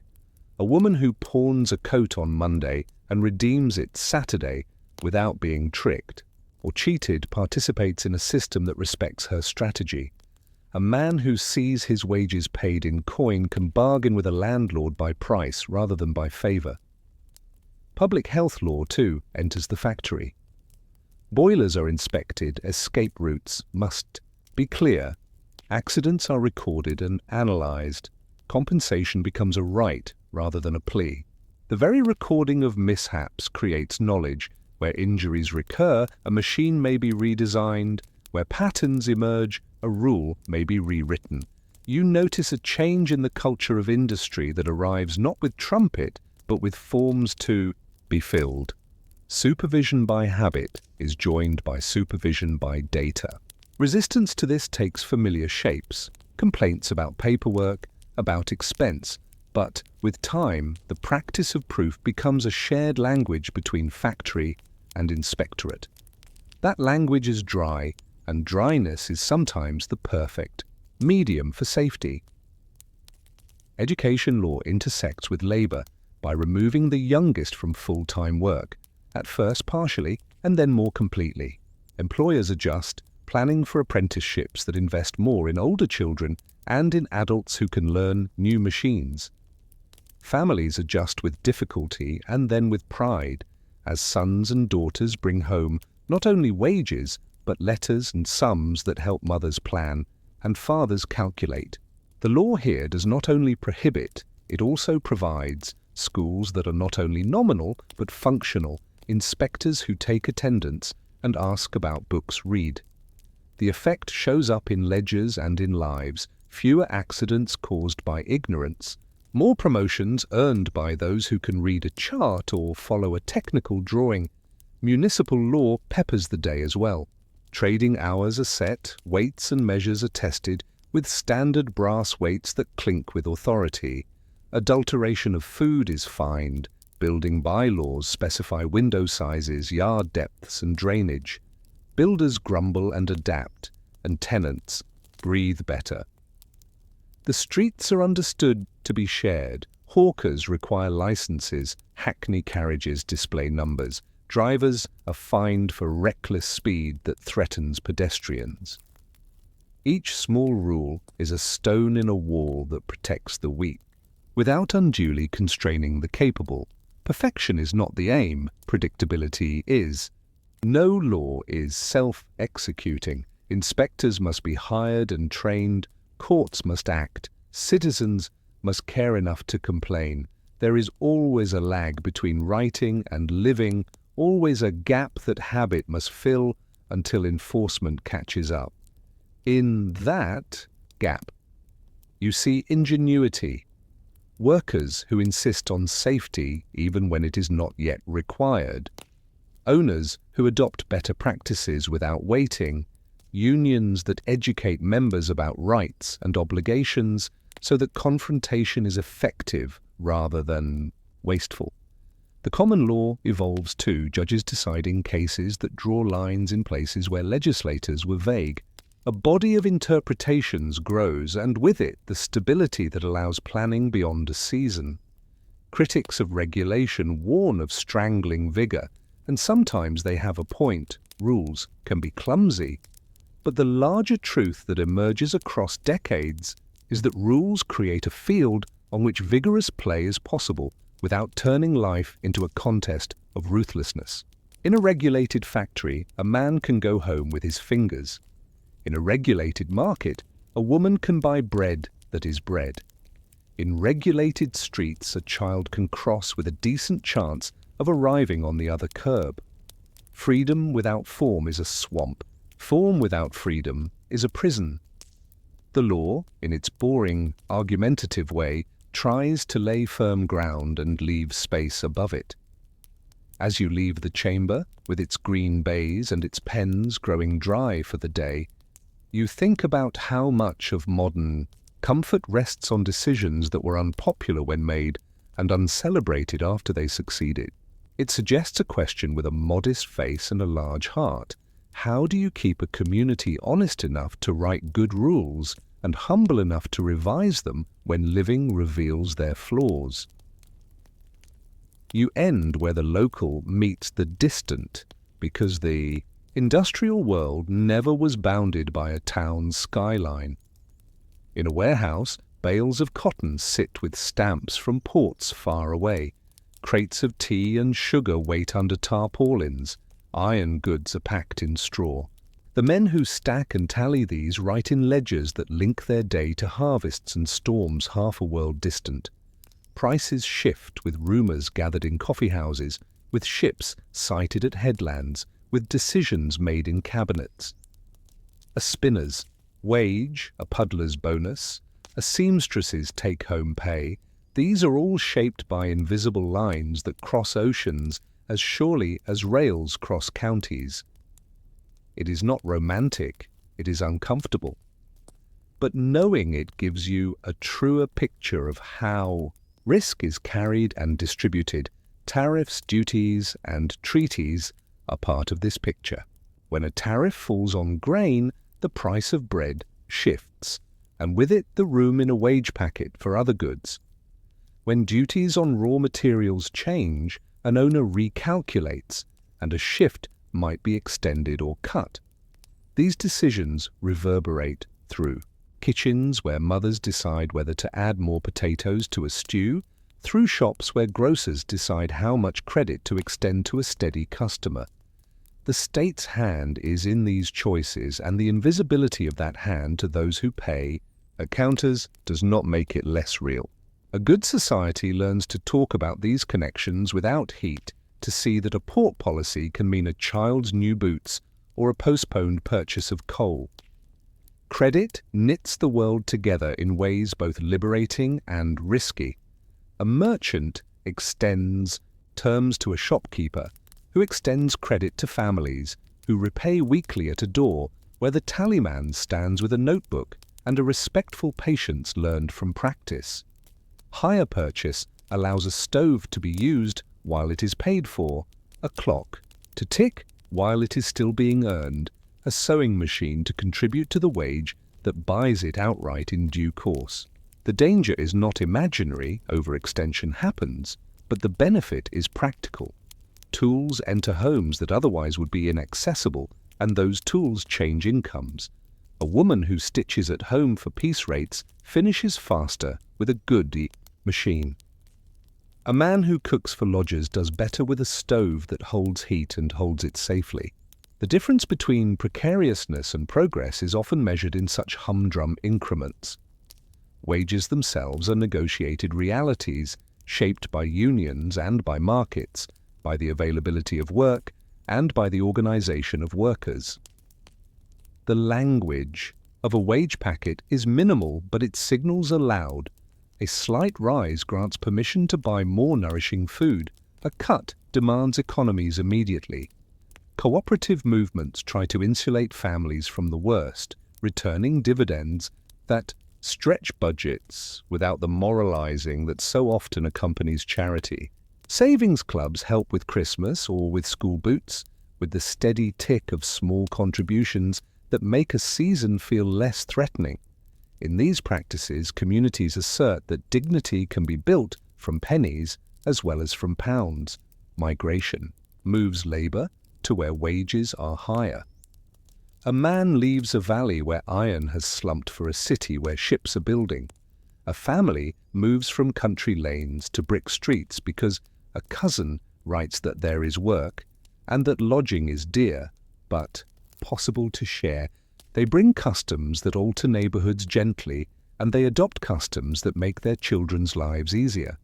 A woman who pawns a coat on Monday and redeems it Saturday without being tricked or cheated participates in a system that respects her strategy. A man who sees his wages paid in coin can bargain with a landlord by price rather than by favour. Public health law, too, enters the factory. Boilers are inspected, escape routes must be clear. Accidents are recorded and analysed. Compensation becomes a right rather than a plea. The very recording of mishaps creates knowledge. Where injuries recur, a machine may be redesigned. Where patterns emerge, a rule may be rewritten. You notice a change in the culture of industry that arrives not with trumpet, but with forms to be filled. Supervision by habit is joined by supervision by data. Resistance to this takes familiar shapes, complaints about paperwork, about expense, but with time, the practice of proof becomes a shared language between factory and inspectorate. That language is dry, and dryness is sometimes the perfect medium for safety. Education law intersects with labour by removing the youngest from full-time work, at first partially and then more completely. Employers adjust, planning for apprenticeships that invest more in older children and in adults who can learn new machines. Families adjust with difficulty and then with pride, as sons and daughters bring home not only wages, but letters and sums that help mothers plan and fathers calculate. The law here does not only prohibit, it also provides schools that are not only nominal but functional, inspectors who take attendance and ask about books read. The effect shows up in ledgers and in lives, fewer accidents caused by ignorance, more promotions earned by those who can read a chart or follow a technical drawing. Municipal law peppers the day as well. Trading hours are set, weights and measures are tested, with standard brass weights that clink with authority. Adulteration of food is fined. Building bylaws specify window sizes, yard depths and drainage. Builders grumble and adapt, and tenants breathe better. The streets are understood to be shared. Hawkers require licenses, hackney carriages display numbers. Drivers are fined for reckless speed that threatens pedestrians. Each small rule is a stone in a wall that protects the weak, without unduly constraining the capable. Perfection is not the aim, predictability is. No law is self-executing. Inspectors must be hired and trained, courts must act, citizens must care enough to complain. There is always a lag between writing and living, always a gap that habit must fill until enforcement catches up. In that gap, you see ingenuity. Workers who insist on safety even when it is not yet required. Owners who adopt better practices without waiting. Unions that educate members about rights and obligations so that confrontation is effective rather than wasteful. The common law evolves too, judges deciding cases that draw lines in places where legislators were vague. A body of interpretations grows, and with it the stability that allows planning beyond a season. Critics of regulation warn of strangling vigour, and sometimes they have a point. Rules can be clumsy. But the larger truth that emerges across decades is that rules create a field on which vigorous play is possible without turning life into a contest of ruthlessness. In a regulated factory, a man can go home with his fingers. In a regulated market, a woman can buy bread that is bread. In regulated streets, a child can cross with a decent chance of arriving on the other curb. Freedom without form is a swamp. Form without freedom is a prison. The law, in its boring, argumentative way, tries to lay firm ground and leave space above it. As you leave the chamber, with its green baize and its pens growing dry for the day, you think about how much of modern comfort rests on decisions that were unpopular when made and uncelebrated after they succeeded. It suggests a question with a modest face and a large heart. How do you keep a community honest enough to write good rules and humble enough to revise them when living reveals their flaws? You end where the local meets the distant, because the industrial world never was bounded by a town's skyline. In a warehouse, bales of cotton sit with stamps from ports far away. Crates of tea and sugar wait under tarpaulins. Iron goods are packed in straw. The men who stack and tally these write in ledgers that link their day to harvests and storms half a world distant. Prices shift with rumours gathered in coffee houses, with ships sighted at headlands, with decisions made in cabinets. A spinner's wage, a puddler's bonus, a seamstress's take-home pay, these are all shaped by invisible lines that cross oceans as surely as rails cross counties. It is not romantic, it is uncomfortable. But knowing it gives you a truer picture of how risk is carried and distributed. Tariffs, duties, and treaties are part of this picture. When a tariff falls on grain, the price of bread shifts, and with it the room in a wage packet for other goods. When duties on raw materials change, an owner recalculates, and a shift might be extended or cut. These decisions reverberate through kitchens where mothers decide whether to add more potatoes to a stew, through shops where grocers decide how much credit to extend to a steady customer. The state's hand is in these choices, and the invisibility of that hand to those who pay at counters does not make it less real. A good society learns to talk about these connections without heat, to see that a port policy can mean a child's new boots or a postponed purchase of coal. Credit knits the world together in ways both liberating and risky. A merchant extends terms to a shopkeeper, who extends credit to families, who repay weekly at a door where the tallyman stands with a notebook and a respectful patience learned from practice. Hire purchase allows a stove to be used while it is paid for, a clock to tick while it is still being earned, a sewing machine to contribute to the wage that buys it outright in due course. The danger is not imaginary, overextension happens, but the benefit is practical. Tools enter homes that otherwise would be inaccessible, and those tools change incomes. A woman who stitches at home for piece rates finishes faster with a good machine. A man who cooks for lodgers does better with a stove that holds heat and holds it safely. The difference between precariousness and progress is often measured in such humdrum increments. Wages themselves are negotiated realities, shaped by unions and by markets, by the availability of work and by the organization of workers. The language of a wage packet is minimal, but its signals are loud. A slight rise grants permission to buy more nourishing food. A cut demands economies immediately. Cooperative movements try to insulate families from the worst, returning dividends that stretch budgets without the moralizing that so often accompanies charity. Savings clubs help with Christmas or with school boots, with the steady tick of small contributions that make a season feel less threatening. In these practices, communities assert that dignity can be built from pennies as well as from pounds. Migration moves labor to where wages are higher. A man leaves a valley where iron has slumped for a city where ships are building. A family moves from country lanes to brick streets because a cousin writes that there is work and that lodging is dear, but possible to share. They bring customs that alter neighborhoods gently, and they adopt customs that make their children's lives easier.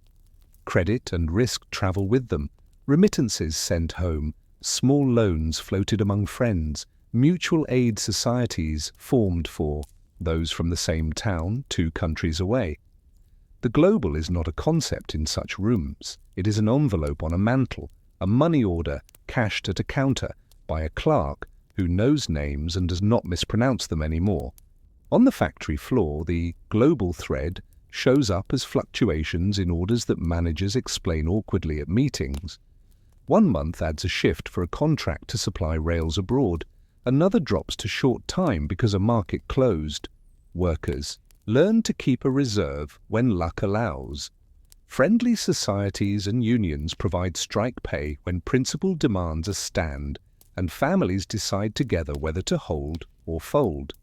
Credit and risk travel with them. Remittances sent home, small loans floated among friends, mutual aid societies formed for those from the same town 2 countries away. The global is not a concept in such rooms. It is an envelope on a mantle, a money order cashed at a counter by a clerk who knows names and does not mispronounce them anymore. On the factory floor, the global thread shows up as fluctuations in orders that managers explain awkwardly at meetings. 1 month adds a shift for a contract to supply rails abroad. Another drops to short time because a market closed. Workers learn to keep a reserve when luck allows. Friendly societies and unions provide strike pay when principal demands a stand, and families decide together whether to hold or fold.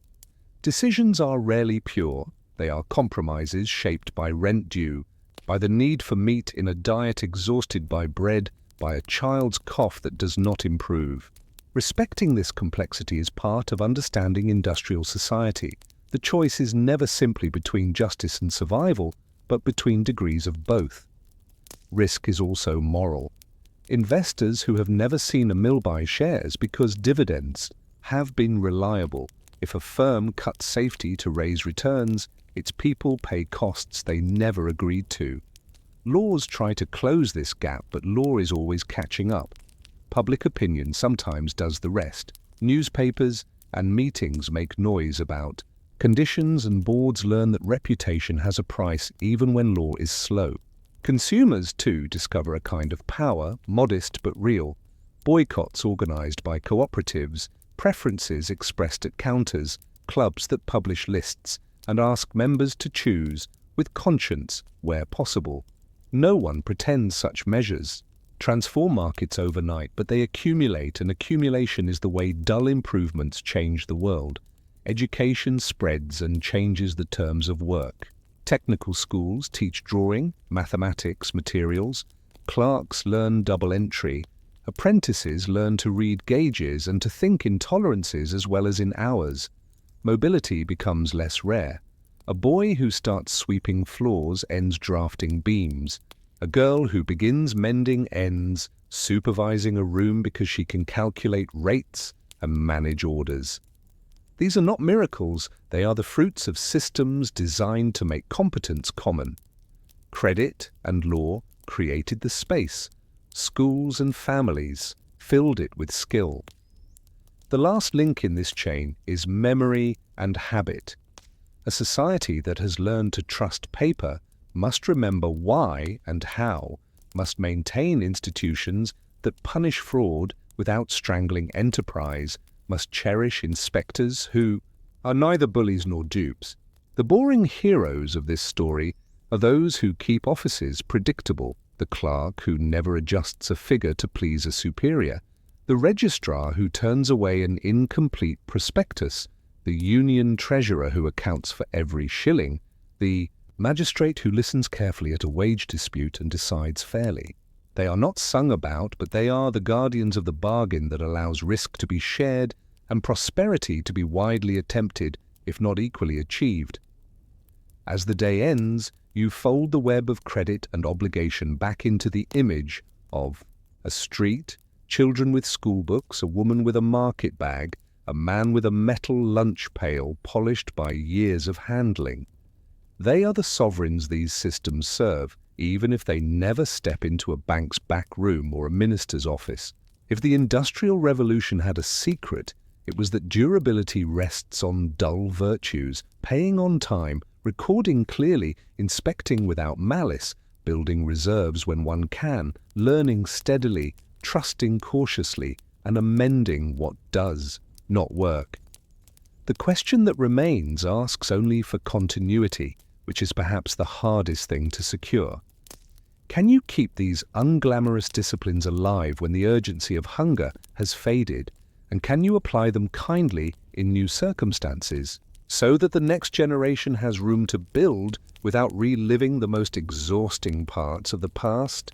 Decisions are rarely pure, They are compromises shaped by rent due, by the need for meat in a diet exhausted by bread, by a child's cough that does not improve. Respecting this complexity is part of understanding industrial society. The choice is never simply between justice and survival, but between degrees of both. Risk is also moral. Investors who have never seen a mill buy shares because dividends have been reliable. If a firm cuts safety to raise returns, its people pay costs they never agreed to. Laws try to close this gap, but law is always catching up. Public opinion sometimes does the rest. Newspapers and meetings make noise about conditions, and boards learn that reputation has a price even when law is slow. Consumers, too, discover a kind of power, modest but real. Boycotts organized by cooperatives, preferences expressed at counters, clubs that publish lists and ask members to choose with conscience where possible. No one pretends such measures transform markets overnight, but they accumulate, and accumulation is the way dull improvements change the world. Education spreads and changes the terms of work. Technical schools teach drawing, mathematics, materials. Clerks learn double entry. Apprentices learn to read gauges and to think in tolerances as well as in hours. Mobility becomes less rare. A boy who starts sweeping floors ends drafting beams. A girl who begins mending ends supervising a room because she can calculate rates and manage orders. These are not miracles, they are the fruits of systems designed to make competence common. Credit and law created the space. Schools and families filled it with skill. The last link in this chain is memory and habit. A society that has learned to trust paper must remember why and how, must maintain institutions that punish fraud without strangling enterprise, must cherish inspectors who are neither bullies nor dupes. The boring heroes of this story are those who keep offices predictable, the clerk who never adjusts a figure to please a superior, the registrar who turns away an incomplete prospectus, the union treasurer who accounts for every shilling, the magistrate who listens carefully at a wage dispute and decides fairly. They are not sung about, but they are the guardians of the bargain that allows risk to be shared and prosperity to be widely attempted, if not equally achieved. As the day ends, you fold the web of credit and obligation back into the image of a street, children with school books, a woman with a market bag, a man with a metal lunch pail polished by years of handling. They are the sovereigns these systems serve, even if they never step into a bank's back room or a minister's office. If the Industrial Revolution had a secret, it was that durability rests on dull virtues, paying on time, recording clearly, inspecting without malice, building reserves when one can, learning steadily, trusting cautiously, and amending what does not work. The question that remains asks only for continuity, which is perhaps the hardest thing to secure. Can you keep these unglamorous disciplines alive when the urgency of hunger has faded, and can you apply them kindly in new circumstances, so that the next generation has room to build without reliving the most exhausting parts of the past?